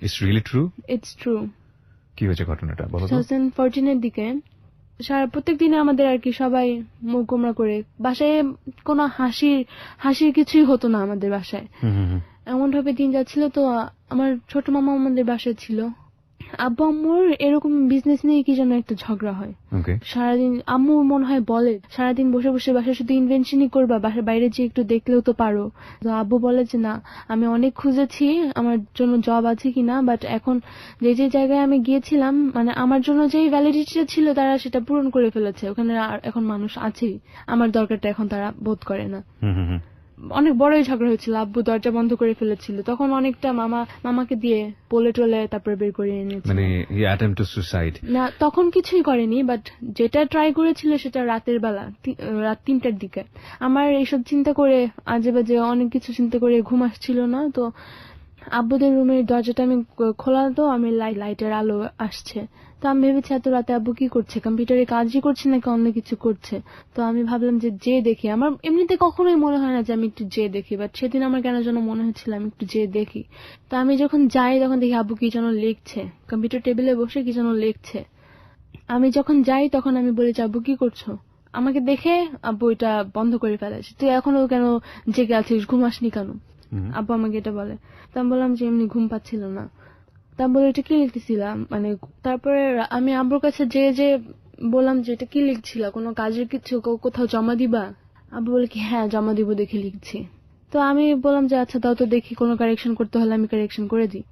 It's really true? It's true. কি হয়েছে ঘটনাটা বলো তো। 2014 এর দিকে প্রত্যেক দিনে আমাদের আর কি সবাই মুখ গোমরা করে, বাসায় কোনো হাসির কিছুই হতো না আমাদের বাসায়। এমন ভাবে দিন যাচ্ছিল। তো আমার ছোট মামা আমাদের বাসায় ছিল, আব্বু আম্মুর এরকম বিজনেস নিয়ে কি যেন একটা ঝগড়া হয়। সারাদিন আম্মু মনে হয় বলে সারাদিন বসে বসে বাসায় শুধু ইনভেনশনই করবা, বাসার বাইরে যে একটু দেখলেও তো পারো। তো আব্বু বলে যে না, আমি অনেক খুঁজেছি আমার জন্য জব আছে কিনা, বাট এখন যে যে জায়গায় আমি গিয়েছিলাম মানে আমার জন্য যেই ভ্যালিডিটিটা ছিল তারা সেটা পূরণ করে ফেলেছে, ওখানে এখন মানুষ আছেই, আমার দরকারটা এখন তারা বোধ করে না। অনেক বড়ই ঝগড়া হয়েছিল, আব্বু দরজা বন্ধ করে ফেলেছিল, তখন অনেকটা মামাকে দিয়ে বলে টলে তারপরে বের করে এনেছে। মানে হি অ্যাটেম্প্ট টু সুসাইড? না, তখন কিছুই করেনি, বাট যেটা ট্রাই করেছিল সেটা রাতের বেলা, রাত 3টার দিকে। আমার এইসব চিন্তা করে আজে বাজে অনেক কিছু চিন্তা করে ঘুম আসছিল না। তো আব্বুদের রুমের দরজাটা আমি খোলা, তো আমি লাইটের আলো আসছে, তো আমি ভেবেছি এত রাতে আব্বু কি করছে, কম্পিউটারে কাজই করছে নাকি অন্য কিছু করছে। তো আমি ভাবলাম যে দেখি, আমার এমনিতে কখনোই মনে হয় না যে আমি একটু দেখি, বাট সেদিন আমার কেন যেন মনে হচ্ছিল আমি একটু দেখি। তো আমি যখন যাই তখন দেখি আব্বু কি যেন লিখছে, কম্পিউটার টেবিলে বসে কি যেন লিখছে। আমি যখন যাই তখন আমি বলি যে আব্বু কি করছো, আমাকে দেখে আব্বু এটা বন্ধ করে ফেলেছে। তুই এখনো কেন জেগে আছিস, ঘুমাসনি কেন? আব্বু আমাকে এটা বলে। তো আমি বললাম যে এমনি ঘুম পাচ্ছিল না। তা বলে এটা কি লিখতেছিলাম, মানে তারপরে আমি আব্বুর কাছে যে বললাম যে এটা কি লিখছিল, কোনো কাজের কিছু কোথাও জমা দিবা? আব্বু বলে কি হ্যাঁ জমা দিব, দেখে লিখছি। তো আমি বললাম যে আচ্ছা দাও তো দেখি, কোনো কারেকশন করতে হলে আমি কারেকশন করে দিই।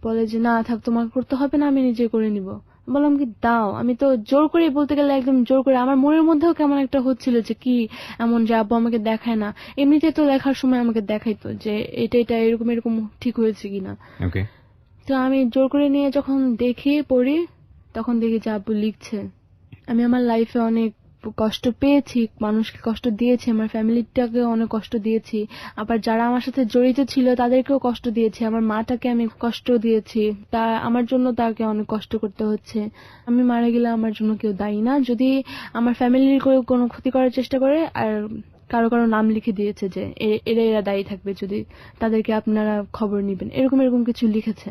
বলে যে না থাক, তোমাকে করতে হবে না, আমি নিজে করে নিব। বললাম কি দাও, আমি তো জোর করে, বলতে গেলে একদম জোর করে, আমার মনের মধ্যেও কেমন একটা হচ্ছিল যে কি এমন যে আব্বু আমাকে দেখায় না, এমনিতে তো লেখার সময় আমাকে দেখাইতো যে এটা এরকম ঠিক হয়েছে কিনা। তো আমি জোর করে নিয়ে যখন দেখি পড়ি তখন দেখি যে আব্বু লিখছে, আমি আমার লাইফে অনেক কষ্ট পেয়েছি, মানুষকে কষ্ট দিয়েছি, আমার ফ্যামিলিটাকে অনেক কষ্ট দিয়েছি, আবার যারা আমার সাথে জড়িত ছিল তাদেরকেও কষ্ট দিয়েছি, আমার মাটাকে আমি কষ্ট দিয়েছি, তা আমার জন্য তাকে অনেক কষ্ট করতে হচ্ছে। আমি মারা গেলে আমার জন্য কেউ দায়ী না, যদি আমার ফ্যামিলির কোনো ক্ষতি করার চেষ্টা করে আর কারো নাম লিখে দিয়েছে যে এরা দায়ী থাকবে যদি তাদেরকে আপনারা খবর নিবেন, এরকম কিছু লিখেছে।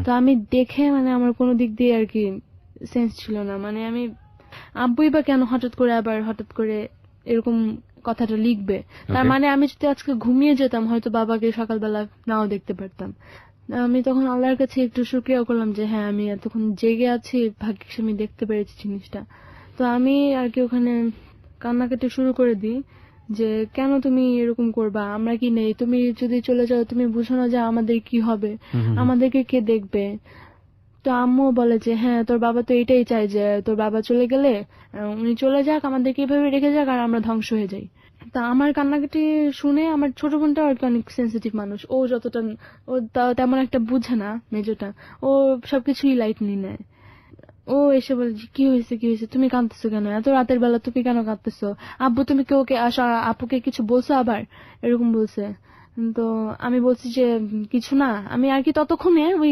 তো আমি দেখে মানে আমার কোনো দিক দিয়ে আর কি সেন্স ছিল না, মানে আমি আব্বুই বা কেন হঠাৎ করে এরকম কথাটা লিখবে, তার মানে আমি যদি আজকে ঘুমিয়ে যেতাম হয়তো বাবাকে সকালবেলা নাও দেখতে পারতাম। আমি তখন আল্লাহর কাছে একটু শুকরিয়া করলাম যে হ্যাঁ আমি এতক্ষণ জেগে আছি, ভাগ্যিস আমি দেখতে পেরেছি জিনিসটা। তো আমি আর কি ওখানে কান্নাকাটি শুরু করে দিই যে কেন তুমি এরকম করবা, আমরা কি নেই, তুমি যদি চলে যাও তুমি বুঝো না যে আমাদের কি হবে, আমাদেরকে কে দেখবে। তো আম্মু বলে যে হ্যাঁ তোর বাবা তো এটাই চায় যে তোর বাবা চলে গেলে উনি চলে যাক, আমাদেরকে এভাবে রেখে যাক আর আমরা ধ্বংস হয়ে যাই। তা আমার কান্নাকাটি শুনে আমার ছোট বোনটা আর কি অনেক সেন্সিটিভ মানুষ, ও যতটা ও তেমন একটা বুঝে না, মেজোটা ও সবকিছুই লাইটলি নেয়। ও এসে বলে কি হয়েছে তুমি কাঁদতেছো কেন, এত রাতের বেলা তুমি কেন কাঁদতেছো, আব্বু তুমি ওকে আপুকে কিছু বলছো আবার, এরকম বলছে। তো আমি বলছি যে কিছু না, আমি আর কি ততক্ষণে ওই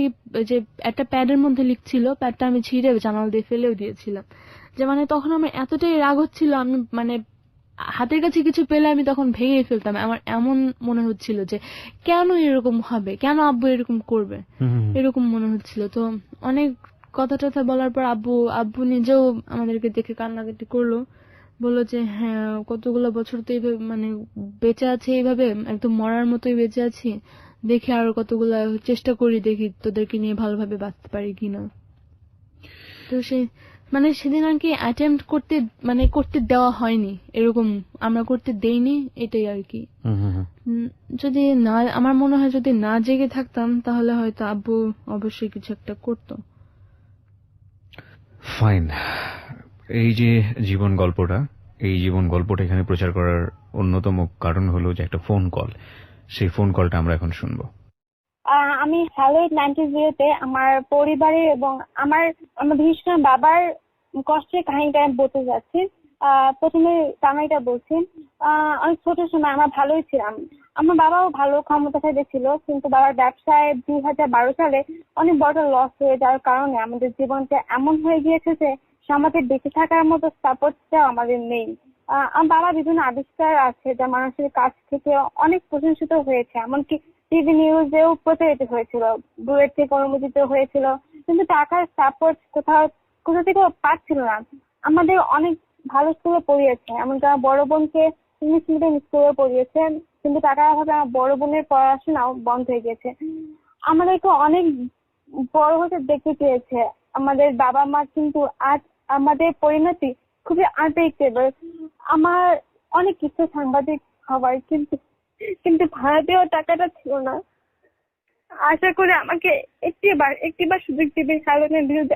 যে একটা প্যাডের মধ্যে লিখছিল, প্যাডটা আমি ছিঁড়ে জানালা দিয়ে ফেলেও দিয়েছিলাম। যে মানে তখন আমার এতটাই রাগ হচ্ছিল, আমি মানে হাতের কাছে কিছু পেলে আমি তখন ভেঙে ফেলতাম। আমার এমন মনে হচ্ছিল যে কেন এরকম হবে, কেন আব্বু এরকম করবে, এরকম মনে হচ্ছিল। তো অনেক কথা টথা বলার পর আব্বু নিজেও আমাদেরকে দেখে কান্নাকাটি করলো, বললো যে হ্যাঁ কতগুলো বছর তো এইভাবে মানে বেঁচে আছে, এইভাবে একদম মরার মতোই বেঁচে আছি, দেখি আরো কতগুলো চেষ্টা করি, দেখি তোদেরকে নিয়ে ভালোভাবে বাঁচতে পারি কিনা। তো সেদিন আর কি অ্যাটেম্প্ট করতে দেওয়া হয়নি, এরকম আমরা করতে দেইনি, এটাই আর কি। যদি না, আমার মনে হয় যদি না জেগে থাকতাম তাহলে হয়তো আব্বু অবশ্যই কিছু একটা করতো। ফাইন, এই যে জীবন গল্পটা এই জীবন গল্পটা এখানে প্রচার করার অন্যতম কারণ হলো যে একটা ফোন কল, সেই ফোন কলটা আমরা এখন শুনবো। আমি হ্যালো 90তে আমার পরিবারের এবং আমার বিশেষ করে বাবার কষ্টের কাহিনীটা আমি বলতে যাচ্ছি। প্রথমে কাহিনীটা বলছি। অনেক ছোট সময় আমরা ভালোই ছিলাম, আমার বাবাও ভালো ক্ষমতাশালী ছিল, কিন্তু বাবার ব্যবসায় 2012 সালে অনেক বড় লস হয়ে যাওয়ার কারণে আমাদের জীবনটা এমন হয়ে গিয়েছে যে সমাজে বেঁচে থাকার মতো সাপোর্টটা আমাদের নেই। আমার বাবা বিভিন্ন আবিষ্কার আছে যা মানুষের কাছ থেকে অনেক প্রশংসিত হয়েছে, এমনকি টিভি নিউজেও প্রচারিত হয়েছিল, বুয়েট থেকে অনুমোদিত হয়েছিল, কিন্তু টাকার সাপোর্ট কোথা থেকে পাচ্ছিল না। আমাদের অনেক ভালো স্কুলে পড়িয়েছে, এমনকি আমার বড় বোনকে ইংলিশ মিডিয়াম স্কুলে পড়িয়েছে, কিন্তু টাকার অভাবে আমার বড় বোনের পড়াশোনাও বন্ধ হয়ে গেছে। আমাদেরকে অনেক বড় হতে দেখতে পেয়েছে আমাদের বাবা মা, কিন্তু আজ আমাদের পরিণতি খুবই আনপ্রেডিক্টেবল। আমার অনেক ইচ্ছে সাংবাদিক হওয়ার, কিন্তু ভাড়া দেওয়ার টাকাটা ছিল না। আশা করি আমাকে একটিবার সুযোগ দেবে সালনের বিরুদ্ধে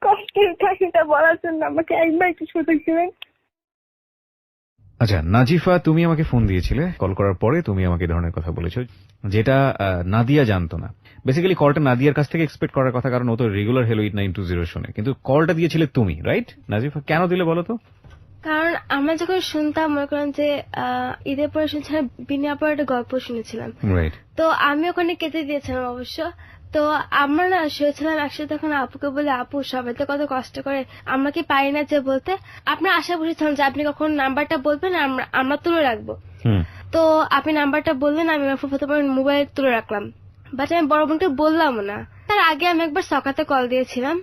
কষ্টের কাহিনীটা বলার জন্য আমাকে একবার একটু সুযোগ দেবেন। আচ্ছা নাজিফা, তুমি আমাকে ফোন দিয়েছিলে, কল করার পরে তুমি আমাকে এই ধরনের কথা বলেছো যেটা নাদিয়া জানতো না। বেসিক্যালি কলটা নাদিয়ার কাছ থেকে এক্সপেক্ট করার কথা, কারণ ও তো রেগুলার হ্যালো 8920 শুনে, কিন্তু কলটা দিয়েছিলে তুমি, রাইট? নাজিফা কেন দিলে বলো তো? কারণ আমরা যখন শুনতাম, মনে করেন যে ঈদের পরে শুনছিলাম বিনিয়াপার একটা গল্প শুনেছিলাম, রাইট। তো আমি ওখানে কেটে দিয়েছিলাম অবশ্য। তো আমরা না শুয়েছিলাম একসাথে, তখন আপুকে বলে, আপু সবাই তো কত কষ্ট করে, আমরা কি পারি না যে বলতে? আপনার আশা বসেছিলাম যে আপনি কখন নাম্বারটা বলবেন আমরা তুলে রাখবো। তো আপনি নাম্বারটা বললেন, আমি প্রথমে মোবাইল তুলে রাখলাম, বাট আমি বড় বোনকে বললাম না। তার আগে আমি একবার সকালে কল দিয়েছিলাম,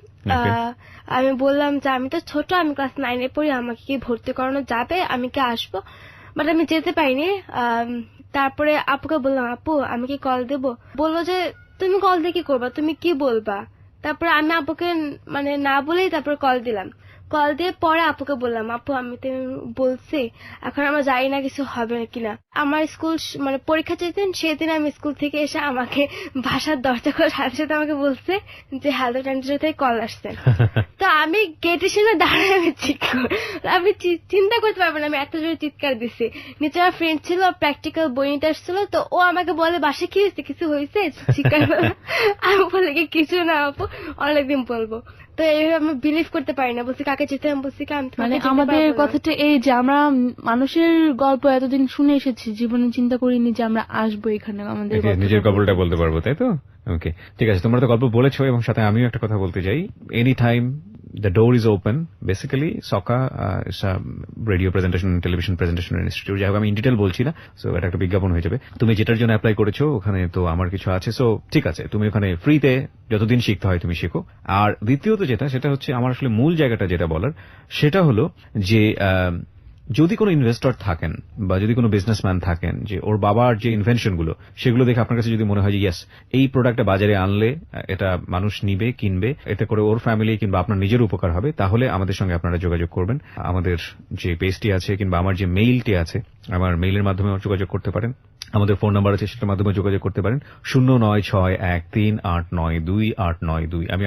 আমি বললাম যে আমি তো ছোট, আমি ক্লাস 9-এ পড়ি, আমাকে কি ভর্তি করানো যাবে, আমি কি আসবো? বাট আমি যেতে পারিনি। তারপরে আপুকে বললাম, আপু আমি কি কল দেবো? বললো যে তুমি কল দিয়ে কি করবা, তুমি কি বলবা? তারপরে আমি আপুকে মানে না বলেই তারপর কল দিলাম। কল দিয়ে পরে আপুকে বললাম, আপু আমি তো বলছি, এখন আমরা জানি না কিছু হবে কিনা। আমার স্কুল মানে পরীক্ষা যেদিন, সেদিন আমি স্কুল থেকে এসে আমাকে বাসার দরজা খোলার সাথে সাথে আমাকে বলছে যে হ্যালো 90 থেকে কল আসছে। তো আমি গেটের সামনে দাঁড়ায় আমি চিন্তা করতে পারবো না, আমি এত জোরে চিৎকার দিছি। নিচে আমার ফ্রেন্ড ছিল, প্র্যাকটিক্যাল বই নিতে আসছিল, তো ও আমাকে বলে বাসে কি হয়েছে, কিছু হয়েছে? চিৎকার আমি বলে কি কিছু না আপু, অনেকদিন বলবো। তো এইভাবে আমি বিলিভ করতে পারি না, বলছি কাকে যেতে, আমি বলছি মানে আমাদের কথাটা এই যে আমরা মানুষের গল্প এতদিন শুনে এসেছি, জীবনে চিন্তা করিনি যে আমরা আসবো এখানে আমাদের নিজের গল্পটা বলতে পারবো, তাই তো? ওকে, ঠিক আছে, তোমরা তো গল্প বলেছো, এবং সাথে আমিও একটা কথা বলতে চাই। Any time the door is open. Basically SOCA is a radio presentation and television presentation institute. যাই হোক, আমি ইন ডিটেল বলছি না, সো এটা একটা বিজ্ঞাপন হয়ে যাবে। তুমি যেটার জন্য অ্যাপ্লাই করেছো ওখানে তো আমার কিছু আছে, সো ঠিক আছে, তুমি ওখানে ফ্রিতে যতদিন শিখতে হয় তুমি শেখো। আর দ্বিতীয়ত সেটা হচ্ছে আমার আসলে মূল জায়গাটা যেটা বলার, সেটা হলো যে যদি কোনো ইনভেস্টর থাকেন বা যদি কোনো বিজনেসম্যান থাকেন, যে ওর বাবার যে ইনভেনশন গুলো সেগুলো দেখে আপনার কাছে যদি মনে হয় যে ইয়েস, এই প্রোডাক্টটা বাজারে আনলে এটা মানুষ নিবে, কিনবে, এতে করে ওর ফ্যামিলি কিংবা আপনার নিজের উপকার হবে, তাহলে আমাদের সঙ্গে আপনারা যোগাযোগ করবেন। আমাদের যে পেজটি আছে কিংবা আমার যে মেইলটি আছে, আমার মেইলের মাধ্যমে যোগাযোগ করতে পারেন। আমাদের ফোন নাম্বার আছে, সেটার মাধ্যমে যোগাযোগ করতে পারেন 0961389282। আমি